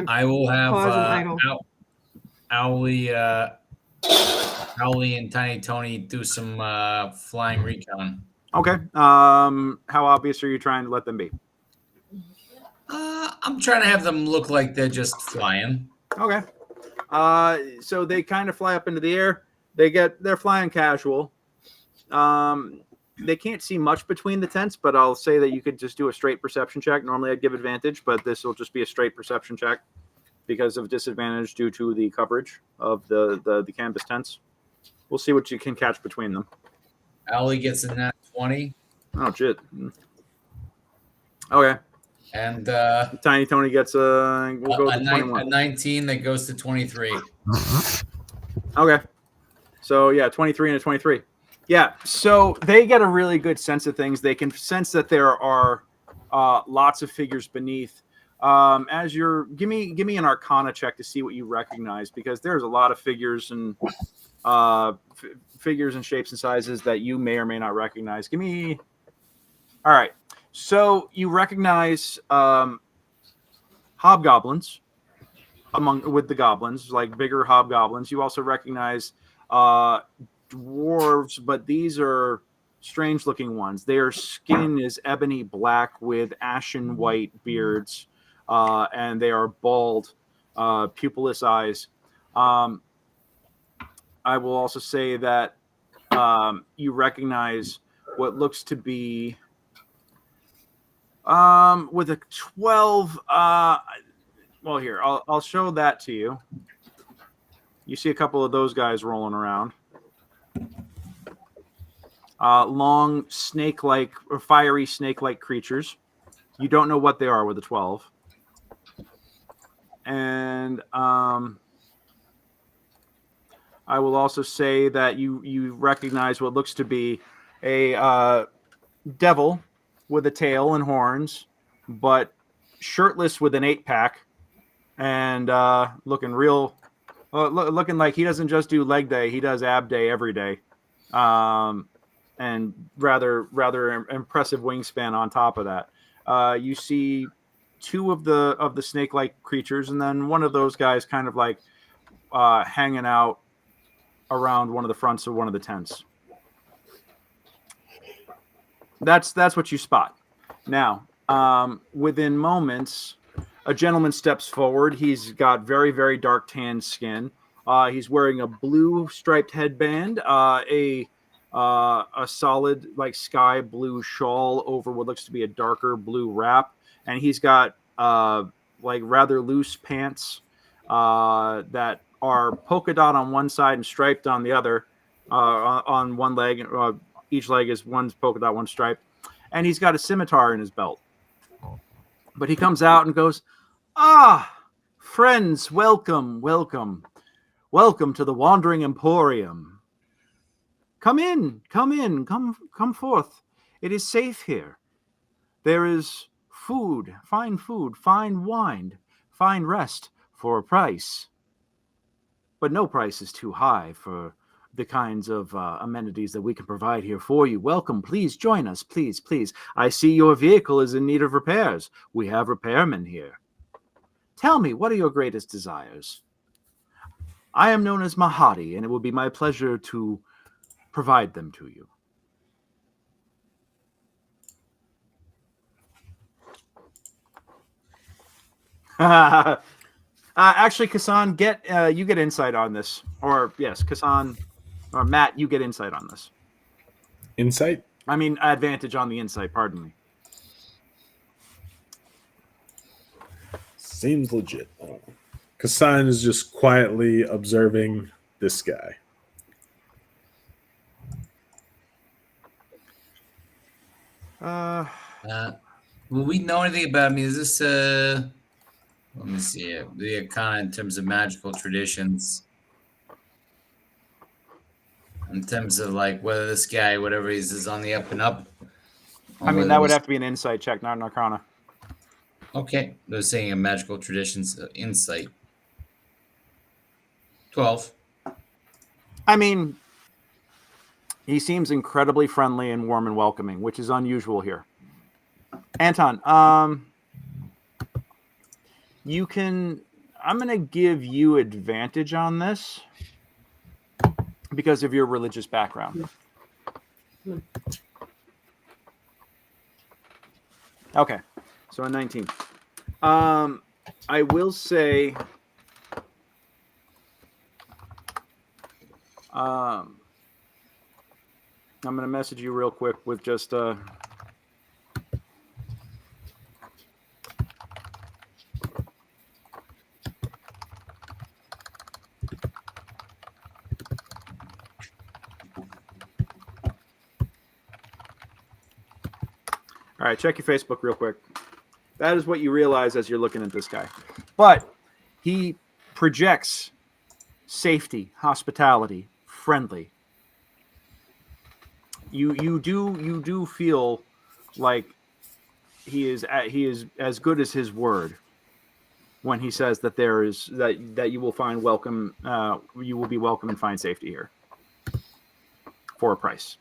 I will have pause and idle. Owly and Tiny Tony do some flying recon. Okay. How obvious are you trying to let them be? I'm trying to have them look like they're just flying. Okay. So they kind of fly up into the air. They're flying casual. They can't see much between the tents, but I'll say that you could just do a straight perception check. Normally I'd give advantage, but this will just be a straight perception check because of disadvantage due to the coverage of the canvas tents. We'll see what you can catch between them. Owly gets a nat 20. Oh, shit. Okay. And Tiny Tony gets we'll go with 21. A 19 that goes to 23. Okay. So, yeah, 23 and a 23. Yeah, so they get a really good sense of things. They can sense that there are lots of figures beneath. As you're, give me an Arcana check to see what you recognize, because there's a lot of figures and figures and shapes and sizes that you may or may not recognize. All right. So you recognize hobgoblins with the goblins, like bigger hobgoblins. You also recognize dwarves, but these are strange looking ones. Their skin is ebony black with ashen white beards, and they are bald, pupilless eyes. I will also say that you recognize what looks to be With a 12, well, here, I'll show that to you. You see a couple of those guys rolling around. Long snake-like or fiery snake-like creatures. You don't know what they are with a 12. And I will also say that you recognize what looks to be a devil with a tail and horns, but shirtless with an 8-pack and looking real, looking like he doesn't just do leg day, he does ab day every day. And rather impressive wingspan on top of that. You see two of the snake-like creatures, and then one of those guys kind of like hanging out around one of the fronts of one of the tents. That's what you spot. Now, within moments, a gentleman steps forward. He's got very, very dark tan skin. He's wearing a blue striped headband, a solid like sky blue shawl over what looks to be a darker blue wrap, and he's got like rather loose pants that are polka dot on one side and striped on the other, on one leg. Each leg is one's polka dot, one stripe, and he's got a scimitar in his belt. But he comes out and goes, "Ah, friends, welcome, welcome, welcome to the Wandering Emporium. Come in, come forth. It is safe here. There is food, fine wine, fine rest for a price. But no price is too high for the kinds of amenities that we can provide here for you. Welcome, please join us, please, please. I see your vehicle is in need of repairs. We have repairmen here. Tell me, what are your greatest desires? I am known as Mahadi, and it will be my pleasure to provide them to you." Actually, Casan, you get insight on this. Or yes, Casan or Matt, you get insight on this. Insight? I mean, advantage on the insight, pardon me. Seems legit. Casan is just quietly observing this guy. Will we know anything about me? Is this let me see the Arcana in terms of magical traditions? In terms of like whether this guy, whatever he is on the up and up. I mean, that would have to be an insight check, not an Arcana. Okay, they're saying a magical traditions insight. 12. I mean, he seems incredibly friendly and warm and welcoming, which is unusual here. Anton, I'm going to give you advantage on this because of your religious background. Okay, so a 19. I will say, I'm going to message you real quick with just all right, check your Facebook real quick. That is what you realize as you're looking at this guy. But he projects safety, hospitality, friendly. You do feel like he is as good as his word when he says that that you will find welcome, you will be welcome and find safety here for a price.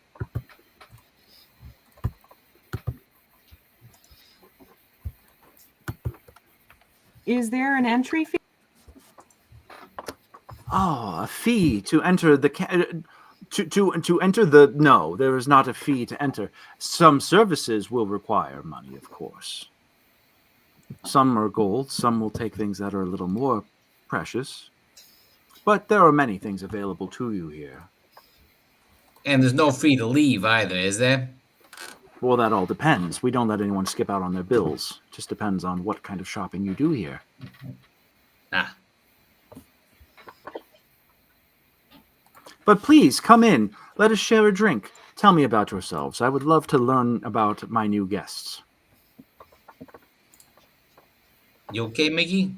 Is there an entry fee? Oh, a fee to enter the to enter the no, there is not a fee to enter. Some services will require money, of course. Some are gold, some will take things that are a little more precious. But there are many things available to you here. And there's no fee to leave either, is there? Well, that all depends. We don't let anyone skip out on their bills. Just depends on what kind of shopping you do here. Ah, But please, come in. Let us share a drink. Tell me about yourselves. I would love to learn about my new guests. you okay, Mickey?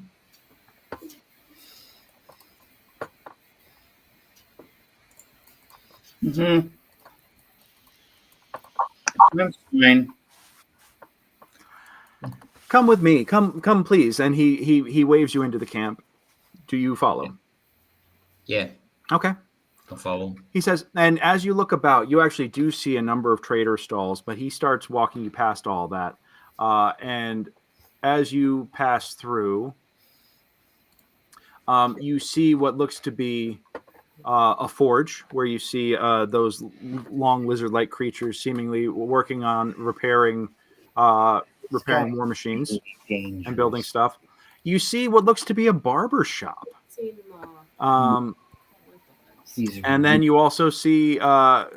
Mm-hmm. That's fine. Come with me. Come, please. And he waves you into the camp. Do you follow? Yeah, Okay. I'll follow. He says, and as you look about, you actually do see a number of trader stalls, but he starts walking you past all that. And as you pass through, you see what looks to be a forge, where you see those long lizard-like creatures seemingly working on repairing war machines and building stuff. You see what looks to be a barber shop. And then you also see a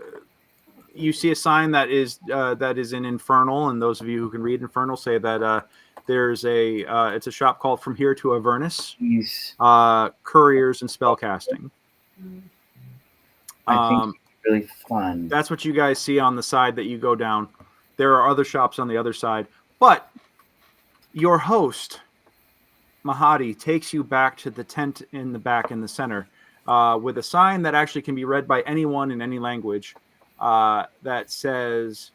sign that is in Infernal, and those of you who can read Infernal say that there's it's a shop called From Here to Avernus, couriers and spellcasting. I think it's really fun. That's what you guys see on the side that you go down. There are other shops on the other side, but your host Mahadi takes you back to the tent in the back in the center. With a sign that actually can be read by anyone in any language that says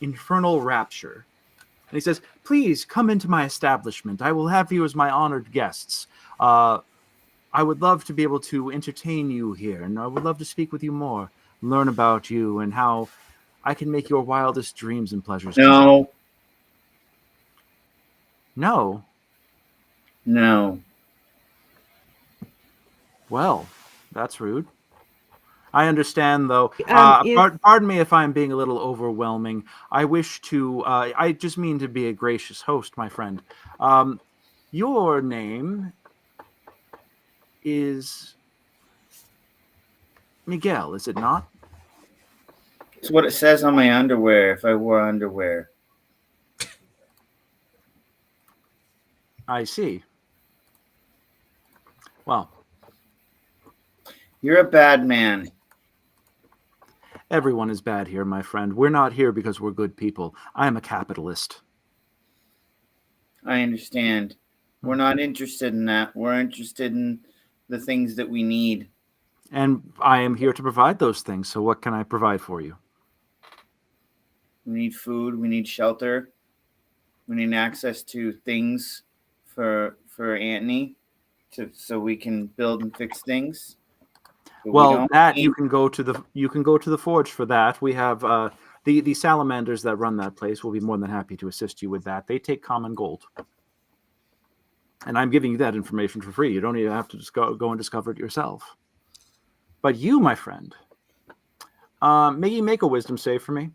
Infernal Rapture. And he says, please come into my establishment. I will have you as my honored guests. I would love to be able to entertain you here, and I would love to speak with you more, learn about you, and how I can make your wildest dreams and pleasures come true. No. No. Well, that's rude. I understand, though. Pardon me if I'm being a little overwhelming. I wish to... I just mean to be a gracious host, my friend. Your name is Miguelle, is it not? It's what it says on my underwear, if I wore underwear. I see. Well... You're a bad man. Everyone is bad here, my friend. We're not here because we're good people. I am a capitalist. I understand. We're not interested in that. We're interested in the things that we need. And I am here to provide those things. So what can I provide for you? We need food. We need shelter. We need access to things for Anthony, so we can build and fix things. Well, you can go to the forge for that. We have the salamanders that run that place will be more than happy to assist you with that. They take common gold, and I'm giving you that information for free. You don't even have to just go and discover it yourself. But you, my friend, make a wisdom save for me.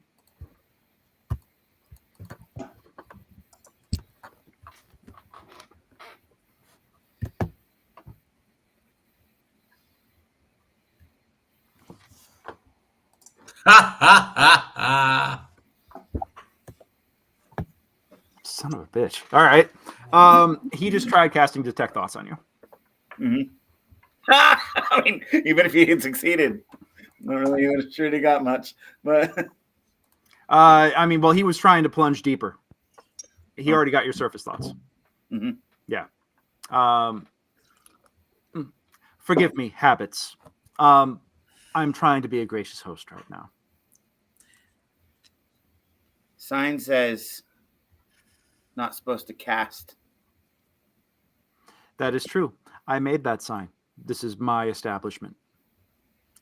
Son of a bitch. All right. He just tried casting Detect Thoughts on you. Mm-hmm. I mean, even if he had succeeded, I don't really even sure he got much. But I mean, well, he was trying to plunge deeper. He already got your surface thoughts. Mm-hmm. Yeah. Forgive me, habits. I'm trying to be a gracious host right now. Sign says not supposed to cast. That is true. I made that sign. This is my establishment.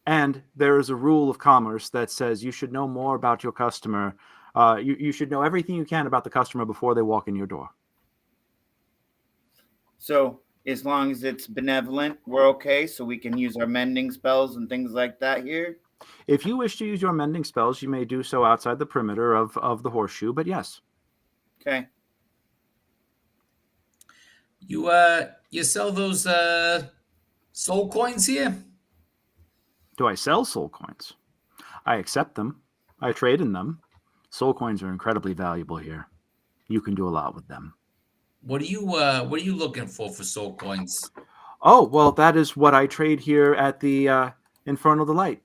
And there is a rule of commerce that says you should know more about your customer. You should know everything you can about the customer before they walk in your door. So as long as it's benevolent, we're okay. So we can use our mending spells and things like that here. If you wish to use your mending spells, you may do so outside the perimeter of the horseshoe, but yes. Okay. You sell those soul coins here? Do I sell soul coins? I accept them. I trade in them. Soul coins are incredibly valuable here. You can do a lot with them. What are you looking for soul coins? Oh, well, that is what I trade here at the Infernal Delight.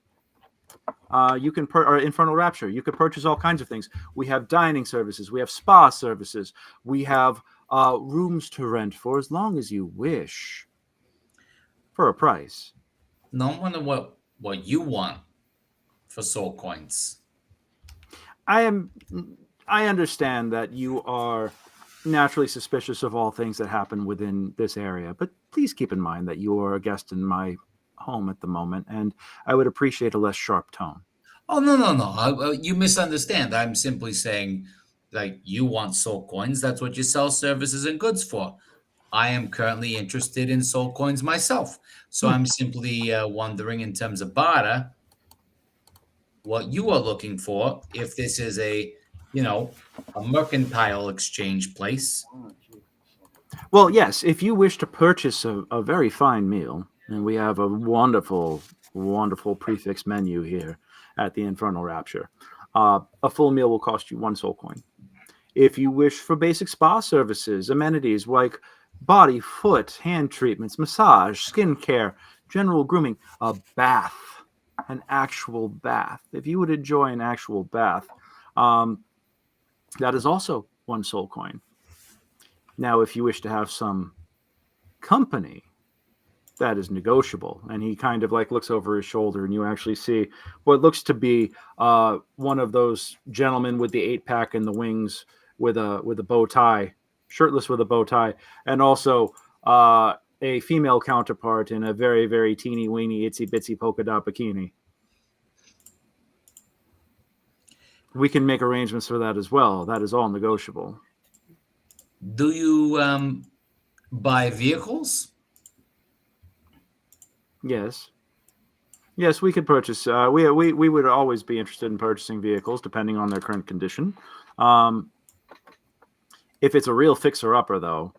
You can or Infernal Rapture. You can purchase all kinds of things. We have dining services. We have spa services. We have rooms to rent for as long as you wish, for a price. No, I wonder what you want for soul coins. I understand that you are naturally suspicious of all things that happen within this area, but please keep in mind that you are a guest in my home at the moment, and I would appreciate a less sharp tone. Oh, no. You misunderstand. I'm simply saying, like, you want soul coins. That's what you sell services and goods for. I am currently interested in soul coins myself. So I'm simply wondering, in terms of barter, what you are looking for, if this is a mercantile exchange place. Well, yes, if you wish to purchase a very fine meal, and we have a wonderful, wonderful prefix menu here at the Infernal Rapture, a full meal will cost you 1 soul coin. If you wish for basic spa services, amenities like body, foot, hand treatments, massage, skin care, general grooming, a bath, an actual bath. If you would enjoy an actual bath, that is also 1 soul coin. Now, if you wish to have some company, that is negotiable. And he kind of like looks over his shoulder, and you actually see what looks to be one of those gentlemen with the 8-pack and the wings with a bow tie, shirtless with a bow tie, and also a female counterpart in a very, very teeny weeny itsy bitsy polka dot bikini. We can make arrangements for that as well. That is all negotiable. Do you buy vehicles? Yes, we could purchase. We would always be interested in purchasing vehicles, depending on their current condition. If it's a real fixer-upper, though,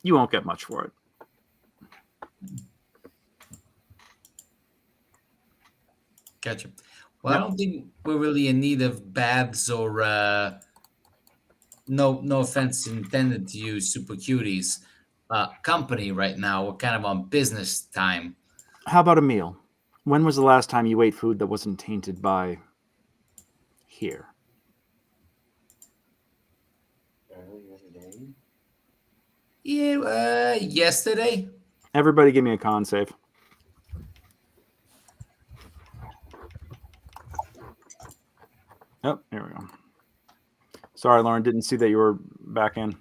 you won't get much for it. Gotcha. Well, I don't think we're really in need of baths or no offense intended to you, super cuties. Company right now. We're kind of on business time. How about a meal? When was the last time you ate food that wasn't tainted by here? Yeah, yesterday. Everybody give me a con save. Oh, there we go. Sorry, Lauren, didn't see that you were back in.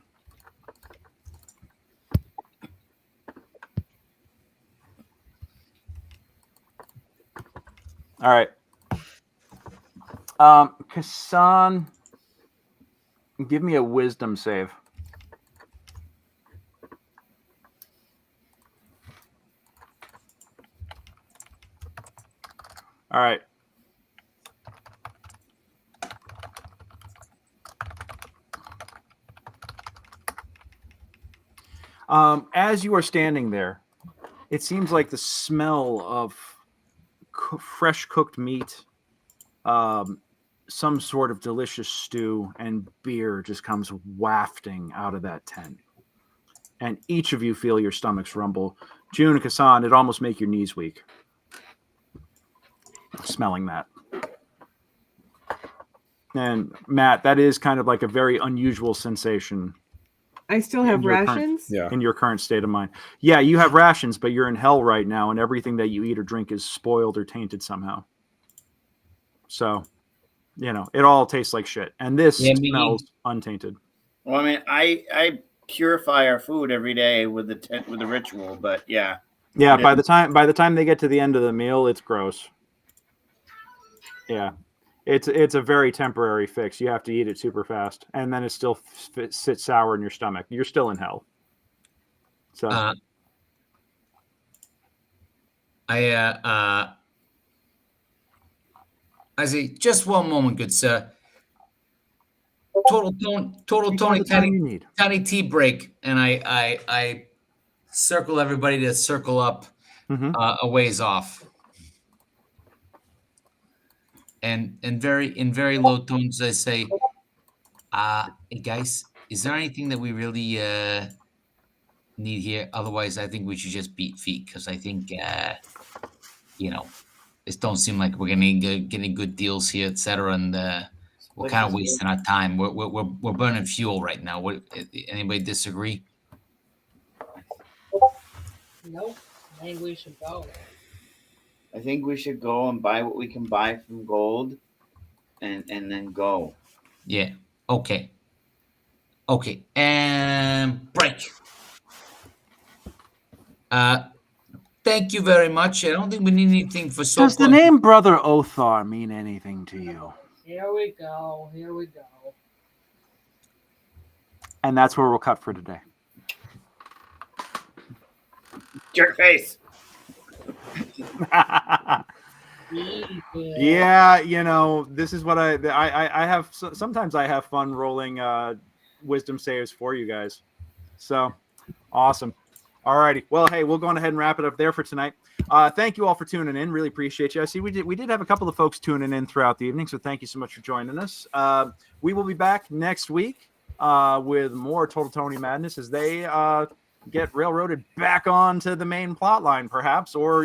All right. Casan, give me a wisdom save. All right. As you are standing there, it seems like the smell of fresh cooked meat, some sort of delicious stew, and beer just comes wafting out of that tent. And each of you feel your stomachs rumble. June and Casan, it almost make your knees weak. Smelling that. And Matt, that is kind of like a very unusual sensation. I still have rations? In your current state of mind. Yeah, you have rations, but you're in hell right now, and everything that you eat or drink is spoiled or tainted somehow. So, it all tastes like shit. And this smells untainted. Well, I mean, I purify our food every day with the ritual, but yeah. Yeah, by the time they get to the end of the meal, it's gross. Yeah. It's a very temporary fix. You have to eat it super fast, and then it still sits sour in your stomach. You're still in hell. So I say, just one moment, good sir. Tortletoni, tiny tea break, and I circle everybody to circle up a ways off. and in very low tones, I say, hey guys, is there anything that we really need here? Otherwise, I think we should just beat feet because I think this don't seem like we're getting good deals here, etc. And we're kind of wasting our time. We're burning fuel right now. What? Anybody disagree? Nope. I think we should go. I think we should go and buy what we can buy from gold, and then go. Yeah. Okay. Okay. And break. Thank you very much. I don't think we need anything for so. Does the name Brother Othar mean anything to you? Here we go. Here we go. And that's where we'll cut for today. Jerk face. Yeah, this is what I have. Sometimes I have fun rolling wisdom saves for you guys. So awesome. All righty. Well, hey, we'll go on ahead and wrap it up there for tonight. Thank you all for tuning in. Really appreciate you. I see we did have a couple of folks tuning in throughout the evening, so thank you so much for joining us. We will be back next week with more Tortletoni madness as they get railroaded back onto the main plot line, perhaps, or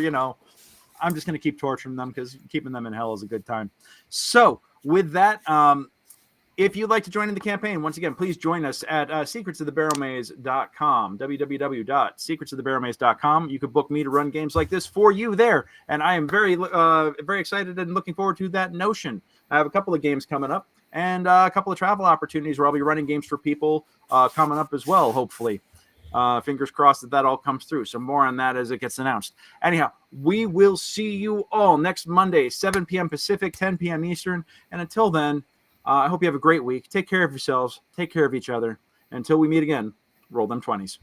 I'm just going to keep torturing them because keeping them in hell is a good time. So with that, if you'd like to join in the campaign, once again, please join us at secretsofthebarrelmaze.com, www.secretsofthebarrelmaze.com. You could book me to run games like this for you there, and I am very excited and looking forward to that notion. I have a couple of games coming up and a couple of travel opportunities where I'll be running games for people coming up as well, hopefully. Fingers crossed that all comes through. So more on that as it gets announced. Anyhow, we will see you all next Monday, 7 p.m. Pacific, 10 p.m. Eastern. And until then, I hope you have a great week. Take care of yourselves. Take care of each other. Until we meet again, roll them 20s.